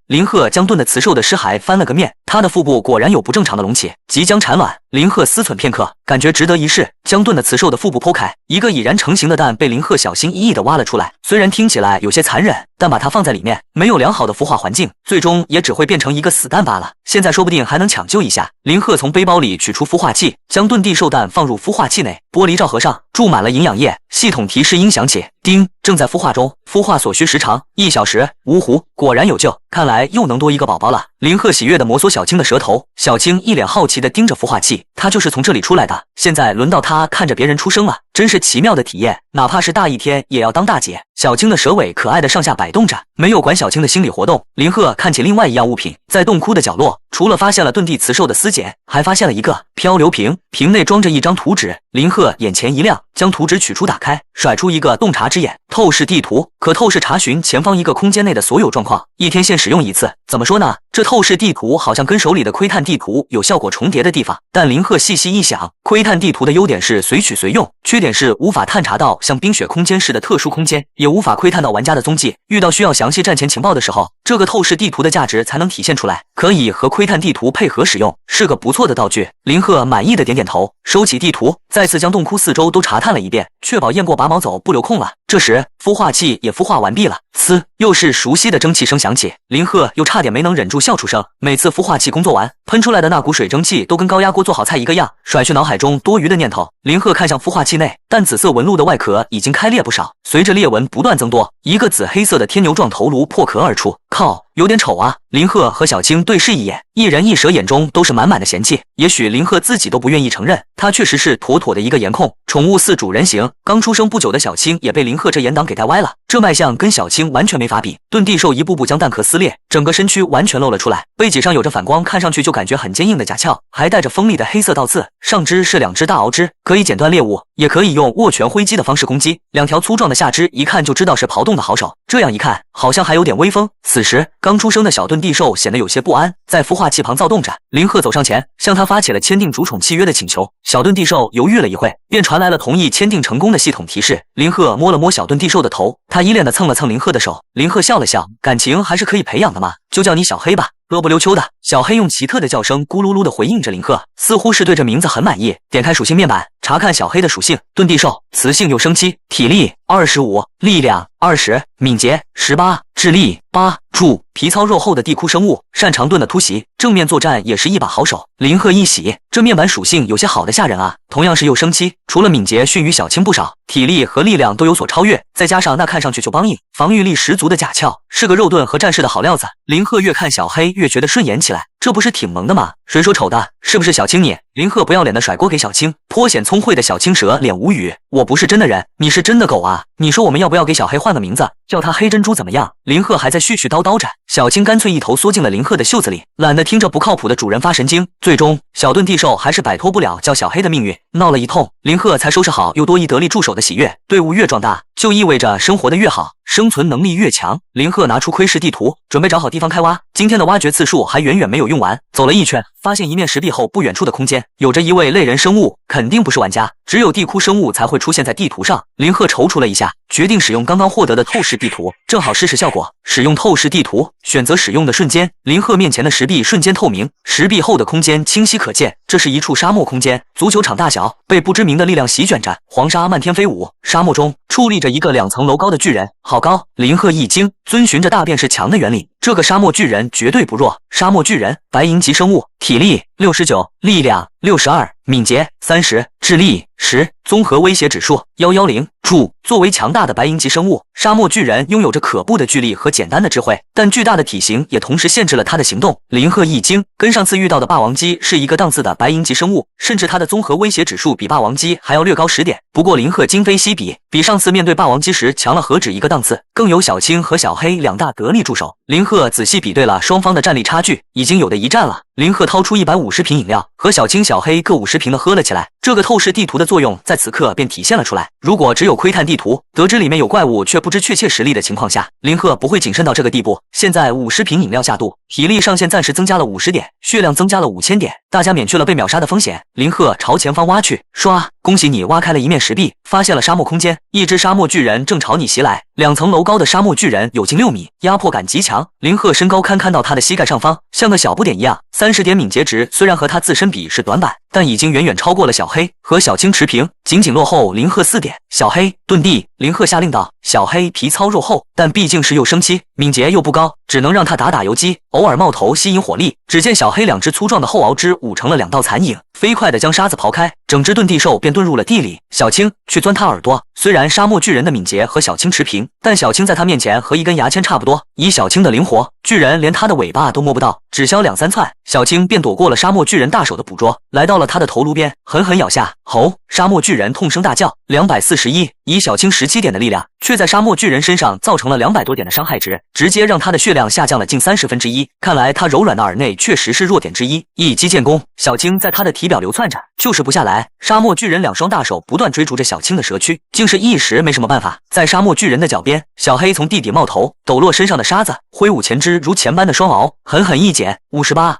林鹤将盾的雌兽的尸骸翻了个面，它的腹部果然有不正常的隆起，即将产卵。林鹤思忖片刻，感觉值得一试，将盾的雌兽的腹部剖开，一个已然成型的蛋被林鹤小心翼翼地挖了出来。虽然听起来有些残忍，但把它放在里面，没有良好的孵化环境，最终也只会变成一个死蛋罢了。现在说不定还能抢救一下。林鹤从背包里取出孵化器，将遁地兽蛋放入孵化器内，玻璃罩合上，注满了营养液。系统提示音响起，叮，正在孵化中，孵化所需时长1小时。芜湖，果然有救，看来又能多一个宝宝了。林鹤喜悦地摩挲小青的舌头，小青一脸好奇地盯着孵化器，他就是从这里出来的，现在轮到他看着别人出生了，真是奇妙的体验，哪怕是大一天也要当大姐。小青的蛇尾可爱的上下摆动着，没有管小青的心理活动。林鹤看起另外一样物品，在洞窟的角落，除了发现了遁地雌兽的丝茧，还发现了一个漂流瓶，瓶内装着一张图纸。林鹤眼前一亮，将图纸取出打开，甩出一个洞察之眼，透视地图，可透视查询前方一个空间内的所有状况，一天限使用一次。怎么说呢？这透视地图好像跟手里的窥探地图有效果重叠的地方，但林鹤细细一想，窥探地图的优点是随取随用，缺点是无法探查到像冰雪空间似的特殊空间，也无法窥探到玩家的踪迹。遇到需要详细战前情报的时候，这个透视地图的价值才能体现出来，可以和窥探地图配合使用，是个不错的道具。林鹤满意的点点头，收起地图，再次将洞窟四周都查探了一遍，确保验过拔毛走不留空了。这时孵化器也孵化完毕了，呲，又是熟悉的蒸汽声响起，林鹤又差点没能忍住笑出声。每次孵化器工作完，喷出来的那股水蒸气都跟高压锅做好菜一个样，甩去脑海中多余的念头。林鹤看向孵化器内，淡紫色纹路的外壳已经开裂不少，随着裂纹不断增多，一个紫黑色的天牛状头颅破壳而出。靠，有点丑啊！林鹤和小青对视一眼，一人一蛇眼中都是满满的嫌弃。也许林鹤自己都不愿意承认，他确实是妥妥的一个颜控，宠物似主人形。刚出生不久的小青也被林鹤这颜档给带歪了，这卖相跟小青完全没法比。遁地兽一步步将蛋壳撕裂，整个身躯完全露了出来，背脊上有着反光，看上去就感觉很坚硬的甲壳，还带着锋利的黑色倒刺，上肢是2只大螯肢，可以剪断猎物，也可以用握拳挥击的方式攻击。2条粗壮的下肢一看就知道是刨洞的好手，这样一看好像还有点威风。此时刚出生的小遁地兽显得有些不安，在孵化器旁躁动着。林鹤走上前，向他发起了签订主宠契约的请求。小遁地兽犹豫了一会，便传来了同意签订成功的系统提示。林鹤摸了摸小遁地兽的头，他依恋地蹭了蹭林鹤的手。林鹤笑了笑，感情还是可以培养的嘛，就叫你小黑吧。咯不溜秋的小黑用奇特的叫声咕噜噜地回应着林鹤，似乎是对这名字很满意。点开属性面板，查看小黑的属性：遁地兽，雌性又生7，体力25，力量20，敏捷18，智力8。注：皮糙肉厚的地窟生物，擅长盾的突袭，正面作战也是一把好手。林鹤一喜，这面板属性有些好的吓人啊！同样是又生7，除了敏捷逊于小青不少，体力和力量都有所超越，再加上那看上去就刚硬、防御力十足的甲壳，是个肉盾和战士的好料子。林鹤越看小黑越觉得顺眼起来，这不是挺萌的吗？谁说丑的？是不是小青你？林鹤不要脸的甩锅给小青，颇显聪慧的小青蛇脸无语。我不是真的人，你是真的狗啊！你说我们要不要给小黑换个名字，叫他黑珍珠怎么样？林鹤还在絮絮叨叨着，小青干脆一头缩进了林鹤的袖子里，懒得听着不靠谱的主人发神经。最终小遁地兽还是摆脱不了叫小黑的命运，闹了一通，林鹤才收拾好又多一得力助手的喜悦。队伍越壮大，就意味着生活的越好，生存能力越强。林鹤拿出窥视地图，准备找好地方开挖。今天的挖掘次数还远远没有用完，走了一圈，发现一面石壁后不远处的空间有着一位类人生物，肯定不是玩家，只有地窟生物才会出现在地图上。林鹤踌躇了一下，决定使用刚刚获得的透视地图，正好试试效果。使用透视地图，选择使用的瞬间，林鹤面前的石壁瞬间透明，石壁后的空间清晰可见。这是一处沙漠空间，足球场大小，被不知名的力量席卷着，黄沙漫天飞舞。沙漠中矗立着一个2层楼高的巨人，好高！林鹤一惊，遵循着大便是墙的原理，这个沙漠巨人绝对不弱。沙漠巨人，白银级生物，体力69，力量62，敏捷30，智力10，综合威胁指数110。注：作为强大的白银级生物，沙漠巨人拥有着可怖的巨力和简单的智慧，但巨大的体型也同时限制了他的行动。林鹤一惊，跟上次遇到的霸王鸡是一个档次的白银级生物，甚至他的综合威胁指数比霸王鸡还要略高10点。不过林鹤今非昔比，比上次面对霸王鸡时强了何止一个档次，更有小青和小黑2大得力助手。林鹤仔细比对了双方的战力差距，已经有的一战了。林鹤掏出150瓶饮料，和小青、小黑各50持平的喝了起来。这个透视地图的作用在此刻便体现了出来。如果只有窥探地图，得知里面有怪物却不知确切实力的情况下，林鹤不会谨慎到这个地步。现在50瓶饮料下肚，体力上限暂时增加了50点，血量增加了5000点，大家免去了被秒杀的风险。林鹤朝前方挖去，刷，恭喜你挖开了一面石壁，发现了沙漠空间。一只沙漠巨人正朝你袭来，2层楼高的沙漠巨人有近6米，压迫感极强。林鹤身高堪到他的膝盖上方，像个小不点一样。30点敏捷值虽然和他自身比是短板，但已经远远超过了小黑，和小青持平，仅落后林鹤4点。小黑遁地，林鹤下令道：“小黑皮糙肉厚，但毕竟是幼生期，敏捷又不高，只能让他打游击，偶尔冒头吸引火力。”只见小黑2只粗壮的后螯肢舞成了2道残影，飞快地将沙子刨开，整只遁地兽便遁入了地里。小青去钻他耳朵。虽然沙漠巨人的敏捷和小青持平，但小青在他面前和一根牙签差不多。以小青的灵活，巨人连他的尾巴都摸不到，只消2、3窜，小青便躲过了沙漠巨人大手的捕捉，来到了他的头颅边，狠狠咬下。吼！沙漠巨人痛声大叫。241，以小青17点的力量，却在沙漠巨人身上造成了200多点的伤害值，直接让他的血量下降了近1/30。看来他柔软的耳内确实是弱点之一。一击建功，小青在他的体表流窜着，就是不下来。沙漠巨人2双大手不断追逐着小青的蛇躯，竟是一时没什么办法。在沙漠巨人的脚边，小黑从地底冒头，抖落身上的沙子，挥舞前肢如前般的双螯，狠狠一剪。58，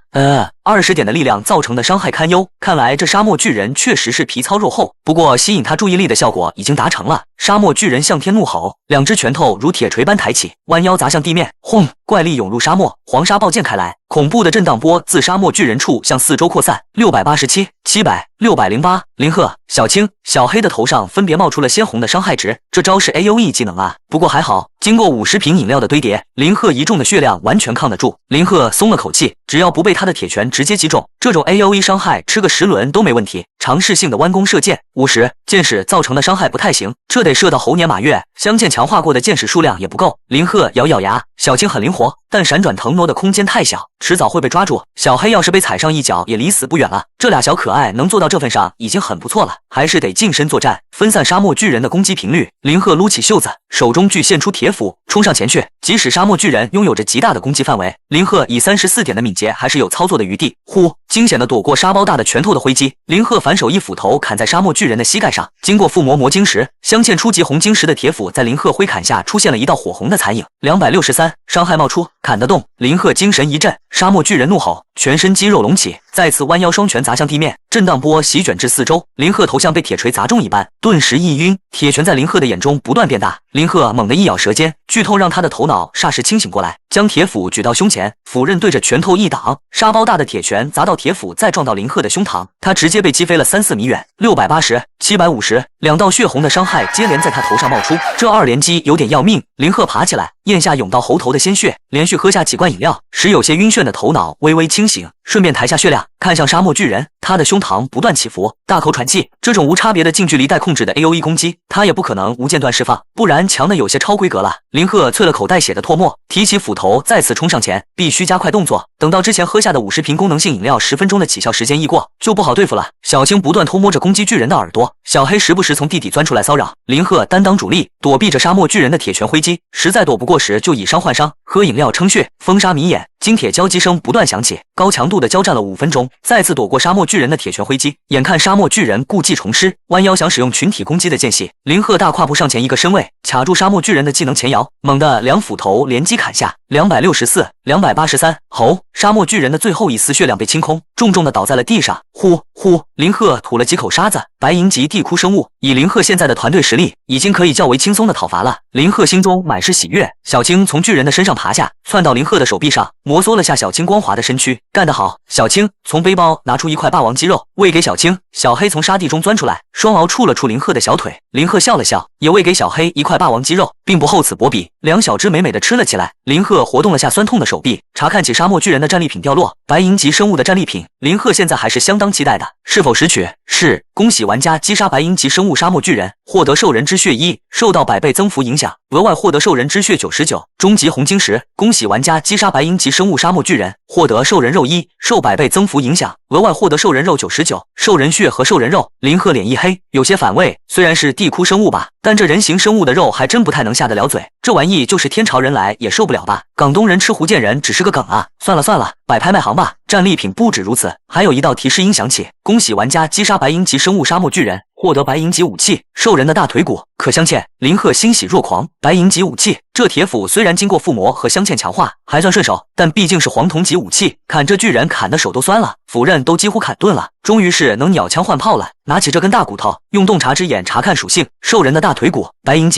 20点的力量造成的伤害堪忧。看来这沙漠巨人确实是皮糙肉厚，不过吸引他注意力的效果已经达成了。沙漠巨人向天怒吼，2只拳头如铁锤般抬起，弯腰砸向地面。轰！怪力涌入沙漠，黄沙爆溅开来，恐怖的震荡波自沙漠巨人处向四周扩散。687、700、608，林鹤、小青、小黑的头上分别冒出了鲜红的伤害值，这招是 AOE 技能啊！不过还好，经过50瓶饮料的堆叠，林鹤一众的血量完全抗得住。林鹤松了口气，只要不被他的铁拳直接击中，这种 AOE 伤害吃个10轮都没问题。尝试性的弯弓射箭，50，箭矢造成的伤害不太行，这得射到猴年马月，相剑强化过的箭矢数量也不够。林鹤咬咬牙，小青很灵活，但闪转腾挪的空间太小，迟早会被抓住。小黑要是被踩上一脚，也离死不远了。这俩小可爱能做到这份上已经很不错了，还是得近身作战，分散沙漠巨人的攻击频率。林鹤撸起袖子，手中具现出铁斧，冲上前去。即使沙漠巨人拥有着极大的攻击范围，林鹤以34点的敏捷还是有操作的余地。呼！惊险的躲过沙包大的拳头的挥击，林鹤反手一斧头砍在沙漠巨人的膝盖上。经过附魔魔晶石，镶嵌初级红晶石的铁斧在林鹤挥砍下出现了一道火红的残影。263，伤害冒出，砍得动。林鹤精神一振，沙漠巨人怒吼，全身肌肉隆起，再次弯腰双拳砸向地面，震荡波席卷至四周。林鹤头像被铁锤砸中一般，顿时一晕。铁拳在林鹤的眼中不断变大，林鹤猛地一咬舌尖，剧痛让他的头脑霎时清醒过来，将铁斧举到胸前，斧刃对着拳头一挡，沙包大的铁拳砸到铁斧，再撞到林鹤的胸膛，他直接被击飞了3、4米远。680、750，两道血红的伤害接连在他头上冒出，这2连击有点要命。林鹤爬起来，咽下涌到喉头的鲜血，连续喝下几罐饮料，使有些晕眩的头脑微微清醒，顺便抬下血量，看向沙漠巨人，他的胸膛不断起伏，大口喘气。这种无差别的近距离带控制的 AOE 攻击，他也不可能无间断释放，不然强的有些超规格了。林鹤啐了口带血的唾沫，提起斧头再次冲上前，必须加快动作，等到之前喝下的50瓶功能性饮料10分钟的起效时间一过，就不好对付了。小青不断偷摸着攻击巨人的耳朵，小黑时不时从地底钻出来骚扰。林鹤担当主力，躲避着沙漠巨人的铁拳挥击，实在躲不过时就以伤换伤，喝饮料撑血，风沙迷眼。金铁交击声不断响起，高强度的交战了5分钟，再次躲过沙漠巨人的铁拳挥击。眼看沙漠巨人故技重施，弯腰想使用群体攻击的间隙，林鹤大跨步上前一个身位，卡住沙漠巨人的技能前摇，猛地2斧头连击砍下。264、283，吼！沙漠巨人的最后一丝血量被清空，重重的倒在了地上。呼呼！林鹤吐了几口沙子。白银级地窟生物，以林鹤现在的团队实力，已经可以较为轻松的讨伐了。林鹤心中满是喜悦。小青从巨人的身上爬下，窜到林鹤的手臂上，摩挲了下小青光滑的身躯。干得好！小青从背包拿出一块霸王鸡肉，喂给小青。小黑从沙地中钻出来，双螯触了触林鹤的小腿。林鹤笑了笑，也喂给小黑一块霸王鸡肉，并不厚此薄彼，两小只美美的吃了起来。林鹤活动了下酸痛的手臂，查看起沙漠巨人的战利品掉落，白银级生物的战利品。林鹤现在还是相当期待的，是否拾取？是。恭喜玩家击杀白银级生物沙漠巨人，获得兽人之血1，受到100倍增幅影响，额外获得兽人之血99，终极红晶石。恭喜玩家击杀白银级生物沙漠巨人，获得兽人肉1，受100倍增幅影响，额外获得兽人肉99，兽人血和兽人肉。林鹤脸一黑，有些反胃，虽然是地窟生物吧，但这人形生物的肉还真不太能下得了嘴，这玩意就是天朝人来也受不了吧。港东人吃福建人只是个梗啊，算了，摆拍卖行吧。战利品不止如此，还有一道提示音响起：恭喜玩家击杀白银级生物沙漠巨人，获得白银级武器兽人的大腿骨，可镶嵌。林鹤欣喜若狂，白银级武器，这铁斧虽然经过附魔和镶嵌强化，还算顺手，但毕竟是黄铜级武器，砍这巨人砍的手都酸了，斧刃都几乎砍钝了。终于是能鸟枪换炮了，拿起这根大骨头，用洞察之眼查看属性，兽人的大腿骨，白银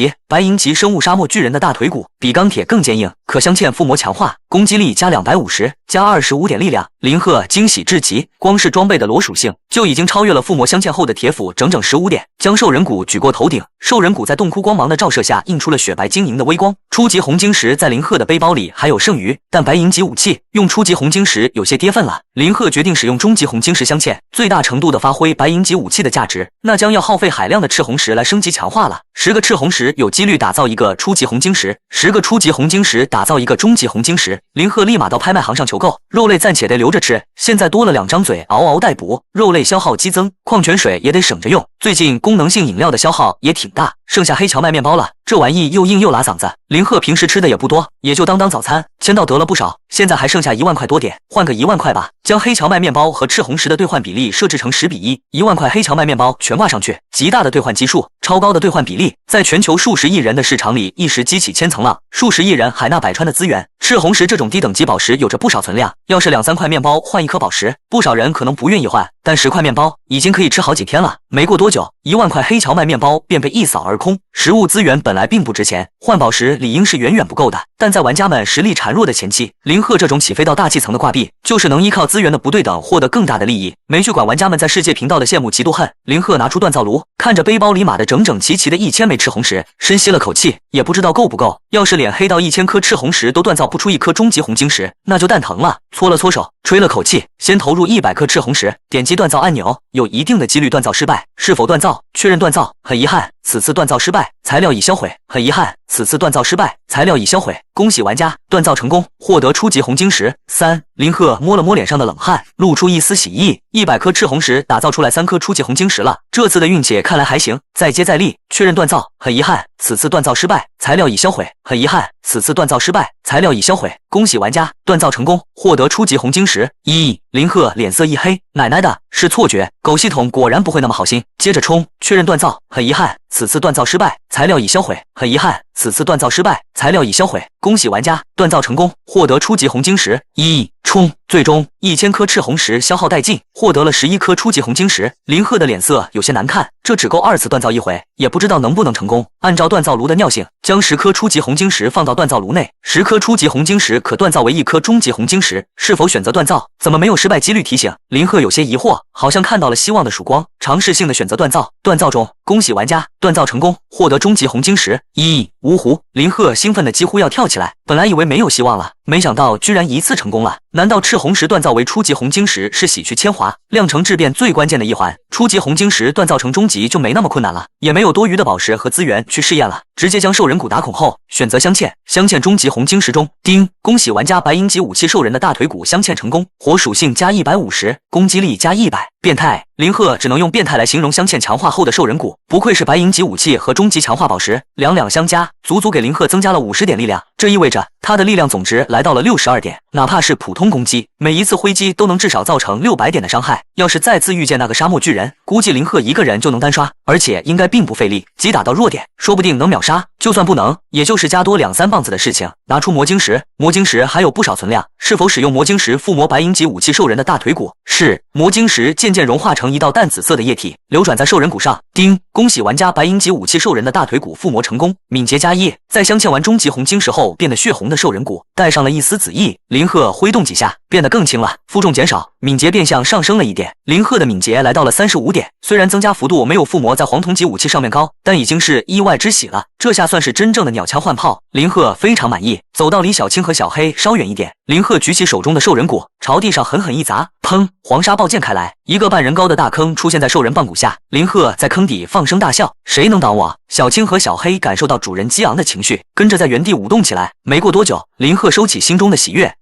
级生物沙漠巨人的大腿骨，比钢铁更坚硬，可镶嵌附魔强化，攻击力加250，加25点力量。林鹤惊喜至极，光是装备的裸属性就已经超越了附魔镶嵌后的铁斧整整15点，将兽人骨举过头顶，兽人骨在洞窟光芒的照射下映出了雪白晶莹的微光。初级红晶石在林鹤的背包里还有剩余，但白银级武器用初级红晶石有些跌份了，林鹤决定使用中级红晶石镶嵌，最大程度的发挥白银级武器的价值，那将要耗费海量的赤红石来升级强化了。10个赤红石有几率打造一个初级红晶石，10个初级红晶石打造一个中级红晶石。林鹤立马到拍卖行上求购，肉类暂且得留着吃，现在多了2张嘴，嗷嗷待哺，肉类消耗激增，矿泉水也得省着用，最近功能性饮料的消耗也挺大，剩下黑荞麦面包了，这玩意又硬又拉嗓子。林鹤平时吃的也不多，也就当早餐，签到得了不少，现在还剩下1万块多点，换个1万块吧，将黑荞麦面包和赤红石的兑换比例设置成10比1，1万块黑荞麦面包全挂上去，极大的兑换基数，超高的兑换比例，在全球数十亿人的市场里一时激起千层浪，数十亿人海纳百川的资源。赤红石这种低等级宝石有着不少存量，要是2-3块面包换1颗宝石，不少人可能不愿意换，但10块面包已经可以吃好几天了。没过多久，1万块黑荞麦面包便被一扫而空。食物资源本来并不值钱，换宝石理应是远远不够的，但在玩家们实力孱弱的前期，林鹤这种起飞到大气层的挂壁，就是能依靠资源的不对等获得更大的利益。没去管玩家们在世界频道的羡慕嫉妒恨，林鹤拿出锻造炉，看着背包里码的整整齐齐的1000枚赤红石，深吸了口气，也不知道够不够。要是脸黑到1000颗赤红石都锻造不出1颗中级红晶石，那就蛋疼了。搓了搓手，吹了口气，先投入100颗赤红石，点击锻造按钮，有一定的几率锻造失败，是否锻造？确认锻造。很遗憾，此次锻造失败，材料已销毁。很遗憾，此次锻造失败，材料已销毁。恭喜玩家锻造成功，获得初级红晶石3。林鹤摸了摸脸上的冷汗，露出一丝喜意。100颗赤红石打造出来3颗初级红晶石了，这次的运气看来还行。再接再厉，确认锻造。很遗憾，此次锻造失败，材料已销毁。很遗憾，此次锻造失败，材料已销毁。恭喜玩家锻造成功，获得初级红晶石1。林鹤脸色一黑，奶奶的，是错觉，狗系统果然不会那么好心。接着冲，确认锻造。很遗憾，此次锻造失败，材料已销毁。很遗憾，此次锻造失败，材料已销毁。恭喜玩家锻造成功，获得初级红晶石1。冲！最终1000颗赤红石消耗殆尽，获得了11颗初级红晶石。林鹤的脸色有些难看，这只够2次锻造一回，也不知道能不能成功。按照锻造炉的尿性，将10颗初级红晶石放到锻造炉内，10颗初级红晶石可锻造为1颗中级红晶石。是否选择锻造？怎么没有失败几率提醒？林鹤有些疑惑，好像看到了希望的曙光，尝试性的选择锻造。锻造中，恭喜玩家锻造成功，获得中级红晶石1。芜湖！林鹤兴奋的几乎要跳起来，本来以为没有希望了，没想到居然一次成功了。难道赤红石锻造为初级红晶石是洗去铅华、酿成质变最关键的一环？初级红晶石锻造成中级就没那么困难了，也没有多余的宝石和资源去试验了，直接将兽人骨打孔后，选择镶嵌，镶嵌中级红晶石中。叮！恭喜玩家白银级武器兽人的大腿骨镶嵌成功，火属性加150，攻击力加100。变态！林鹤只能用变态来形容镶嵌强化后的兽人骨，不愧是白银级武器和中级强化宝石，两两相加，足足给林鹤增加了50点力量。这意味着他的力量总值来到了62点，哪怕是普通攻击，每一次挥击都能至少造成600点的伤害。要是再次遇见那个沙漠巨人，估计林鹤一个人就能单刷，而且应该并不费力，击打到弱点，说不定能秒杀。就算不能，也就是加多2-3棒子的事情。拿出魔晶石，魔晶石还有不少存量，是否使用魔晶石附魔白银级武器兽人的大腿骨？是。魔晶石渐渐融化成一道淡紫色的液体，流转在兽人骨上。叮！恭喜玩家白银级武器兽人的大腿骨附魔成功，敏捷加1。在镶嵌完中级红晶石后，变得血红的兽人骨带上了一丝紫意。林鹤挥动几下，变得更轻了，负重减少，敏捷变相上升了1点。林鹤的敏捷来到了35点，虽然增加幅度没有附魔在黄铜级武器上面高，但已经是意外之喜了。这下算是真正的鸟枪换炮，林鹤非常满意。走到离小青和小黑稍远一点，林鹤举起手中的兽人骨，朝地上狠狠一砸，砰！黄沙爆溅开来，一个半人高的大坑出现在兽人棒骨下。林鹤在坑底放声大笑：“谁能挡我？”小青和小黑感受到主人激昂的情绪，跟着在原地舞动起来。没过多久，林鹤收起心中的喜悦，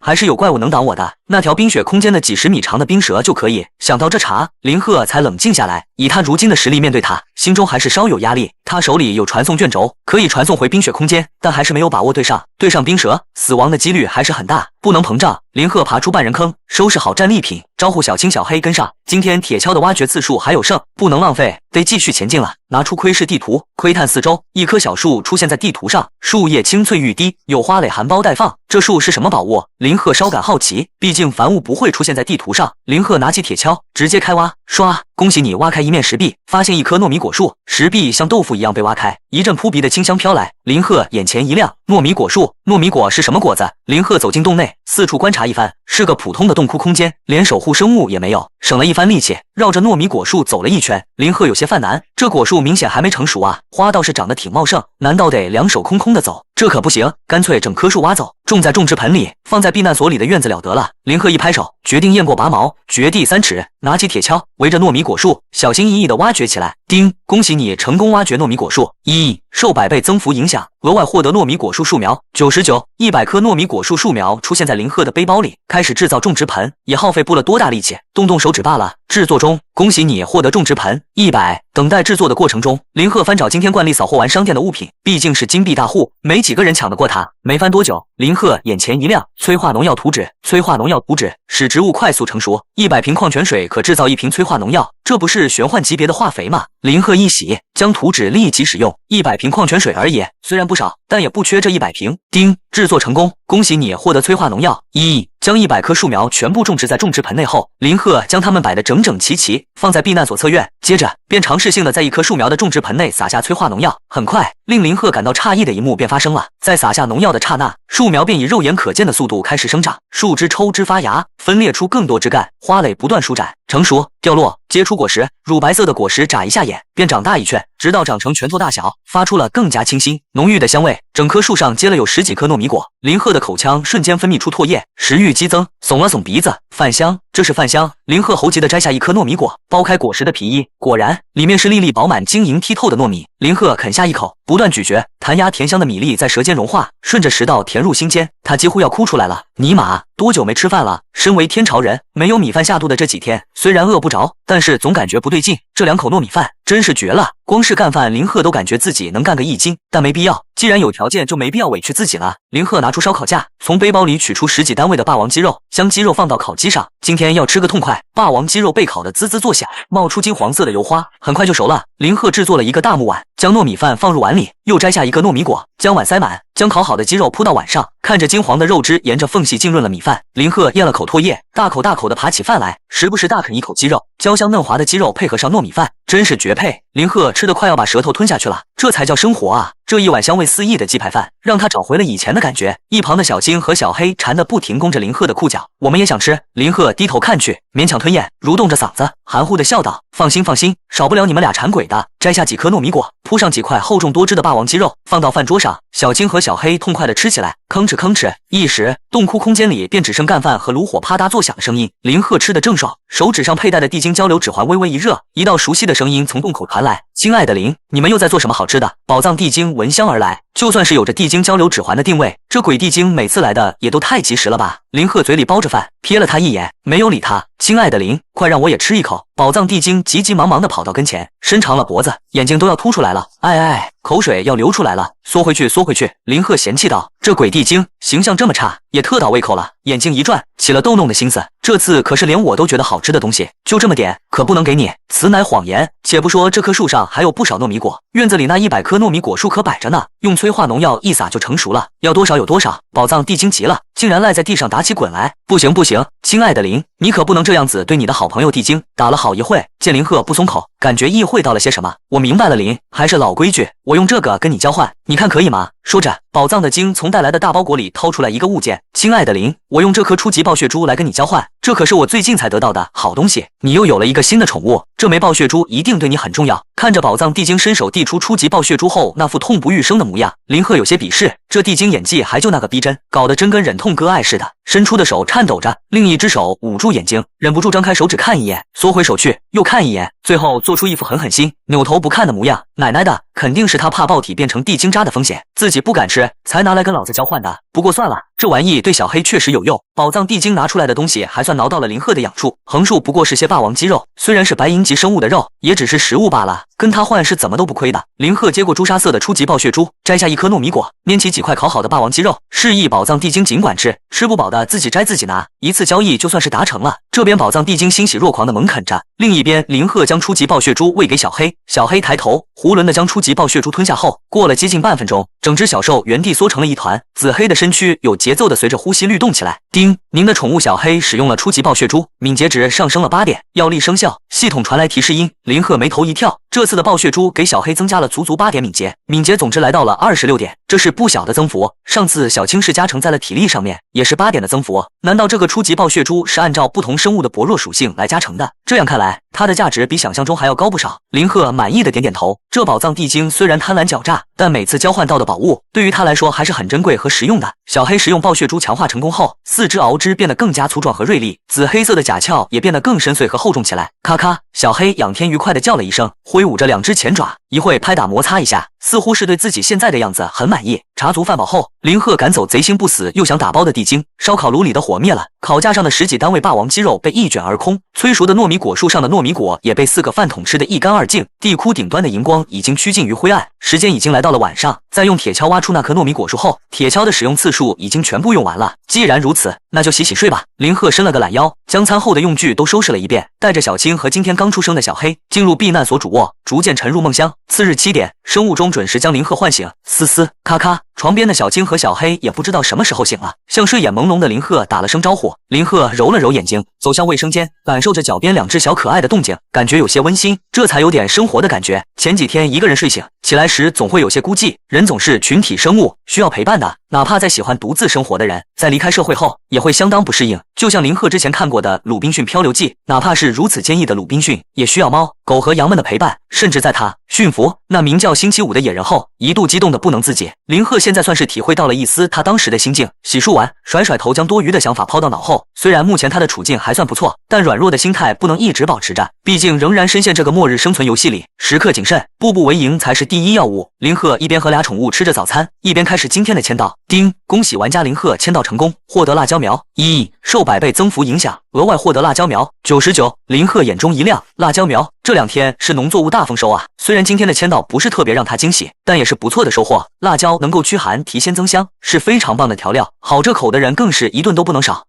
还是有怪物能挡我的。那条冰雪空间的几十米长的冰蛇就可以。想到这茬，林鹤才冷静下来。以他如今的实力面对他，心中还是稍有压力。他手里有传送卷轴，可以传送回冰雪空间，但还是没有把握对上冰蛇，死亡的几率还是很大。不能膨胀。林鹤爬出半人坑，收拾好战利品，招呼小青小黑跟上。今天铁锹的挖掘次数还有剩，不能浪费，得继续前进了。拿出窥视地图，窥探四周。一棵小树出现在地图上，树叶青翠欲滴，有花蕾含苞待放。这树是什么宝物？林鹤稍感好奇，毕竟凡物不会出现在地图上。林鹤拿起铁锹，直接开挖，唰！恭喜你挖开一面石壁，发现一棵糯米果树，石壁像豆腐一样被挖开，一阵扑鼻的清香飘来。林鹤眼前一亮，糯米果树，糯米果是什么果子？林鹤走进洞内，四处观察一番，是个普通的洞窟空间，连守护生物也没有，省了一番力气，绕着糯米果树走了一圈。林鹤有些犯难，这果树明显还没成熟啊，花倒是长得挺茂盛，难道得两手空空的走？这可不行，干脆整棵树挖走，种在种植盆里，放在避难所里的院子了得了。林鹤一拍手，决定雁过拔毛，掘地3尺，拿起铁锹，围着糯米果树小心翼翼地挖掘起来。叮，恭喜你成功挖掘糯米果树，1受100倍增幅影响，额外获得糯米果树树苗99，100棵糯米果树树苗出现在林鹤的背包里，开始制造种植盆，也耗费不了多大力气，动手指罢了。制作中，恭喜你获得种植盆100。等待制作的过程中，林鹤翻找今天惯例扫货完商店的物品，毕竟是金币大户，没几个人抢得过他。没翻多久，林鹤眼前一亮，催化农药图纸，催化农药图纸使植物快速成熟，100瓶矿泉水可制造1瓶催化农药，这不是玄幻级别的化肥吗？林鹤一喜，将图纸立即使用，100瓶矿泉水而已，虽然不少，但也不缺这100瓶。叮，制作成功，恭喜你获得催化农药1。将100棵树苗全部种植在种植盆内后，林鹤将它们摆得整整齐齐，放在避难所侧院，接着便尝试性的在一棵树苗的种植盆内撒下催化农药。很快，令林鹤感到诧异的一幕便发生了，在撒下农药的刹那，树苗便以肉眼可见的速度开始生长，树枝抽枝发芽，分裂出更多枝干，花蕾不断舒展、成熟、掉落，结出果实。乳白色的果实眨一下眼便长大一圈，直到长成拳头大小，发出了更加清新浓郁的香味。整棵树上结了有10几颗糯米果，林鹤的口腔瞬间分泌出唾液，食欲激增，耸了耸鼻子，饭香，这是饭香。林鹤猴急地摘下一颗糯米果，剥开果实的皮衣，果然里面是粒粒饱满、晶莹剔透的糯米。林鹤啃下一口，不断咀嚼，弹牙甜香的米粒在舌尖融化，顺着食道填入心间，他几乎要哭出来了。尼玛，多久没吃饭了？身为天朝人，没有米饭下肚的这几天，虽然饿不着，但是总感觉不对劲。这2口糯米饭真是绝了，光是干饭，林鹤都感觉自己能干个1斤，但没必要。既然有条件，就没必要委屈自己了。林鹤拿出烧烤架，从背包里取出10几单位的霸王鸡肉，将鸡肉放到烤鸡上。今天要吃个痛快，霸王鸡肉被烤得滋滋作响，冒出金黄色的油花，很快就熟了。林鹤制作了一个大木碗，将糯米饭放入碗里，又摘下一个糯米果，将碗塞满，将烤好的鸡肉铺到碗上，看着金黄的肉汁沿着缝隙浸润了米饭，林鹤咽了口唾液，大口大口地扒起饭来，时不时大啃一口鸡肉，焦香嫩滑的鸡肉配合上糯米饭，真是绝配。林鹤吃得快要把舌头吞下去了，这才叫生活啊！这一碗香味四溢的鸡排饭，让他找回了以前的感觉。一旁的小青和小黑馋得不停弓着林鹤的裤脚，我们也想吃。林鹤低头看去，勉强吞咽，蠕动着嗓子，含糊地笑道：“放心放心，少不了你们俩馋鬼的。”摘下几颗糯米果，铺上几块厚重多汁的霸王鸡肉，放到饭桌上。小青和小黑痛快地吃起来，吭哧吭哧，一时洞窟空间里便只剩干饭和炉火啪嗒作响的声音。林鹤吃得正爽，手指上佩戴的地精交流指环微微一热，一道熟悉的声音从洞口传来：“亲爱的林，你们又在做什么好吃的？”宝藏地精闻香而来，就算是有着地精交流指环的定位，这鬼地精每次来的也都太及时了吧。林鹤嘴里包着饭，瞥了他一眼，没有理他。亲爱的林，快让我也吃一口。宝藏地精急急忙忙地跑到跟前，伸长了脖子，眼睛都要凸出来了，哎，口水要流出来了，缩回去缩回去。林鹤嫌弃道：“这鬼地精形象这么差，也特倒胃口了。”眼睛一转，起了逗弄的心思，这次可是连我都觉得好吃的东西，就这么点，可不能给你。此乃谎言。且不说这棵树上还有不少糯米果，院子里那100棵糯米果树可摆着呢，用催化农药一撒就成熟了，要多少有多少。宝藏地精急了，竟然赖在地上打起滚来。不行不行，亲爱的林，你可不能这样子对你的好朋友地精。打了好一会，见林鹤不松口，感觉意会到了些什么。我明白了林，还是老规矩，我用这个跟你交换，你看可以吗？说着，宝藏的精从带来的大包裹里掏出来一个物件。亲爱的林，我用这颗初级暴血珠来跟你交换，这可是我最近才得到的好东西，你又有了一个新的宠物，这枚暴血珠一定对你很重要。看着宝藏地精伸手递出初级暴血珠后那副痛不欲生的模样，林鹤有些鄙视，这地精演技还就那个逼真，搞得真跟忍痛割爱似的。伸出的手颤抖着，另一只手捂住眼睛，忍不住张开手指看一眼，缩回手去又看一眼，最后做出一副狠狠心扭头不看的模样。奶奶的，肯定是他怕爆体变成地精渣的风险，自己不敢吃，才拿来跟老子交换的。不过算了，这玩意对小黑确实有用。宝藏地精拿出来的东西还算挠到了林鹤的痒处，横竖不过是些霸王肌肉，虽然是白银级生物的肉，也只是食物罢了，跟他换是怎么都不亏的。林鹤接过朱砂色的初级暴血珠，摘下一颗糯米果，拈起几块烤好的霸王肌肉，示意宝藏地精尽管吃，吃不饱的自己摘自己拿，一次交易就算是达成了。这边宝藏地精欣喜若狂的猛啃着，另一边林鹤将初级暴血珠喂给小黑，小黑抬头囫囵的将初级暴血珠吞下后，过了接近半分钟，整只小兽原地缩成了一团，紫黑的身躯有节奏的随着呼吸律动起来。叮，您的宠物小黑使用了初级暴血珠，敏捷值上升了8点，药力生效，系统传来提示音。林鹤眉头一跳，这次的暴血珠给小黑增加了足足8点敏捷，敏捷总值来到了26点，这是不小的增幅。上次小青是加成在了体力上面，也是8点的增幅。难道这个初级暴血珠是按照不同生物的薄弱属性来加成的？这样看来，它的价值比想象中还要高不少。林鹤满意的点点头，这宝藏地精虽然贪婪狡诈，但每次交换到的宝物对于他来说还是很珍贵和实用的。小黑食用暴血珠强化成功后，四肢螯肢变得更加粗壮和锐利，紫黑色的甲壳也变得更深邃和厚重起来。咔咔，小黑仰天愉快地叫了一声，挥舞着2只前爪，一会拍打摩擦一下，似乎是对自己现在的样子很满意。茶足饭饱后，林鹤赶走贼心不死又想打包的地精，烧烤炉里的火灭了，烤架上的10几单位霸王鸡肉被一卷而空，催熟的糯米果树上的糯米果也被4个饭桶吃得一干二净，地窟顶端的荧光已经趋近于灰暗，时间已经来到了晚上。在用铁锹挖出那颗糯米果树后，铁锹的使用次数已经全部用完了。既然如此，那就洗洗睡吧。林鹤伸了个懒腰，将餐后的用具都收拾了一遍，带着小青和今天刚出生的小黑进入避难所主卧，逐渐沉入梦乡。次日7点，生物钟准时将林鹤唤醒。嘶嘶，咔咔，床边的小青和小黑也不知道什么时候醒了，向睡眼朦胧的林鹤打了声招呼。林鹤揉了揉眼睛，走向卫生间，感受着脚边2只小可爱的动静，感觉有些温馨，这才有点生活的感觉。前几天一个人睡醒，起来时总会有些孤寂，人总是群体生物，需要陪伴的，哪怕再喜欢独自生活的人，在离开社会后也会相当不适应。就像林鹤之前看过的《鲁滨逊漂流记》，哪怕是如此坚毅的鲁滨逊，也需要猫、狗和羊们的陪伴，甚至在他驯服那名叫星期五的野人后，一度激动的不能自己。林鹤现在算是体会到了一丝他当时的心境。洗漱完，甩甩头，将多余的想法抛到脑后。虽然目前他的处境还算不错，但软弱的心态不能一直保持着，毕竟仍然深陷这个末日生存游戏里，时刻谨慎，步步为营才是第一要务。林鹤一边和俩宠物吃着早餐，一边开始今天的签到。叮，恭喜玩家林鹤签到成功，获得辣椒苗1，受100倍增幅影响，额外获得辣椒苗99。林鹤眼中一亮，辣椒苗这2天是农作物大丰收啊！虽然今天的签到不是特别让他惊喜，但也是不错的收获。辣椒能够驱寒提鲜增香，是非常棒的调料，好这口的人更是一顿都不能少。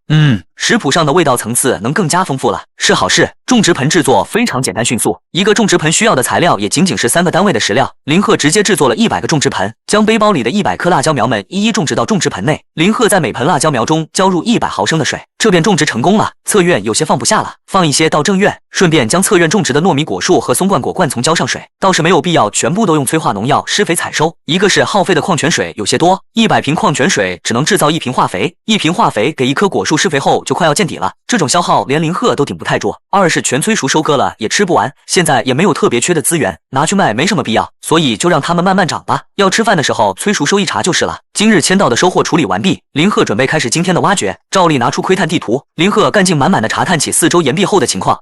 食谱上的味道层次能更加丰富了，是好事。种植盆制作非常简单迅速，一个种植盆需要的材料也仅仅是3个单位的食料。林鹤直接制作了100个种植盆，将背包里的100颗辣椒苗们一一种植到种植盆内。林鹤在每盆辣椒苗中浇入100毫升的水，这便种植成功了。侧院有些放不下了，放一些到正院，顺便将侧院种植的糯米果树和松冠果灌丛浇上水，倒是没有必要全部都用催化农药施肥采收。一个是耗费的矿泉水有些多，100瓶矿泉水只能制造1瓶化肥，1瓶化肥给一棵果树施肥后就快要见底了，这种消耗连林鹤都顶不太住。二是全催熟收割了也吃不完，现在也没有特别缺的资源，拿去卖没什么必要，所以就让它们慢慢长吧，要吃饭的时候催熟收一茬就是了。今日签到的收获处理完毕，林鹤准备开始今天的挖掘。照例拿出窥探地图，林鹤干劲满满的查探起四周岩壁后的情况。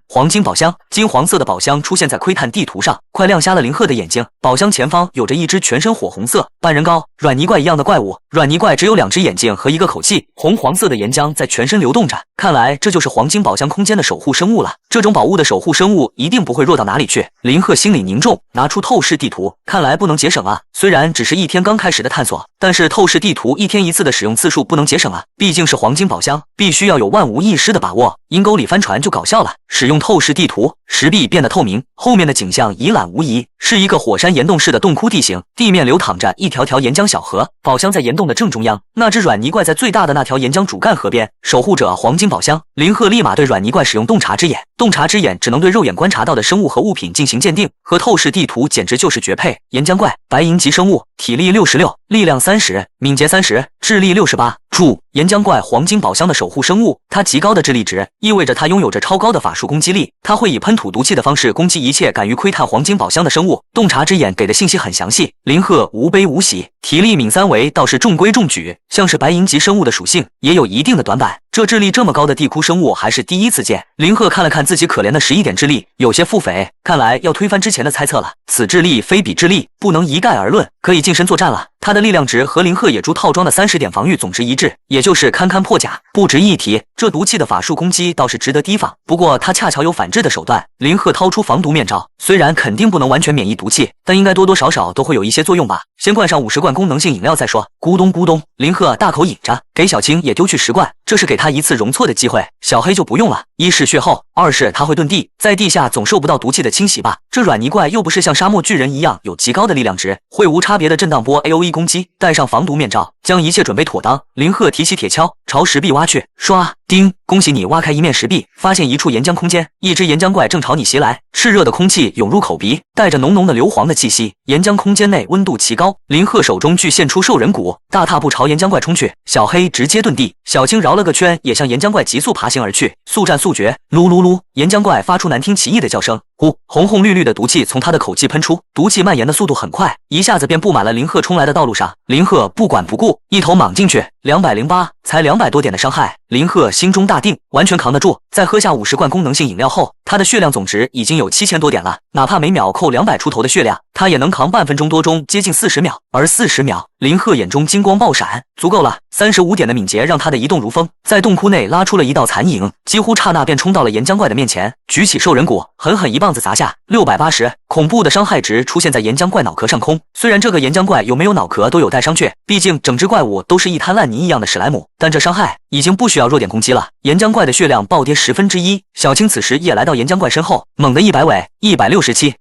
黄金宝箱，金黄色的宝箱出现在窥探地图上，快亮瞎了林鹤的眼睛。宝箱前方有着一只全身火红色、半人高、软泥怪一样的怪物，软泥怪只有2只眼睛和一个口气，红黄色的岩浆在全身流动着，看来这就是黄金宝箱空间的守护生物了。这种宝物的守护生物一定不会弱到哪里去。林鹤心里凝重，拿出透视地图，看来不能节省啊。虽然只是1天刚开始的探索，但是透视地图1天1次的使用次数不能节省啊，毕竟是黄金宝箱，必须要有万无一失的把握。阴沟里翻船就搞笑了，使用透视地图，石壁变得透明，后面的景象一览无遗，是一个火山岩洞式的洞窟地形，地面流淌着一条条岩浆小河，宝箱在岩洞的正中央，那只软泥怪在最大的那条岩浆主干河边，守护着黄金宝箱。林鹤立马对软泥怪使用洞察之眼，洞察之眼只能对肉眼观察到的生物和物品进行鉴定，和透视地图简直就是绝配。岩浆怪，白银级生物，体力66，力量30，敏捷30，智力68。注：岩浆怪黄金宝箱的守护生物，它极高的智力值意味着它拥有着超高的法术攻击力，它会以喷吐毒气的方式攻击一切敢于窥探黄金宝箱的生物。洞察之眼给的信息很详细，林鹤无悲无喜，体力敏三维倒是中规中矩，像是白银级生物的属性也有一定的短板。这智力这么高的地窟生物还是第一次见。林鹤看了看自己可怜的11点智力，有些腹诽，看来要推翻之前的猜测了。此智力非彼智力，不能一概而论，可以近身作战了。他的力量值和林鹤野猪套装的30点防御总值一致，也就是堪堪破甲。不值一提，这毒气的法术攻击倒是值得提防。不过他恰巧有反制的手段。林鹤掏出防毒面罩，虽然肯定不能完全免疫毒气，但应该多多少少都会有一些作用吧。先灌上50罐功能性饮料再说。咕咚咕咚，林鹤大口饮着，给小青也丢去10罐，这是给他一次容错的机会。小黑就不用了，一是血厚，二是他会遁地，在地下总受不到毒气的侵袭吧。这软泥怪又不是像沙漠巨人一样有极高的力量值，会无差别的震荡波 AOE 攻击。戴上防毒面罩，将一切准备妥当，林鹤提起铁锹朝石壁挖去，唰叮，恭喜你挖开一面石壁，发现一处岩浆空间，一只岩浆怪正朝你袭来，炽热的空气涌入口鼻，带着浓浓的硫磺的气息。岩浆空间内温度奇高，林鹤手中俱现出兽人骨，大踏步朝岩浆怪冲去。小黑直接遁地，小青绕了个圈，也向岩浆怪急速爬行而去。速战速决，噜噜噜！岩浆怪发出难听奇异的叫声，红红绿绿的毒气从他的口气喷出，毒气蔓延的速度很快，一下子便布满了林鹤冲来的道路上。林鹤不管不顾，一头莽进去，208，才200多点的伤害。林鹤心中大定，完全扛得住。在喝下50罐功能性饮料后，他的血量总值已经有7000多点了，哪怕每秒扣200出头的血量，他也能扛半分钟多钟，接近40秒。而40秒，林鹤眼中金光爆闪，足够了。35点的敏捷让他的移动如风，在洞窟内拉出了一道残影，几乎刹那便冲到了岩浆怪的面前，举起兽人骨，狠狠一棒子砸下，680，恐怖的伤害值出现在岩浆怪脑壳上空。虽然这个岩浆怪有没有脑壳都有待商榷，毕竟整只怪物都是一滩烂泥一样的史莱姆，但这伤害已经不需要弱点攻击了。岩浆怪的血量暴跌1/10，小青此时也来到岩浆怪身后，猛地100尾，167，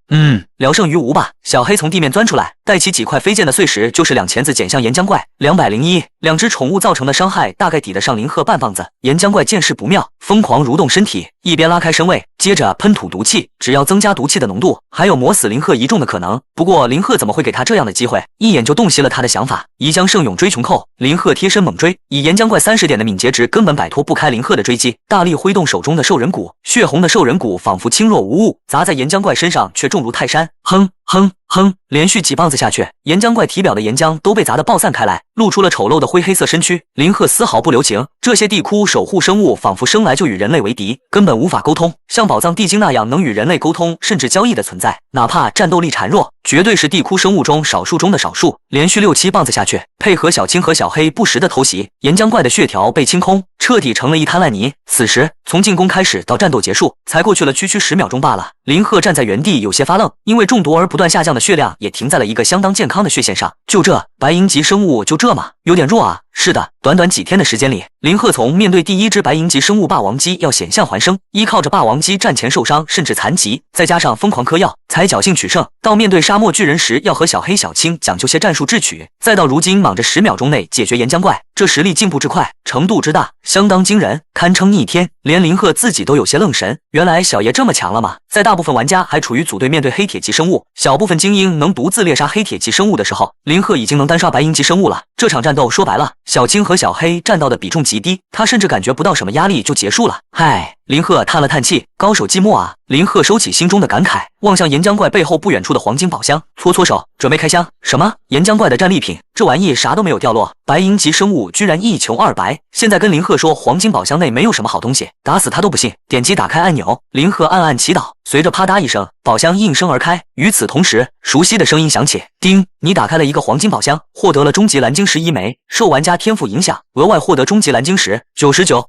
聊胜于无吧。小黑从地面钻出来，带起几块飞溅的碎石，就是两钳子捡向岩浆怪，201，两只宠物造成的伤害大概抵得上林鹤半棒子。岩浆怪见势不妙，疯狂蠕动身体，一边拉开身位，接着喷吐毒气，只要增加毒气的浓度，还有磨死林鹤一众的可能。不过林鹤怎么会给他这样的机会？一眼就洞悉了他的想法。宜将胜勇追穷寇，林鹤贴身猛追，以岩浆怪30点的敏捷值根本摆脱不开林鹤的追击，大力挥动手中的兽人骨，血红的兽人骨仿佛轻若无物，砸在岩浆怪身上却重如泰山。哼哼哼，连续几棒子下去，岩浆怪体表的岩浆都被砸得爆散开来，露出了丑陋的灰黑色身躯。林鹤丝毫不留情，这些地窟守护生物仿佛生来就与人类为敌，根本无法沟通，像宝藏地精那样能与人类沟通甚至交易的存在，哪怕战斗力孱弱，绝对是地窟生物中少数中的少数。连续6、7棒子下去，配合小青和小黑不时的偷袭，岩浆怪的血条被清空，彻底成了一滩烂泥。此时从进攻开始到战斗结束，才过去了区10秒钟罢了。林鹤站在原地有些发愣，因为中毒而不断下降的血量也停在了一个相当健康的血线上。就这，白银级生物就这吗？有点弱啊。是的，短短几天的时间里，林鹤从面对第一只白银级生物霸王鸡要险象环生，依靠着霸王鸡战前受伤甚至残疾，再加上疯狂嗑药，才侥幸取胜。到面对沙漠巨人时要和小黑小青讲究些战术智取，再到如今莽着10秒钟内解决岩浆怪，这实力进步之快，程度之大，相当惊人，堪称逆天。连林鹤自己都有些愣神，原来小爷这么强了吗？在大部分玩家还处于组队面对黑铁级生物，小部分精英能独自猎杀黑铁级生物的时候，林鹤已经能单刷白银级生物了。这场战斗说白了，小青和小黑占到的比重极低，他甚至感觉不到什么压力就结束了。嗨，林鹤叹了叹气，高手寂寞啊。林鹤收起心中的感慨，望向岩浆怪背后不远处的黄金宝箱，搓搓手，准备开箱。什么？岩浆怪的战利品？这玩意啥都没有掉落，白银级生物居然一穷二白。现在跟林鹤说黄金宝箱内没有什么好东西，打死他都不信。点击打开按钮，林鹤暗暗祈祷，随着啪嗒一声，宝箱应声而开。与此同时，熟悉的声音响起，叮，你打开了一个黄金宝箱，获得了终极蓝晶石1枚，受玩家天赋影响，额外获得终极蓝晶石99，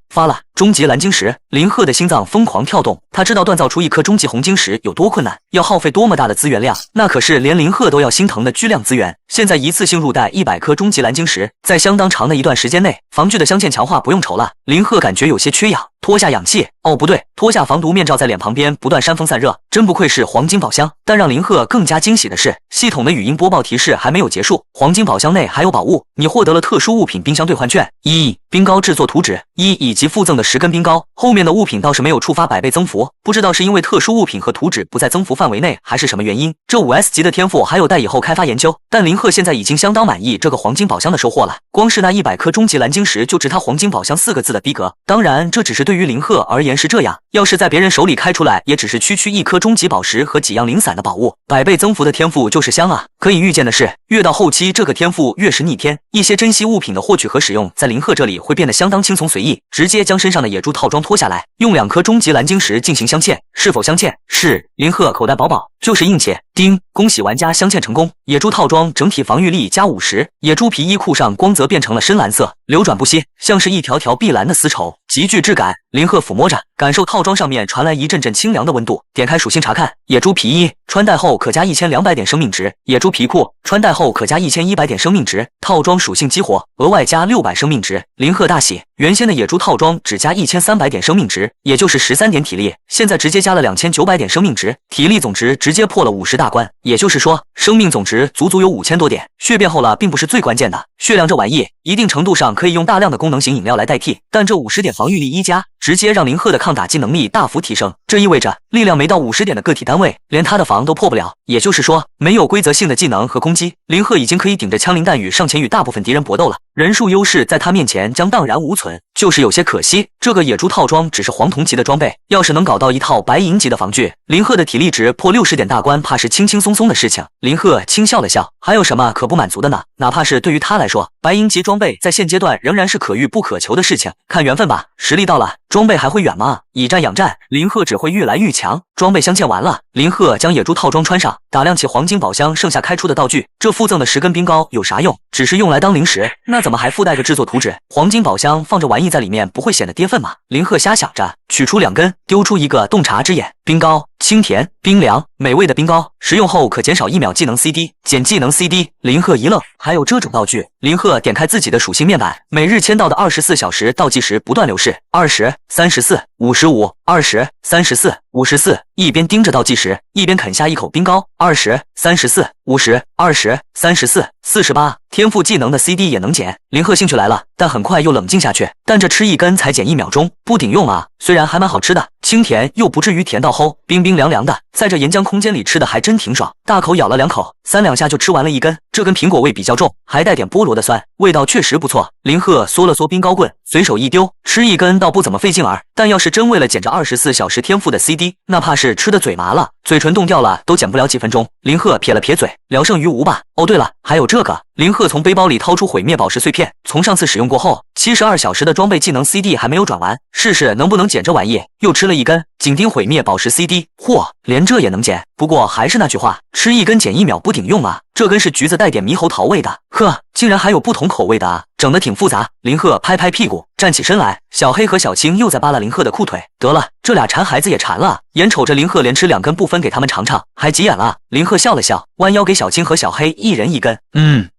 发了终极蓝晶石。林鹤的心脏疯狂跳动，他知道锻造出一颗终极红晶石有多困难，要耗费多么大的资源量，那可是连林鹤都要心疼的巨量资源。现在一次性入袋100颗终极蓝晶石，在相当长的一段时间内，防具的镶嵌强化不用愁了。林鹤感觉有些缺氧，脱下氧气，哦不对，脱下防毒面罩在脸旁边不断扇风散热，真不愧是黄金宝箱。但让林鹤更加惊喜的是，系统的语音播报提示还没有结束，黄金宝箱内还有宝物，你获得了特殊物品冰箱兑换券1，冰糕制作图纸1，以及附赠的10根冰糕。后面的物品倒是没有触发100倍增幅，不知道是因为特殊物品和图纸不在增幅范围内，还是什么原因。这5S 级的天赋还有待以后开发研究，但林鹤现在已经相当满意这个黄金宝箱的收获了。光是那100颗终极蓝晶石就值他黄金宝箱4个字的逼格。当然，这只是对于林鹤而言是这样，要是在别人手里开出来，也只是区1颗终极宝石和几样零散的宝物，100倍增幅的天赋就是香啊！可以预见的是，越到后期这个天赋越是逆天，一些珍稀物品的获取和使用，在林鹤这里会变得相当轻松随意，直接将身上的野猪套装脱下来，用2颗终极蓝晶石进行镶嵌。是否镶嵌？是。林鹤口袋饱饱，就是硬气。叮！恭喜玩家镶嵌成功，野猪套装整体防御力加50，野猪皮衣裤上光泽变成了深蓝色，流转不息，像是一条条碧蓝的丝绸，极具质感。林鹤抚摸着，感受套装上面传来一阵阵清凉的温度。点开属性查看，野猪皮衣穿戴后可加1200点生命值，野猪皮裤穿戴后可加1100点生命值，套装属性激活，额外加600生命值。林鹤大喜，原先的野猪套装只加1300点生命值，也就是13点体力，现在直接加了2900点生命值，体力总值直接破了50大关，也就是说生命总值足足有5000多点。血变后了并不是最关键的，血量这玩意一定程度上可以用大量的功能型饮料来代替，但这50点防御力1加直接让林鹤的抗打击能力大幅提升，这意味着力量没到50点的个体单位，连他的防都破不了。也就是说，没有规则性的技能和攻击，林鹤已经可以顶着枪林弹雨上前与大部分敌人搏斗了，人数优势在他面前将荡然无存。就是有些可惜，这个野猪套装只是黄铜级的装备，要是能搞到一套白银级的防具，林鹤的体力值破60点大关怕是轻轻松松的事情。林鹤轻笑了笑，还有什么可不满足的呢？哪怕是对于他来说，白银级装备在现阶段仍然是可遇不可求的事情，看缘分吧，实力到了，装备还会远吗？以战养战，林鹤只会愈来愈强。装备镶嵌完了，林鹤将野猪套装穿上，打量起黄金宝箱剩下开出的道具，这附赠的10根冰糕有啥用？只是用来当零食，那怎么还附带着制作图纸？黄金宝箱放着玩意在里面，不会显得跌份吗？林鹤瞎想着，取出2根，丢出一个洞察之眼。冰糕，清甜、冰凉、美味的冰糕，食用后可减少1秒技能 CD， 减技能 CD。林鹤一愣，还有这种道具？林鹤点开自己的属性面板，每日签到的24小时倒计时不断流逝，20、34、55、20、34、54。一边盯着倒计时，一边啃下一口冰糕。20、34、50、20、34、48。天赋技能的 CD 也能减，林鹤兴趣来了，但很快又冷静下去。但这吃1根才减1秒钟，不顶用啊！虽然还蛮好吃的，清甜又不至于甜到齁，冰冰凉凉的，在这岩浆空间里吃的还真挺爽。大口咬了2口，3两下就吃完了1根。这根苹果味比较重，还带点菠萝的酸，味道确实不错。林鹤缩了缩冰糕棍，随手一丢，吃1根倒不怎么费劲儿，但要是真为了捡着24小时天赋的 CD， 那怕是吃的嘴麻了，嘴唇冻掉了都减不了几分钟。林鹤撇了撇嘴，聊胜于无吧。哦对了，还有这个。林鹤从背包里掏出毁灭宝石碎片，从上次使用过后，72小时的装备技能 CD 还没有转完，试试能不能捡这玩意。又吃了1根，紧盯毁灭宝石 CD， 嚯，连这也能捡。不过还是那句话，吃1根减1秒不顶用啊。这根是橘子带点猕猴桃味的，呵，竟然还有不同口味的啊，整得挺复杂。林鹤拍拍屁股，站起身来。小黑和小青又在扒拉林鹤的裤腿，得了，这俩馋孩子也馋了。眼瞅着林鹤连吃2根不分给他们尝尝，还急眼了。林鹤笑了笑，弯腰给小青和小黑一人1根。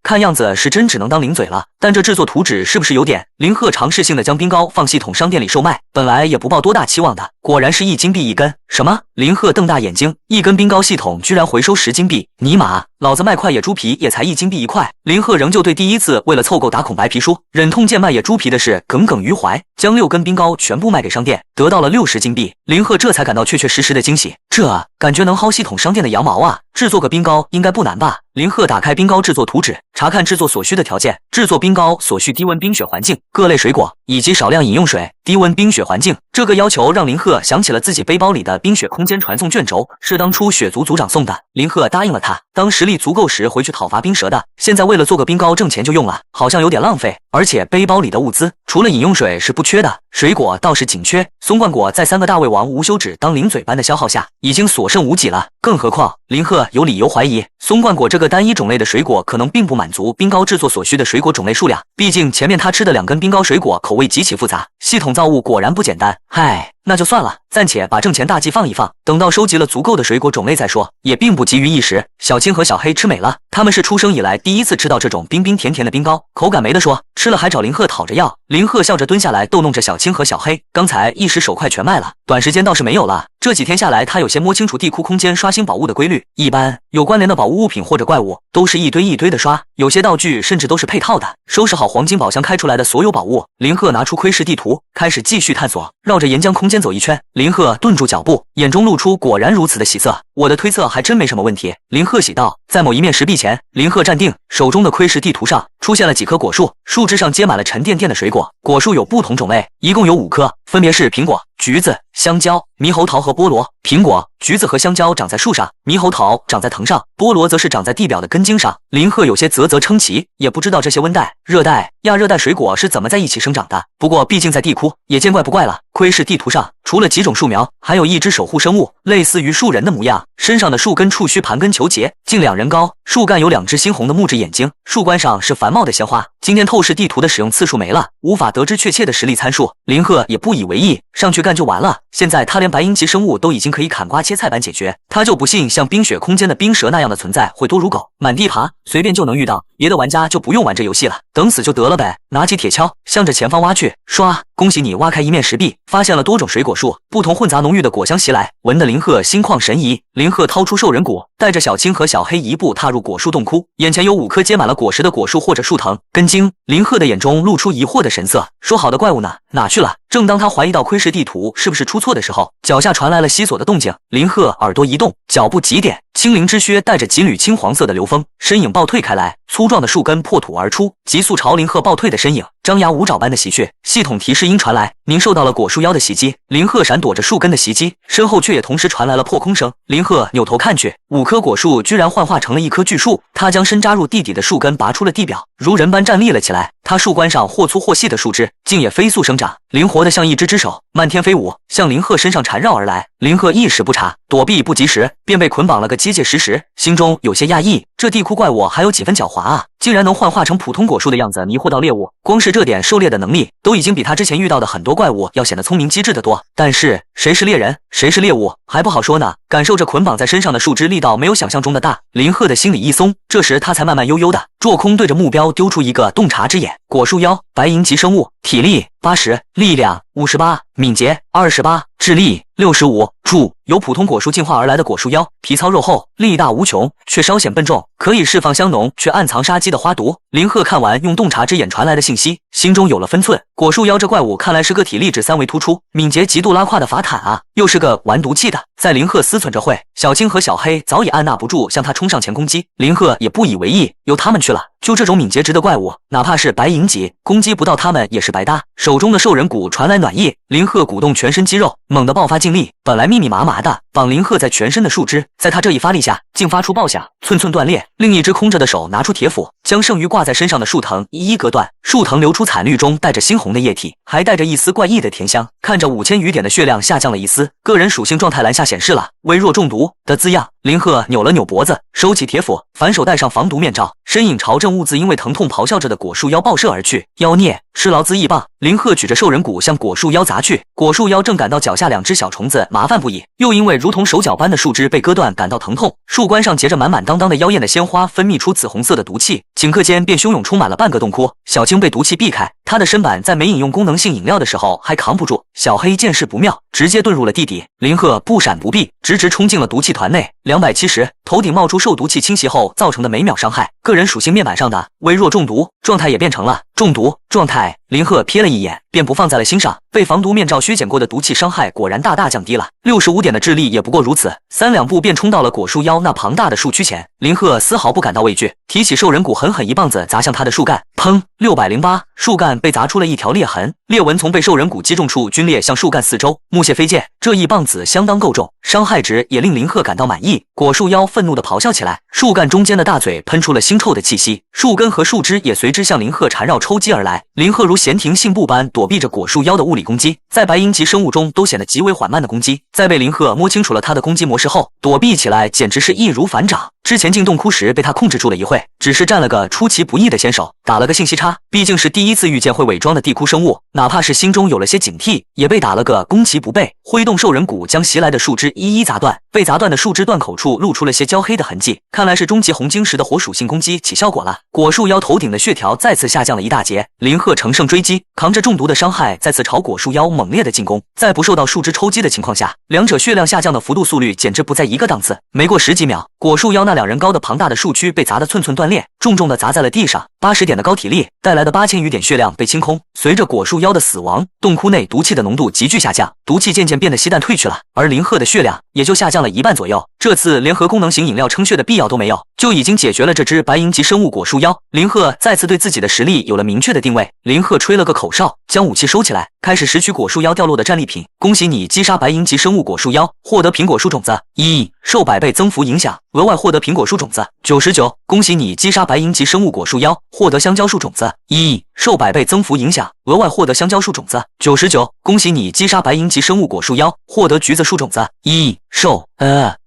看样子是真只能当零嘴了，但这制作图纸是不是有点？林鹤尝试性的将冰糕放系统商店里售卖，本来也不抱多大期望的，果然是1金币1根。什么？林鹤瞪大眼睛，1根冰糕系统居然回收10金币？尼玛，老子卖块野猪皮也才1金币1块。林鹤仍旧对第一次为了凑够打孔白皮书，忍痛贱卖野猪皮的事耿耿于怀，将6根冰糕全部卖给商店，得到了60金币。林鹤这才感到确确实实的惊喜，这感觉能薅系统商店的羊毛啊！制作个冰糕应该不难吧？林鹤打开冰糕制作图纸，查看制作所需的条件。制作冰糕所需低温冰雪环境、各类水果以及少量饮用水。低温冰雪环境，这个要求让林鹤想起了自己背包里的冰雪空间传送卷轴，是当初雪族族长送的。林鹤答应了他，当实力足够时回去讨伐冰蛇的。现在为了做个冰糕挣钱就用了，好像有点浪费。而且背包里的物资除了饮用水是不缺的，水果倒是紧缺。松冠果在3个大胃王无休止当零嘴般的消耗下，已经所剩无几了。更何况林鹤有理由怀疑，松冠果这个单一种类的水果可能并不满足冰糕制作所需的水果种类数量。毕竟前面他吃的2根冰糕水果口味极其复杂，系统造物果然不简单。嗨，那就算了，暂且把挣钱大计放一放，等到收集了足够的水果种类再说，也并不急于一时。小青和小黑吃美了，他们是出生以来第一次吃到这种冰冰甜甜的冰糕，口感没得说，吃了还找林鹤讨着要。林鹤笑着蹲下来逗弄着小青和小黑，刚才一时手快全卖了，短时间倒是没有了。这几天下来，他有些摸清楚地库空间刷新宝物的规律，一般有关联的宝物物品或者怪物都是一堆一堆的刷，有些道具甚至都是配套的。收拾好黄金宝箱开出来的所有宝物，林鹤拿出窥视地图，开始继续探索，绕着岩浆空间走一圈。林鹤顿住脚步，眼中露出果然如此的喜色。我的推测还真没什么问题。林鹤喜道，在某一面石壁前，林鹤站定，手中的窥视地图上出现了几棵果树，树枝上结满了沉甸甸的水果，果树有不同种类，一共有5棵，分别是苹果、橘子、香蕉、猕猴桃和菠萝。苹果、橘子和香蕉长在树上，猕猴桃长在藤上，菠萝则是长在地表的根茎上。林鹤有些啧啧称奇，也不知道这些温带、热带、亚热带水果是怎么在一起生长的。不过毕竟在地窟，也见怪不怪了。窥视地图上，除了几种树苗，还有一只守护生物，类似于树人的模样，身上的树根触须盘根球节，近2人高，树干有2只猩红的木质眼睛，树冠上是繁茂的鲜花。今天透视地图的使用次数没了，无法得知确切的实力参数。林鹤也不以为意，上去干就完了。现在他连白银级生物都已经可以砍瓜切菜般解决，他就不信像冰雪空间的冰蛇那样的存在会多如狗，满地爬，随便就能遇到。别的玩家就不用玩这游戏了，等死就得了呗。拿起铁锹，向着前方挖去，唰！恭喜你挖开一面石壁，发现了多种水果树，不同混杂浓郁的果香袭来，闻得林鹤心旷神怡。林鹤掏出兽人骨，带着小青和小黑一步踏入果树洞窟，眼前有5棵结满了果实的果树或者树藤根茎。林鹤的眼中露出疑惑的神色，说好的怪物呢？哪去了？正当他怀疑到窥视地图是不是出错的时候，脚下传来了悉索的动静。林鹤耳朵一动，脚步急点，青灵之靴带着几缕青黄色的流风，身影暴退开来，粗壮的树根破土而出，急速朝林鹤暴退的身影张牙舞爪般的袭去。系统提示音传来，您受到了果树妖的袭击。林鹤闪躲着树根的袭击，身后却也同时传来了破空声。林鹤扭头看去，5棵果树居然幻化成了一棵巨树，他将深扎入地底的树根拔出了地表，如人般站立了起来。他树冠上或粗或细的树枝竟也飞速生长，灵活的像一只只手，漫天飞舞，向林鹤身上缠绕而来。林鹤一时不察，躲避不及时，便被捆绑了个结结实实，心中有些讶异，这地窟怪物还有几分狡猾啊，竟然能幻化成普通果树的样子迷惑到猎物。光是这点狩猎的能力，都已经比他之前遇到的很多怪物要显得聪明机智得多。但是谁是猎人，谁是猎物，还不好说呢。感受着捆绑在身上的树枝力道没有想象中的大，林鹤的心里一松，这时他才慢慢悠悠的做空对着目标丢出一个洞察之眼。果树妖，白银级生物，体力80，力量58，敏捷28，智力65。注：由普通果树进化而来的果树妖，皮糙肉厚，力大无穷，却稍显笨重，可以释放香浓却暗藏杀机的花毒。林鹤看完用洞察之眼传来的信息，心中有了分寸。果树妖这怪物看来是个体力值3维突出，敏捷极度拉胯的法坦啊，又是个玩毒气的。在林鹤思忖着会，小青和小黑早已按捺不住向他冲上前攻击，林鹤也不以为意，由他们去了。就这种敏捷值的怪物，哪怕是白银级，攻击不到他们也是白搭。手中的兽人骨传来暖意，林鹤鼓动全身肌肉，猛地爆发劲力，本来密密麻麻的绑林鹤在全身的树枝，在他这一发力下，竟发出爆响，寸寸断裂。另一只空着的手拿出铁斧，将剩余挂在身上的树藤一一割断，树藤流出惨绿中带着猩红的液体，还带着一丝怪异的甜香。看着5000余点的血量下降了一丝，个人属性状态栏下显示了微弱中毒的字样。林鹤扭了扭脖子，收起铁斧，反手戴上防毒面罩，身影朝正兀自因为疼痛咆哮着的果树妖爆射而去。妖孽，吃劳兹异棒！林鹤举着兽人骨向果树妖砸去，果树妖正感到脚下2只小虫子麻烦不已，又因为如同手脚般的树枝被割断感到疼痛，树冠上结着满满当当的妖艳的鲜花，分泌出紫红色的毒气，顷刻间便汹涌充满了半个洞窟。小青被毒气避开，他的身板在没饮用功能性饮料的时候还扛不住。小黑见势不妙，直接遁入了地底。林鹤不闪不避，直直冲进了毒气团内。270，头顶冒出受毒气侵袭后造成的每秒伤害，个人属性面板上的微弱中毒状态也变成了中毒状态。林鹤瞥了一眼，便不放在了心上。被防毒面罩削减过的毒气伤害果然大大降低了，65点的智力也不过如此，3两步便冲到了果树妖那庞大的树躯前。林鹤丝毫不感到畏惧，提起兽人骨狠狠一棒子砸向他的树干，砰！608，树干被砸出了一条裂痕，裂纹从被兽人骨击中处皲裂向树干四周。木屑飞溅，这一棒子相当够重，伤害值也令林鹤感到满意。果树妖愤怒地咆哮起来，树干中间的大嘴喷出了腥臭的气息，树根和树枝也随之向林鹤缠绕抽击而来。林鹤如闲庭信步般躲避着果树妖的物理攻击，在白银级生物中都显得极为缓慢的攻击，在被林鹤摸清楚了他的攻击模式后，躲避起来简直是易如反掌。之前进洞窟时被他控制住了一会，只是占了个出其不意的先手，打了个信息差。毕竟是第一次遇见会伪装的地窟生物，哪怕是心中有了些警惕，也被打了个攻其不备。挥动兽人骨将袭来的树枝一一砸断，被砸断的树枝断口处露出了些焦黑的痕迹，看来是终极红晶石的火属性攻击起效果了。果树妖头顶的血条再次下降了一大截，林鹤乘胜追击，扛着中毒的伤害再次朝果树妖猛烈的进攻。在不受到树枝抽击的情况下，两者血量下降的幅度速率简直不在一个档次。没过10几秒，果树妖那2人高的庞大的树躯被砸得寸寸断裂，重重的砸在了地上。80点的高体力带来的8000余点血量被清空。随着果树妖的死亡，洞窟内毒气的浓度急剧下降，毒气渐渐变得稀淡退去了，而林鹤的血量也就下降了1半左右。这次连和功能型饮料称血的必要都没有，就已经解决了这只白银级生物果树妖。林鹤再次对自己的实力有了明确的定位。林鹤吹了个口哨，将武器收起来，开始拾取果树妖掉落的战利品。恭喜你击杀白银级生物果树妖，获得苹果树种子1，受百倍增幅影响，额外获得苹果树种子99。恭喜你击杀白银级生物果树妖，获得香蕉树种子1，受百倍增幅影响，额外获得香蕉树种子99。恭喜你击杀白银级生物果树妖，获得橘子树种子1，受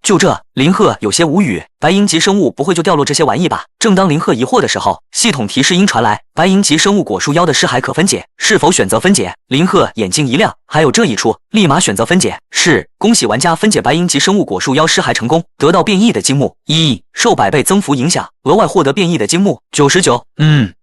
就这，林鹤有些无语。白银级生物不会就掉落这些玩意吧？正当林鹤疑惑的时候，系统提示音传来：白银级生物果树妖的尸骸可分解，是否选择分解？林鹤眼睛一亮，还有这一出，立马选择分解。是，恭喜玩家分解白银级生物果树妖尸骸成功，得到变异的金木1，受百倍增幅影响，额外获得变异的金木99。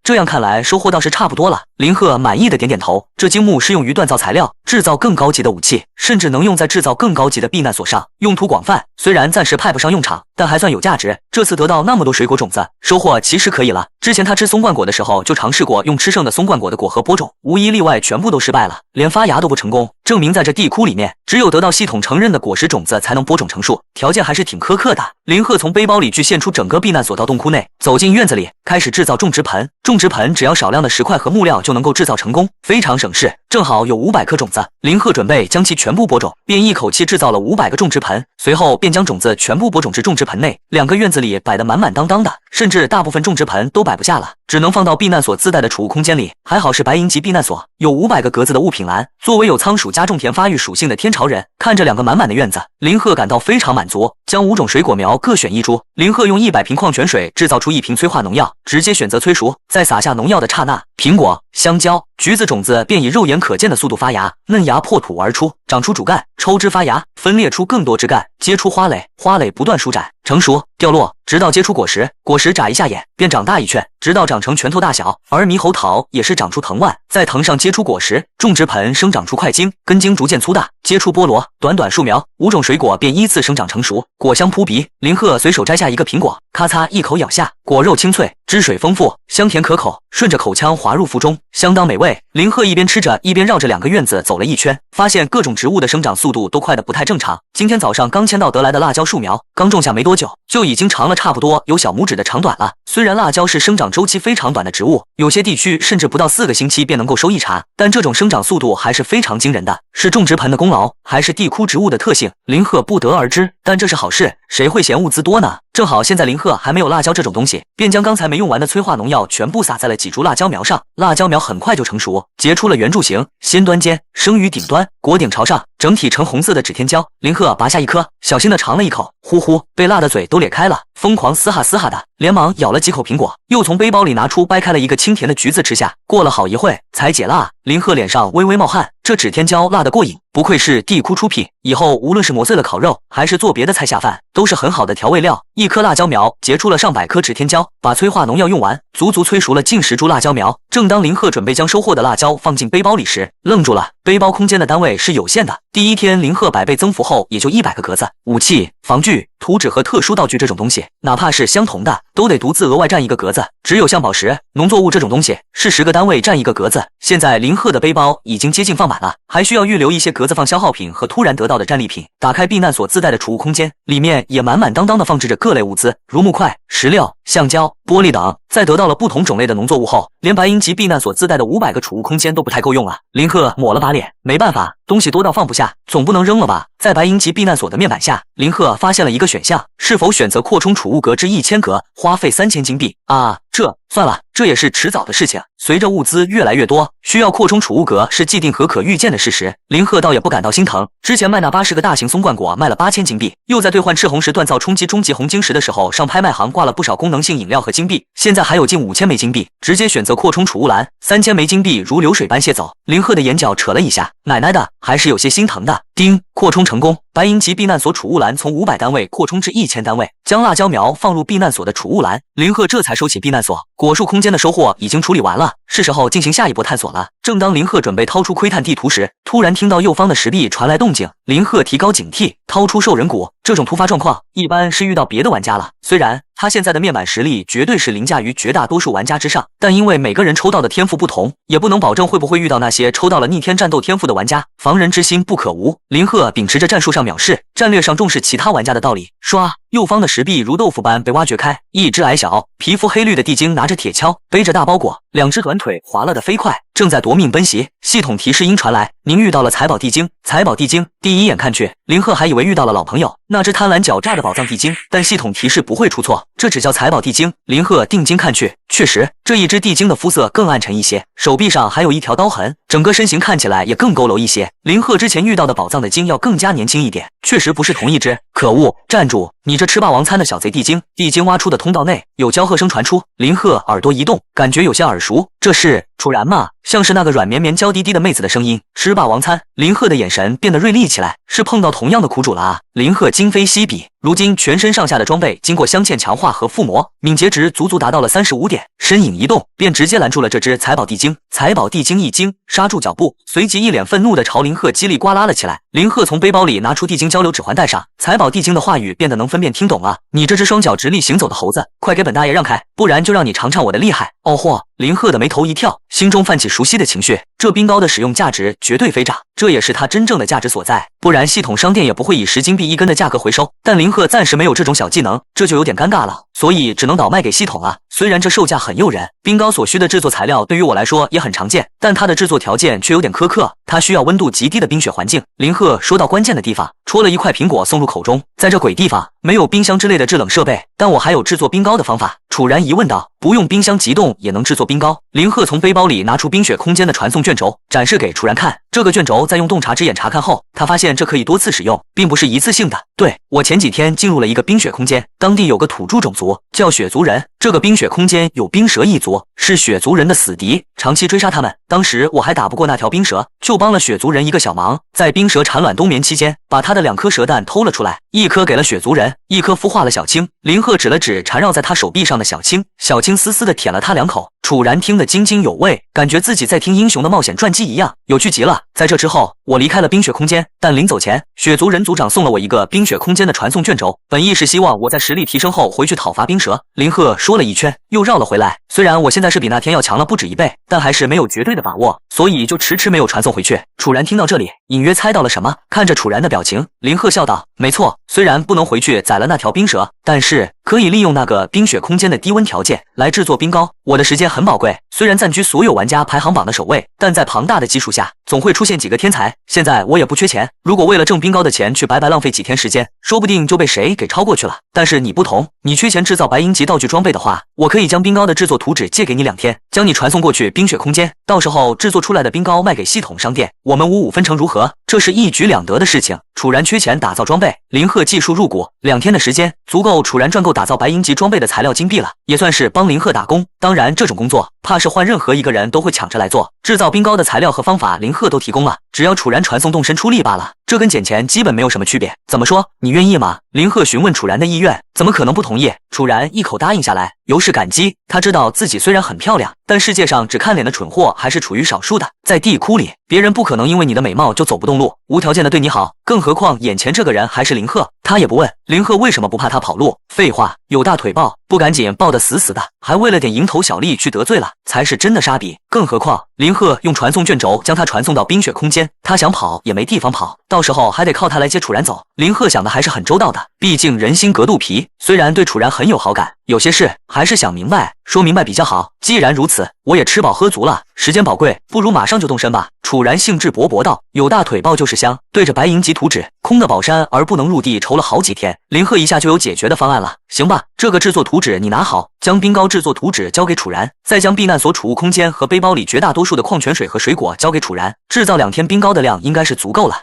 这样看来收获倒是差不多了。林鹤满意的点点头，这金木是用于锻造材料，制造更高级的武器，甚至能用在制造更高级的避难所上，用途广泛。虽然暂时派不上用场，但还算有价值。这次得到那么多水果种子，收获其实可以了。之前他吃松冠果的时候就尝试过用吃剩的松冠果的果核播种，无一例外全部都失败了，连发芽都不成功，证明在这地窟里面，只有得到系统承认的果实种子才能播种成树，条件还是挺苛刻的。林鹤从背包里锯现出整个避难所到洞窟内，走进院子里，开始制造种植盆。种植盆只要少量的石块和木料就能够制造成功，非常省事。正好有500颗种子，林鹤准备将其全部播种，便一口气制造了500个种植盆，随后便将种子全部播种至种植盆内。2个院子里摆得满满当当的，甚至大部分种植盆都摆不下了，只能放到避难所自带的储物空间里。还好是白银级避难所，有500个格子的物品栏。作为有仓鼠加种田发育属性的天朝人，看着2个满满的院子，林鹤感到非常满足。将5种水果苗各选1株，林鹤用100瓶矿泉水制造出1瓶催化农药，直接选择催熟，在撒下农药的刹那，苹果、香蕉、橘子种子便以肉眼可见的速度发芽，嫩芽破土而出，长出主干，抽枝发芽，分裂出更多枝干，结出花蕾，花蕾不断舒展、成熟、掉落，直到结出果实。果实眨一下眼便长大一圈，直到长成拳头大小。而猕猴桃也是长出藤蔓，在藤上结出果实。种植盆生长出块茎，根茎逐渐粗大，结出菠萝。短短数苗，5种水果便依次生长成熟，果香扑鼻。林鹤随手摘下一个苹果，咔嚓一口咬下，果肉清脆，汁水丰富，香甜可口，顺着口腔滑入腹中，相当美味。林鹤一边吃着，一边绕着2个院子走了一圈，发现各种植物的生长速度都快得不太正常。今天早上刚迁到得来的辣椒树苗，刚种下没多久，就已经长了差不多有小拇指的长短了。虽然辣椒是生长周期非常短的植物，有些地区甚至不到4个星期便能够收一茬，但这种生长速度还是非常惊人的。是种植盆的功劳，还是地窟植物的特性，林鹤不得而知。但这是好事，谁会嫌物资多呢？正好现在林鹤还没有辣椒这种东西，便将刚才没用完的催化农药全部撒在了几株辣椒苗上。辣椒苗很快就成熟，结出了圆柱形，先端尖，生于顶端，果顶朝上，整体呈红色的指天椒。林鹤拔下一颗，小心的尝了一口，呼呼，被辣的嘴都咧开了，疯狂嘶哈嘶哈的，连忙咬了几口苹果，又从背包里拿出掰开了一个清甜的橘子吃下。过了好一会才解辣，林鹤脸上微微冒汗，这指天椒辣得过瘾，不愧是地窟出品，以后无论是磨碎了烤肉，还是做别的菜下饭，都是很好的调味料。一颗辣椒苗结出了上百颗指天椒，把催化农药用完，足足催熟了近10株辣椒苗。正当林鹤准备将收获的辣椒放进背包里时，愣住了。背包空间的单位是有限的，第一天林鹤百倍增幅后也就100个格子，武器、防具、图纸和特殊道具这种东西，哪怕是相同的，都得独自额外占1个格子。只有像宝石、农作物这种东西，是10个单位占1个格子。现在林鹤的背包已经接近放满了，还需要预留一些格子放消耗品和突然得到的战利品。打开避难所自带的储物空间，里面也满满当当的放置着各类物资，如木块、石料、橡胶、玻璃等。在得到了不同种类的农作物后，连白银级避难所自带的500个储物空间都不太够用了。林鹤抹了把脸，没办法，东西多到放不下，总不能扔了吧。在白银级避难所的面板下，林鹤发现了一个选项，是否选择扩充储物格至1000格，花费3000金币啊。这算了，这也是迟早的事情。随着物资越来越多，需要扩充储物格是既定和可预见的事实。林鹤倒也不感到心疼，之前卖那80个大型松冠果卖了8000金币，又在兑换赤红石锻造冲击终极红晶石的时候上拍卖行挂了不少功能性饮料和金币，现在还有近5000枚金币，直接选择扩充储物栏，3000枚金币如流水般泄走。林鹤的眼角扯了一下，奶奶的，还是有些心疼的。叮，扩充成功，白银级避难所储物栏从500单位扩充至1000单位，将辣椒苗放入避难所的储物栏。林鹤这才收起避难所，果树空间的收获已经处理完了，是时候进行下一步探索了。正当林鹤准备掏出窥探地图时，突然听到右方的石壁传来动静，林鹤提高警惕，掏出兽人骨。这种突发状况一般是遇到别的玩家了，虽然他现在的面板实力绝对是凌驾于绝大多数玩家之上，但因为每个人抽到的天赋不同，也不能保证会不会遇到那些抽到了逆天战斗天赋的玩家，防人之心不可无。林鹤秉持着战术上藐视，战略上重视其他玩家的道理，刷，右方的石壁如豆腐般被挖掘开，一只矮小、皮肤黑绿的地精拿着铁锹，背着大包裹，两只短腿滑了得飞快，正在夺命奔袭。系统提示音传来，您遇到了财宝地精。财宝地精，第一眼看去，林鹤还以为遇到了老朋友，那只贪婪狡诈的宝藏地精，但系统提示不会出错，这只叫财宝地精。林鹤定睛看去，确实，这一只地精的肤色更暗沉一些，手臂上还有一条刀痕，整个身形看起来也更佝偻一些。林鹤之前遇到的宝藏的精要更加年轻一点，确实不是同一只。可恶，站住！你这吃霸王餐的小贼地精！地精挖出的通道内有娇喝声传出，林鹤耳朵一动，感觉有些耳熟，这是楚然吗？像是那个软绵绵娇滴滴的妹子的声音。吃霸王餐，林鹤的眼神变得锐利起来，是碰到同样的苦主了啊！林鹤今非昔比，如今全身上下的装备经过镶嵌强化和附魔，敏捷值足足达到了35点，身影一动，便直接拦住了这只财宝地精。财宝地精一惊，刹住脚步，随即一脸愤怒的朝林鹤叽里呱啦了起来。林鹤从背包里拿出地精交流指环带上，财宝地精的话语变得能分辨听懂了。你这只双脚直立行走的猴子，快给本大爷让开，不然就让你尝尝我的厉害！哦嚯！林鹤的眉头一跳，心中泛起熟悉的情绪。这冰糕的使用价值绝对飞涨，这也是它真正的价值所在，不然系统商店也不会以10金币1根的价格回收。但林鹤暂时没有这种小技能，这就有点尴尬了，所以只能倒卖给系统了。虽然这售价很诱人，冰糕所需的制作材料对于我来说也很常见，但它的制作条件却有点苛刻，它需要温度极低的冰雪环境。林鹤说到关键的地方，戳了一块苹果送入口中。在这鬼地方没有冰箱之类的制冷设备，但我还有制作冰糕的方法。楚然疑问道：不用冰箱急冻也能制作冰糕？林鹤从背包里拿出冰雪空间的传送卷轴，展示给楚然看。这个卷轴在用洞察之眼查看后，他发现这可以多次使用，并不是一次性的。对，我前几天进入了一个冰雪空间，当地有个土著种族叫雪族人，这个冰雪空间有冰蛇一族，是雪族人的死敌，长期追杀他们。当时我还打不过那条冰蛇，就帮了雪族人一个小忙，在冰蛇产卵冬眠期间，把它的2颗蛇蛋偷了出来，一颗给了雪族人，一颗孵化了小青。林鹤指了指缠绕在他手臂上的小青，小青丝丝的舔了他2口。楚然听得津津有味，感觉自己在听英雄的冒险传记一样，有趣极了。在这之后，我离开了冰雪空间，但临走前，雪族人族长送了我一个冰雪空间的传送卷轴，本意是希望我在实力提升后回去讨伐冰蛇。林鹤说了一圈，又绕了回来。虽然我现在是比那天要强了不止1倍，但还是没有绝对的把握，所以就迟迟没有传送回去。楚然听到这里，隐约猜到了什么，看着楚然的表情，林鹤笑道：没错，虽然不能回去宰了那条冰蛇，但是可以利用那个冰雪空间的低温条件来制作冰糕。我的时间很宝贵，虽然暂居所有玩家排行榜的首位，但在庞大的基数下，总会出现几个天才。现在我也不缺钱，如果为了挣冰糕的钱去白白浪费几天时间，说不定就被谁给超过去了。但是你不同，你缺钱制造白银级道具装备的话，我可以将冰糕的制作图纸借给你2天，将你传送过去冰雪空间，到时候制作出来的冰糕卖给系统商店，我们5-5分成如何？这是一举两得的事情。楚然缺钱打造装备，林鹤技术入股，2天的时间足够楚然赚够打造白银级装备的材料金币了，也算是帮林鹤打工。当然，这种工作怕是换任何一个人都会抢着来做。制造冰糕的材料和方法，林鹤都提供了，只要楚然传送动身出力罢了。这跟捡钱基本没有什么区别。怎么说？你愿意吗？林鹤询问楚然的意愿，怎么可能不同意？楚然一口答应下来，由是感激。他知道自己虽然很漂亮，但世界上只看脸的蠢货还是处于少数的。在地窟里，别人不可能因为你的美貌就走不动路，无条件的对你好，更何况眼前这个人还是林鹤。他也不问林鹤为什么不怕他跑路，废话，有大腿抱，不赶紧抱得死死的，还为了点蝇头小利去得罪了，才是真的傻逼。更何况林鹤用传送卷轴将他传送到冰雪空间，他想跑也没地方跑，到时候还得靠他来接楚然走。林鹤想的还是很周到的，毕竟人心隔肚皮，虽然对楚然很有好感，有些事还是想明白说明白比较好。既然如此，我也吃饱喝足了，时间宝贵，不如马上就动身吧。楚然兴致勃勃道：有大腿抱就是香。对着白银级图纸，空的宝山而不能入地，愁了好几天。林鹤一下就有解决的方案了。行吧，这个制作图纸你拿好，将冰糕制作图纸交给楚然，再将避难所储物空间和背包里绝大多数的矿泉水和水果交给楚然，制造2天冰糕的量应该是足够了。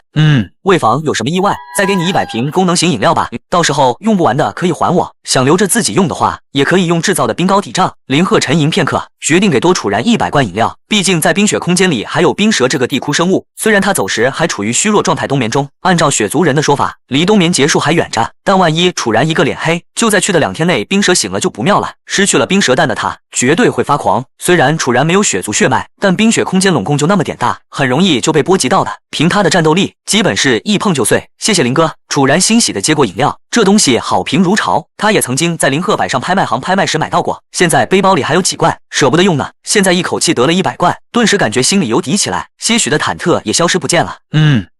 为防有什么意外，再给你100瓶功能型饮料吧，到时候用不完的可以还我，想留着自己用的话，也可以用制造的冰糕抵账。林鹤沉吟片刻，决定给多楚然100罐饮料，毕竟在冰雪空间里还有冰蛇这个地窟生物，虽然他走时还处于虚弱状态冬眠中，按照雪族人的说法，离冬眠结束还远着，但万一楚然一个脸黑，就在去的2天内，冰蛇醒了就不妙了。失去了冰蛇蛋的他绝对会发狂。虽然楚然没有血族血脉，但冰雪空间拢共就那么点大，很容易就被波及到的。凭他的战斗力，基本是一碰就碎。谢谢林哥。楚然欣喜地接过饮料，这东西好评如潮。他也曾经在林鹤柏上拍卖行拍卖时买到过，现在背包里还有几罐，舍不得用呢。现在一口气得了100罐，顿时感觉心里有底起来，些许的忐忑也消失不见了。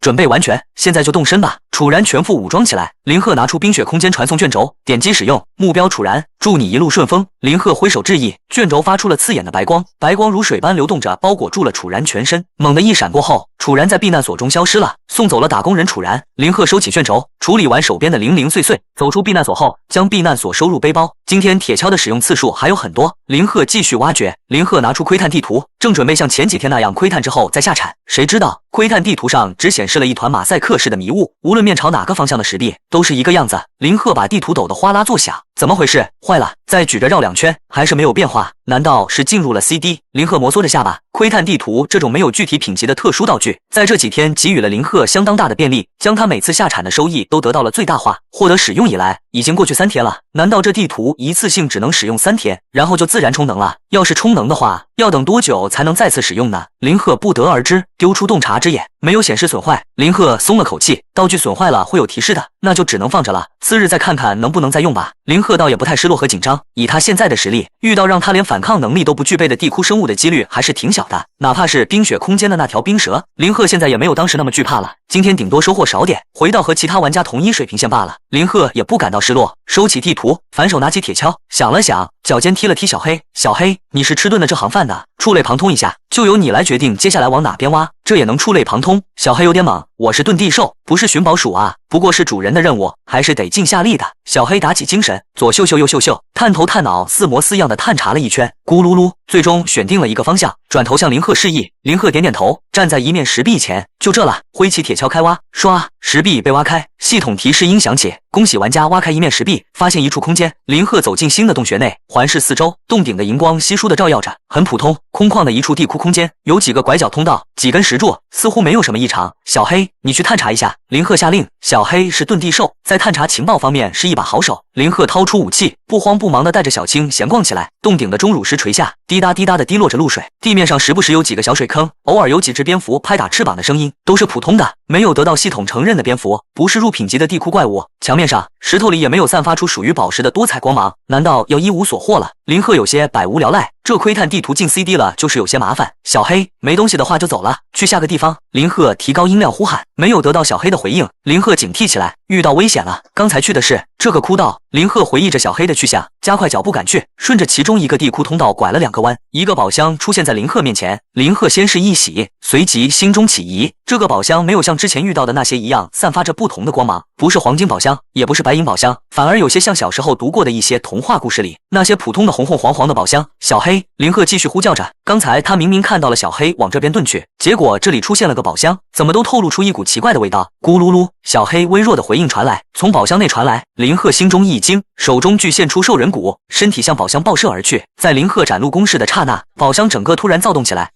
准备完全，现在就动身吧。楚然全副武装起来，林鹤拿出冰雪空间传送卷轴，点击使用，目标楚然，祝你一路顺风。林鹤挥手致意，卷轴发出了刺眼的白光，白光如水般流动着，包裹住了楚然全身。猛地一闪过后，楚然在避难所中消失了，送走了打工人楚然。林鹤收起卷轴，处理完手边的零零碎碎，走出避难所后，将避难所收入背包。今天铁锹的使用次数还有很多，林鹤继续挖掘。林鹤拿出窥探地图，正准备像前几天那样窥探之后再下铲，谁知道窥探地图上只显示了一团马赛克式的迷雾，无论面朝哪个方向的石壁都是一个样子。林鹤把地图抖得哗啦作响，怎么回事？坏了！再举着绕2圈，还是没有变化，难道是进入了 CD？ 林鹤摩挲着下巴，窥探地图这种没有具体品级的特殊道具，在这几天给予了林鹤相当大的便利，将他每次下产的收益都得到了最大化。获得使用以来，已经过去3天了，难道这地图一次性只能使用3天，然后就自然充能了？要是充能的话，要等多久才能再次使用呢？林鹤不得而知，丢出洞察之眼，没有显示损坏。林鹤松了口气，道具损坏了会有提示的，那就只能放着了，次日再看看能不能再用吧。林鹤倒也不太失落和紧张，以他现在的实力，遇到让他连反抗能力都不具备的地窟生物的几率还是挺小的，哪怕是冰雪空间的那条冰蛇，林鹤现在也没有当时那么惧怕了。今天顶多收获少点，回到和其他玩家同一水平线罢了。林鹤也不感到失落，收起地图，反手拿起铁锹，想了想，脚尖踢了踢小黑。小黑，你是吃顿了这行饭的，触类旁通一下，就由你来决定接下来往哪边挖，这也能触类旁通？小黑有点懵，我是遁地兽，不是寻宝鼠啊，不过是主人的任务，还是得尽下力的。小黑打起精神，左嗅嗅右嗅嗅，探头探脑，似模似样的探查了一圈，咕噜噜，最终选定了一个方向，转头向林鹤示意。林鹤点点头，站在一面石壁前，就这了，挥起铁锹开挖，唰，石壁被挖开，系统提示音响起，恭喜玩家挖开一面石壁，发现一处空间。林鹤走进新的洞穴内，环视四周，洞顶的荧光稀疏的照耀着，很普通空旷的一处地窟空间，有几个拐角通道，几根石柱，似乎没有什么异常。小黑，你去探查一下。林鹤下令。小黑是遁地兽，在探查情报方面是一把好手。林鹤掏出武器，不慌不忙地带着小青闲逛起来。洞顶的钟乳石垂下，滴答滴答地滴落着露水，地面上时不时有几个小水坑，偶尔有几只蝙蝠拍打翅膀的声音，都是普通的，没有得到系统承认的蝙蝠，不是入品级的地窟怪物。墙面上、石头里也没有散发出属于宝石的多彩光芒，难道要一无所获了？林鹤有些百无聊赖，这窥探地图进 CD 了，就是有些麻烦。小黑，没东西的话就走了，去下个地方。林鹤提高音量呼喊，没有得到小黑的回应，林鹤警惕起来，遇到危险了。刚才去的是这个窟道。林鹤回忆着小黑的去向，加快脚步赶去，顺着其中一个地窟通道拐了2个弯，一个宝箱出现在林鹤面前。林鹤先是一喜，随即心中起疑，这个宝箱没有像之前遇到的那些一样散发着不同的光芒，不是黄金宝箱，也不是白银宝箱，反而有些像小时候读过的一些童话故事里那些普通的红红黄黄的宝箱。小黑，林鹤继续呼叫着，刚才他明明看到了小黑往这边遁去，结果这里出现了个宝箱，怎么都透露出一股奇怪的味道。咕噜噜，小黑微弱的回应传来，从宝箱内传来。林鹤心中一惊，手中具现出兽人骨，身体向宝箱爆射而去。在林鹤展露攻势的刹那，宝箱整个突然躁动起来，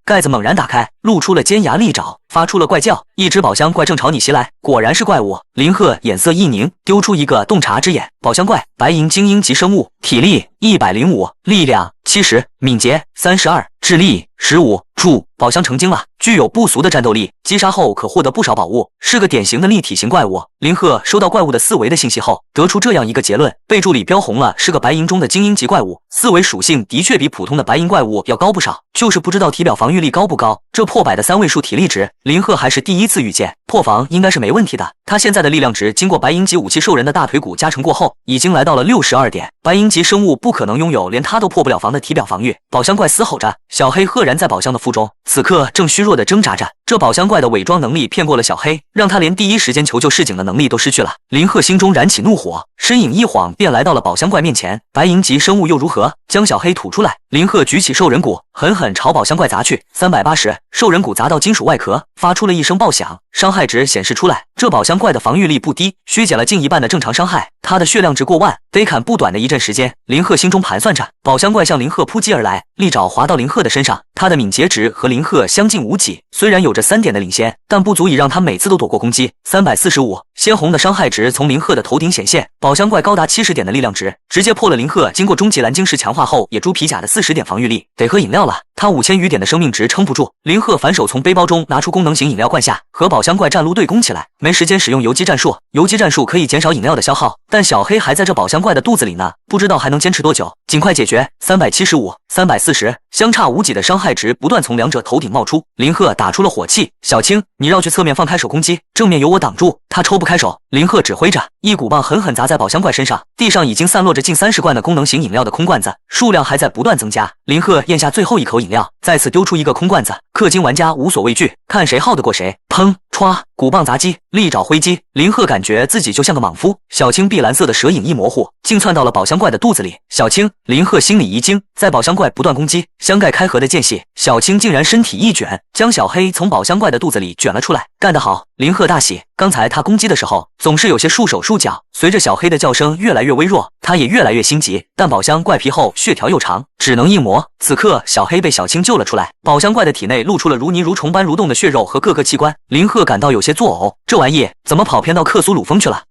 盖子猛然打开，露出了尖牙利爪，发出了怪叫。一只宝箱怪正朝你袭来，果然是怪物。林鹤眼色一凝，丢出一个洞察之眼。宝箱怪，白银精英级生物，体力105，力量70，敏捷32，智力15。注：宝箱成精了，具有不俗的战斗力，击杀后可获得不少宝物，是个典型的立体型怪物。林鹤收到怪物的4维的信息后，得出这样一个结论，备注里标红了，是个白银中的精英级怪物，4维属性的确比普通的白银怪物要高不少，就是不知道体表防御力高不高。这破百的3位数体力值，林鹤还是第一次遇见，破防应该是没问题的。他现在的力量值经过白银级武器兽人的大腿骨加成过后，已经来到了62点。白银级生物不可能拥有连他都破不了防的体表防御。宝箱怪嘶吼着，小黑赫然在宝箱的腹中，此刻正虚弱地挣扎着。这宝箱怪的伪装能力骗过了小黑，让他连第一时间求救示警的能力都失去了。林鹤心中燃起怒火，身影一晃便来到了宝箱怪面前。白银级生物又如何？将小黑吐出来。林鹤举起兽人骨，狠狠朝宝箱怪砸去。380，兽人骨砸到金属外壳，发出了一声爆响，伤害值显示出来这宝箱怪的防御力不低，削减了近一半的正常伤害，他的血量值过万，得砍不短的一阵时间。林鹤心中盘算着，宝箱怪向林鹤扑击而来，利爪滑到林鹤的身上，他的敏捷值和林鹤相近无几，虽然有着3点的领先，但不足以让他每次都躲过攻击。345，鲜红的伤害值从林鹤的头顶显现，宝箱怪高达70点的力量值，直接破了林鹤经过终极蓝晶石强化后野猪皮甲的40点防御力。得喝饮料了，他5000余点的生命值撑不住。林鹤反手从背包中拿出功能型饮料灌下，和宝箱怪战撸对攻起来。没时间使用游击战术，游击战术可以减少饮料的消耗，但小黑还在这宝箱怪的肚子里呢，不知道还能坚持多久。尽快解决。375、340，相差无几的伤害值不断从两者头顶冒出。林鹤打出了火气，小青，你绕去侧面放开手攻击，正面由我挡住。他抽不开手，林鹤指挥着，一股棒狠狠砸在宝箱怪身上，地上已经散落着近30罐的功能型饮料的空罐子，数量还在不断增加。林鹤咽下最后一口饮料，再次丢出一个空罐子。氪金玩家无所畏惧，看谁耗得过谁。砰！歘！鼓棒砸击，利爪挥击，林鹤感觉自己就像个莽夫。小青碧蓝色的蛇影一模糊，竟窜到了宝箱怪的肚子里。小青，林鹤心里一惊，在宝箱怪不断攻击，箱盖开合的间隙，小青竟然身体一卷，将小黑从宝箱怪的肚子里卷了出来。干得好！林鹤大喜。刚才他攻击的时候，总是有些束手束脚，随着小黑的叫声越来越微弱，他也越来越心急。但宝箱怪皮厚，血条又长，只能硬磨。此刻，小黑被小青救了出来，宝箱怪的体内露出了如泥如虫般蠕动的血肉和各个器官。林鹤感到有些作呕，这玩意怎么跑偏到克苏鲁峰去了？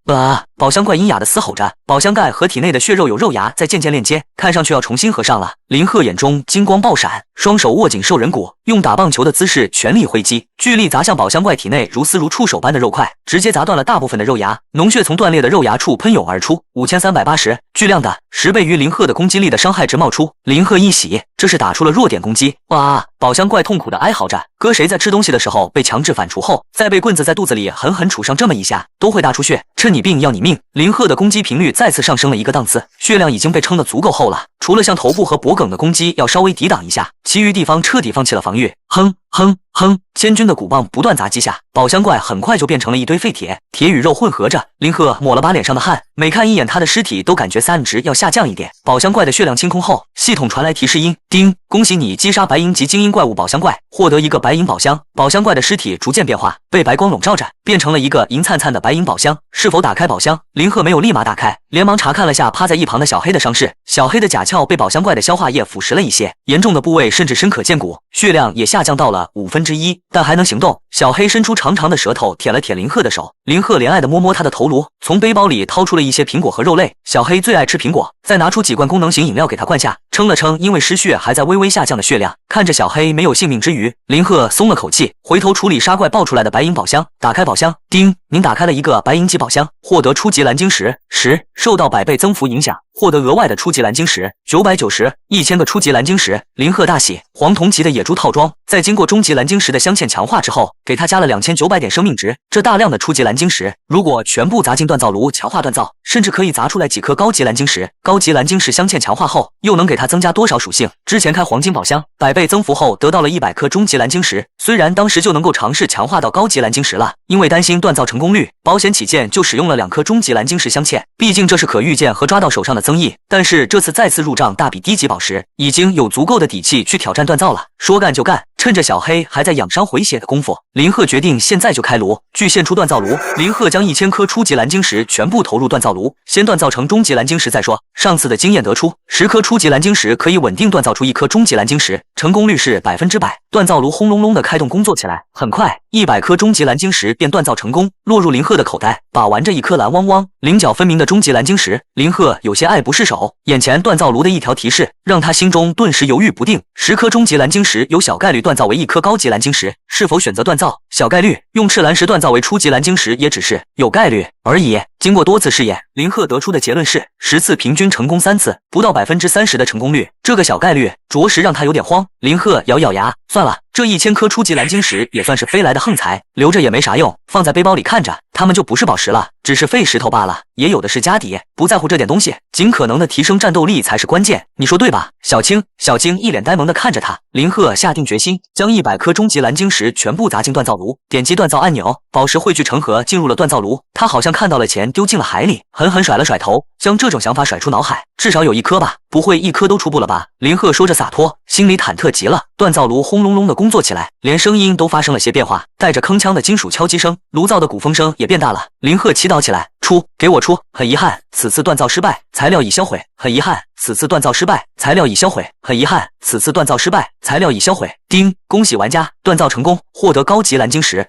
宝箱怪阴哑的嘶吼着，宝箱盖和体内的血肉有肉芽在渐渐链接，看上去要重新合上了。林鹤眼中金光爆闪，双手握紧兽人骨，用打棒球的姿势全力挥击，巨力砸向宝箱怪体内如丝如触手般的肉块，直接砸断了大部分的肉芽，脓血从断裂的肉芽处喷涌而出。5380，巨量的10倍于林鹤的攻击力的伤害值冒出。林鹤一喜，这是打出了弱点攻击。哇！宝箱怪痛苦的哀嚎着，搁谁在吃东西的时候被强制反刍后，再被棍子在肚子里狠狠杵上这么一下，都会大出血。趁你病要你命，林鹤的攻击频率再次上升了一个档次，血量已经被撑得足够厚了，除了向头部和脖颈的攻击要稍微抵挡一下，其余地方彻底放弃了防御。哼哼哼！千钧的鼓棒不断砸击下，宝箱怪很快就变成了一堆废铁，铁与肉混合着。林鹤抹了把脸上的汗，每看一眼他的尸体都感觉SAN值要下降一点。宝箱怪的血量清空后，系统传来提示音：叮，恭喜你击杀白银级精英怪物宝箱怪，获得一个白银宝箱。宝箱怪的尸体逐渐变化，被白光笼罩着，变成了一个银灿灿的白银宝箱。是否打开宝箱？林鹤没有立马打开，连忙查看了下趴在一旁的小黑的伤势。小黑的甲壳被宝箱怪的消化液腐蚀了一些，严重的部位甚至深可见骨，血量也下降到了1/5，但还能行动。小黑伸出长长的舌头舔了舔林鹤的手，林鹤怜爱地摸摸他的头颅，从背包里掏出了一些苹果和肉类。小黑最爱吃苹果，再拿出几罐功能型饮料给他灌下，称了称因为失血还在微微下降的血量。看着小黑没有性命之余，林鹤松了口气，回头处理杀怪爆出来的白银宝箱。打开宝箱，叮，您打开了一个白银级宝箱，获得初级蓝晶石10，受到100倍增幅影响，获得额外的初级蓝晶石990，1000个初级蓝晶石。林鹤大喜，黄铜级的野猪套装，在经过中级蓝晶石的镶嵌强化之后，给他加了2900点生命值。这大量的初级蓝晶石，如果全部砸进锻造炉强化锻造，甚至可以砸出来几颗高级蓝晶石。高级蓝晶石镶嵌强化后，又能给他增加多少属性？之前开黄金宝箱，100倍增幅后得到了100颗中级蓝晶石，虽然当时就能够尝试强化到高级蓝晶石了，因为担心锻造成功率，保险起见就使用了2颗中级蓝晶石镶嵌，毕竟这是可预见和抓到手上的增益。但是这次再次入账大笔低级宝石，已经有足够的底气去挑战锻造了。说干就干，趁着小黑还在养伤回血的功夫，林鹤决定现在就开炉。据献出锻造炉，林鹤将1000颗初级蓝晶石全部投入锻造炉，先锻造成中级蓝晶石再说。上次的经验得出，10颗初级蓝晶石可以稳定锻造出1颗中级蓝晶石，成功率是100%。锻造炉轰隆隆的开动工作起来，很快100颗中级蓝晶石便锻造成功，落入林鹤的口袋。把玩着一颗蓝汪汪、棱角分明的中级蓝晶石，林鹤有些爱不释手。眼前锻造炉的一条提示，让他心中顿时犹豫不定。10颗中级蓝晶石有小概率锻造为1颗高级蓝晶石，是否选择锻造？小概率。用赤蓝石锻造为初级蓝晶石也只是有概率而已。经过多次试验，林鹤得出的结论是10次平均成功3次，不到30%的成功率。这个小概率着实让他有点慌。林鹤咬咬牙，算了，这1000颗初级蓝晶石也算是飞来的横财，留着也没啥用，放在背包里看着，他们就不是宝石了，只是废石头罢了，也有的是家底，不在乎这点东西，尽可能的提升战斗力才是关键，你说对吧？小青一脸呆萌的看着他。林鹤下定决心，将100颗中级蓝晶石全部砸进锻造炉，点击锻造按钮，宝石汇聚成河进入了锻造炉。他好像看到了钱丢进了海里，狠狠甩了甩头，将这种想法甩出脑海。至少有1颗吧，不会1颗都出不了吧？林鹤说着洒脱，心里忐忑极了。锻造炉轰隆隆的工作起来，连声音都发生了些变化，带着铿锵的金属敲击声，炉灶的鼓风声也变大了。林鹤祈祷起来，出，给我出！很遗憾，此次锻造失败，材料已销毁。很遗憾，此次锻造失败，材料已销毁。很遗憾，此次锻造失败，材料已销毁。叮，恭喜玩家锻造成功，获得高级蓝晶石。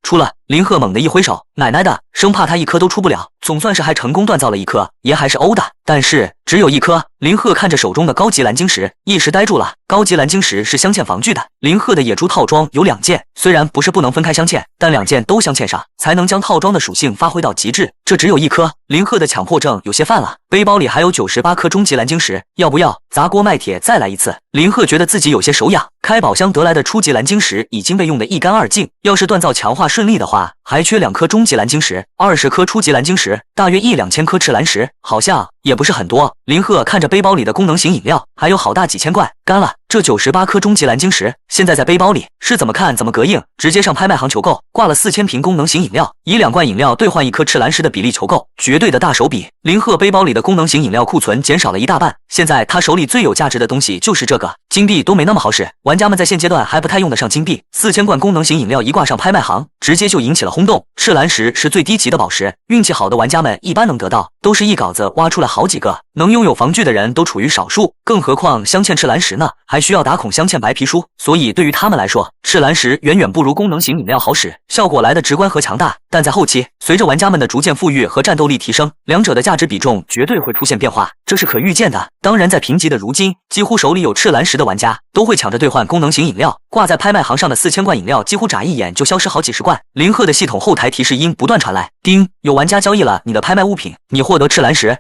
出了！林鹤猛地一挥手，奶奶的，生怕他1颗都出不了，总算是还成功锻造了1颗，也还是欧的，但是只有1颗。林鹤看着手中的高级蓝晶石，一时呆住了。高级蓝晶石是镶嵌防具的，林鹤的野猪套装有2件，虽然不是不能分开镶嵌，但2件都镶嵌上，才能将套装的属性发挥到极致。这只有1颗，林鹤的强迫症有些犯了。背包里还有98颗终极蓝晶石，要不要砸锅卖铁再来一次？林鹤觉得自己有些手痒，开宝箱得来的初级蓝晶石已经被用得一干二净，要是锻造强化顺利的话，还缺2颗终极蓝晶石，20颗初级蓝晶石，大约1-2千颗赤蓝石，好像也不是很多。林鹤看着背包里的功能型饮料，还有好大几千罐，干了。这98颗终极蓝晶石现在在背包里，是怎么看怎么膈应，直接上拍卖行求购，挂了4000瓶功能型饮料，以2罐饮料兑换1颗赤蓝石的比例求购，绝对的大手笔。林鹤背包里的功能型饮料库存减少了1大半，现在他手里最有价值的东西就是这个，金币都没那么好使，玩家们在现阶段还不太用得上金币。4000罐功能型饮料一挂上拍卖行，直接就引起了轰动。赤蓝石是最低级的宝石，运气好的玩家们一般能得到，都是一镐子挖出来好几个，能拥有防具的人都处于少数，更何况镶嵌赤蓝石呢，还需要打孔镶嵌白皮书，所以对于他们来说，赤蓝石远远不如功能型饮料好使，效果来的直观和强大。但在后期，随着玩家们的逐渐富裕和战斗力提升，两者的价值比重绝对会出现变化，这是可预见的。当然，在评级的如今，几乎手里有赤蓝石的玩家都会抢着兑换功能型饮料，挂在拍卖行上的4000罐饮料几乎眨一眼就消失好几十罐。林鹤的系统后台提示音不断传来，叮，有玩家交易了你的拍卖物品，你获得赤蓝石。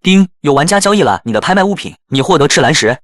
叮，有玩家交易了你的拍卖物品，你获得赤蓝石。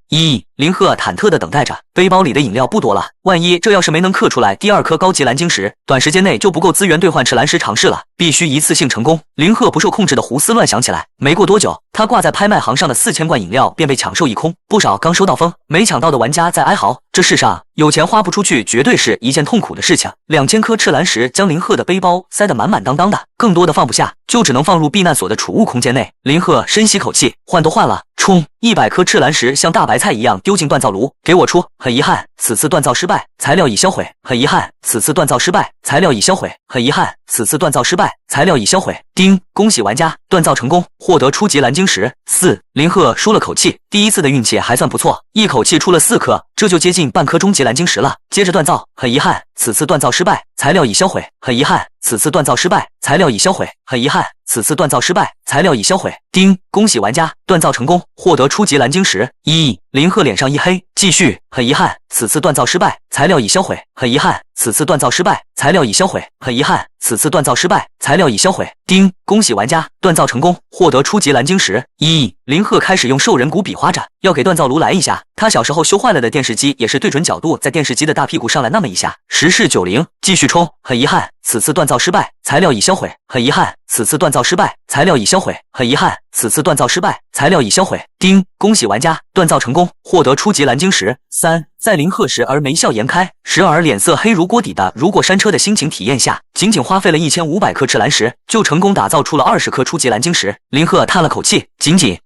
林鹤忐忑地等待着，背包里的饮料不多了，万一这要是没能刻出来第2颗高级蓝晶石，短时间内就不够资源兑换赤蓝石尝试了，必须一次性成功。林鹤不受控制的胡思乱想起来，没过多久，他挂在拍卖行上的4000罐饮料便被抢售一空，不少刚收到风没抢到的玩家在哀嚎，这世上有钱花不出去绝对是一件痛苦的事情。2000颗赤蓝石将林鹤的背包塞得满满当当的，更多的放不下，就只能放入避难所的储物空间内。林鹤深吸口气，换都换了，冲！100颗赤蓝石像大白菜一样丢进锻造炉，给我出！很遗憾，此次锻造失败，材料已销毁。很遗憾，此次锻造失败，材料已销毁。很遗憾，此次锻造失败，材料已销毁。叮，恭喜玩家锻造成功，获得初级蓝晶石4。林鹤舒了口气，第一次的运气还算不错，一口气出了4颗，这就接近半颗终极蓝晶石了。接着锻造，很遗憾，此次锻造失败，材料已销毁。很遗憾，此次锻造失败，材料已销毁。很遗憾，此次锻造失败，材料已销毁。叮，恭喜玩家锻造成功，获得初级蓝晶石1。林鹤脸上一黑，继续。很遗憾，此次锻造失败，材料已销毁。很遗憾，此次锻造失败，材料已销毁。很遗憾，此次锻造失败，材料已销毁。叮，恭喜玩家锻造成功，获得初级蓝晶石1。林鹤开始用兽人骨比划着，要给锻造炉来一下。他小时候修坏了的电视机也是对准角度，在电视机的大屁股上来那么一下。时势90，继续冲。很遗憾，此次锻造失败，材料已销毁。很遗憾，此次锻造失败，材料已销毁。很遗憾，此次锻造失败，材料已销毁。叮，恭喜玩家锻造成功，获得初级蓝晶石3。在林鹤时而眉笑颜开，时而脸色黑如锅底的如过山车的心情体验下，仅花费了1500颗赤蓝石，就成功打造出了20颗初级蓝晶石。林鹤叹了口气，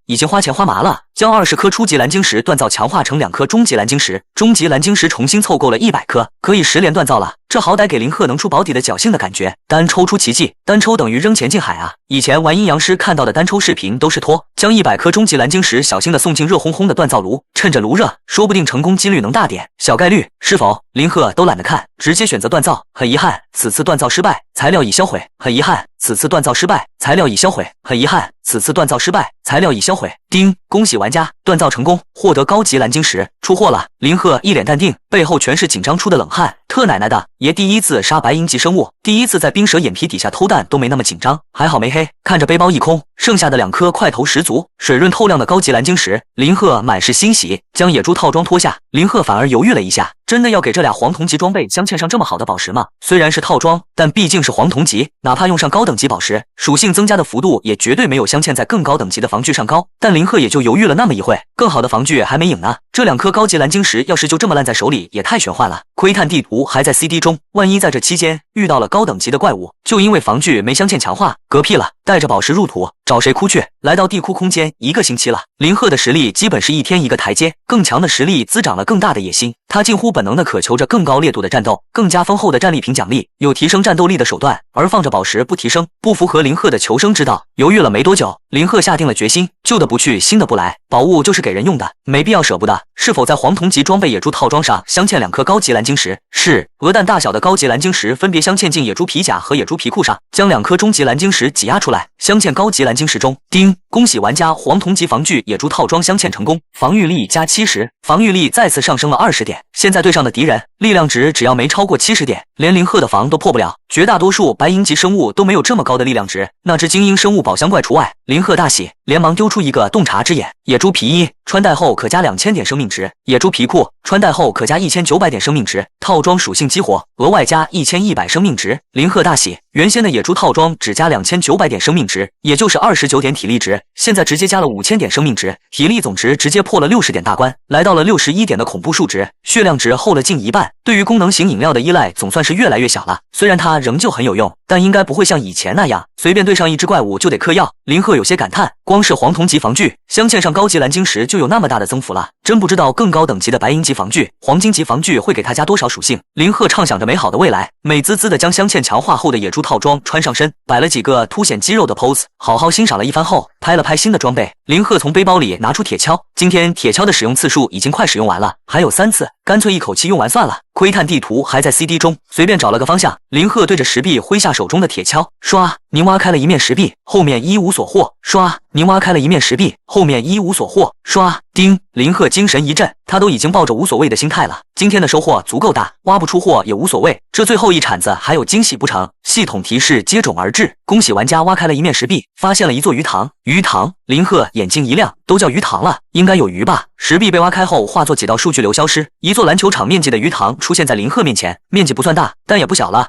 已经花钱花麻了，将20颗初级蓝晶石锻造强化成2颗终极蓝晶石，终极蓝晶石重新凑够了100颗，可以10连锻造了。这好歹给林鹤能出保底的侥幸的感觉。单抽出奇迹，单抽等于扔钱进海啊！以前玩阴阳师看到的单抽视频都是拖，将100颗终极蓝晶石小心的送进热烘烘的锻造炉，趁着炉热，说不定成功几率能大点，小概率是否？林鹤都懒得看，直接选择锻造。很遗憾，此次锻造失败，材料已销毁。很遗憾，此次锻造失败，材料已销毁。很遗憾，此次锻造失败，材料已销毁。叮，恭喜玩家锻造成功，获得高级蓝晶石。出货了。林鹤一脸淡定，背后全是紧张出的冷汗。特奶奶的，爷第一次杀白银级生物，第一次在冰蛇眼皮底下偷蛋都没那么紧张，还好没黑。看着背包一空，剩下的2颗块头十足、水润透亮的高级蓝晶石，林鹤满是欣喜，将野猪套装脱下。林鹤反而犹豫了一下，真的要给这俩黄铜级装备镶嵌上这么好的宝石吗？虽然是套装，但毕竟是黄铜级，哪怕用上高等级宝石，属性增加的幅度也绝对没有镶嵌在更高等级的防具上高。但林鹤也就犹豫了那么一会，更好的防具还没影呢。这2颗高级蓝晶石要是就这么烂在手里，也太玄幻了。窥探地图还在 CD 中，万一在这期间遇到了高等级的怪物，就因为防具没镶嵌强化，嗝屁了，带着宝石入土，找谁哭去？来到地窟空间1个星期了，林鹤的实力基本是一天一个台阶，更强的实力滋长了更大的野心。他近乎本能的渴求着更高烈度的战斗，更加丰厚的战利品奖励，有提升战斗力的手段，而放着宝石不提升，不符合林鹤的求生之道。犹豫了没多久，林鹤下定了决心，旧的不去，新的不来，宝物就是给人用的，没必要舍不得。是否在黄铜级装备野猪套装上镶嵌2颗高级蓝晶石？是，鹅蛋大小的高级蓝晶石分别镶嵌进野猪皮甲和野猪皮裤上，将2颗中级蓝晶石挤压出来，镶嵌高级蓝晶石中。叮！恭喜玩家黄铜级防具野猪套装镶嵌成功，防御力加70%，防御力再次上升了20点。现在对上的敌人力量值只要没超过70点，连林鹤的防都破不了。绝大多数白银级生物都没有这么高的力量值，那只精英生物宝箱怪除外。林鹤大喜，连忙丢出一个洞察之眼。野猪皮衣穿戴后可加2000点生命值，野猪皮裤穿戴后可加1900点生命值，套装属性激活，额外加1100生命值。林鹤大喜，原先的野猪套装只加2900点生命值，也就是29点体力值，现在直接加了5000点生命值，体力总值直接破了60点大关，来到了61点的恐怖数值，血量值厚了近1半。对于功能型饮料的依赖总算是越来越小了，虽然它仍旧很有用，但应该不会像以前那样随便对上一只怪物就得嗑药。林鹤有些感叹，光是黄铜级防具镶嵌上高级蓝晶石就有那么大的增幅了，真不知道更高等级的白银级防具、黄金级防具会给他加多少属性。林鹤畅想着美好的未来，美滋滋的将镶嵌强化后的野猪套装穿上身，摆了几个凸显肌肉的 pose， 好好欣赏了一番后，拍了拍新的装备。林鹤从背包里拿出铁锹，今天铁锹的使用次数已经快使用完了，还有3次，干脆一口气用完算了。窥探地图还在 CD 中，随便找了个方向，林鹤对着石壁挥下手中的铁锹，唰，您挖开了一面石壁，后面一无所获，唰，您挖开了一面石壁，后面一无所获，唰，叮！林鹤精神一振，他都已经抱着无所谓的心态了，今天的收获足够大，挖不出货也无所谓，这最后一铲子还有惊喜不成？系统提示接踵而至，恭喜玩家挖开了一面石壁，发现了一座鱼塘。鱼塘，林鹤眼睛一亮，都叫鱼塘了，应该有鱼吧？石壁被挖开后化作几道数据流消失，一座篮球场面积的鱼塘出现在林鹤面前，面积不算大，但也不小了。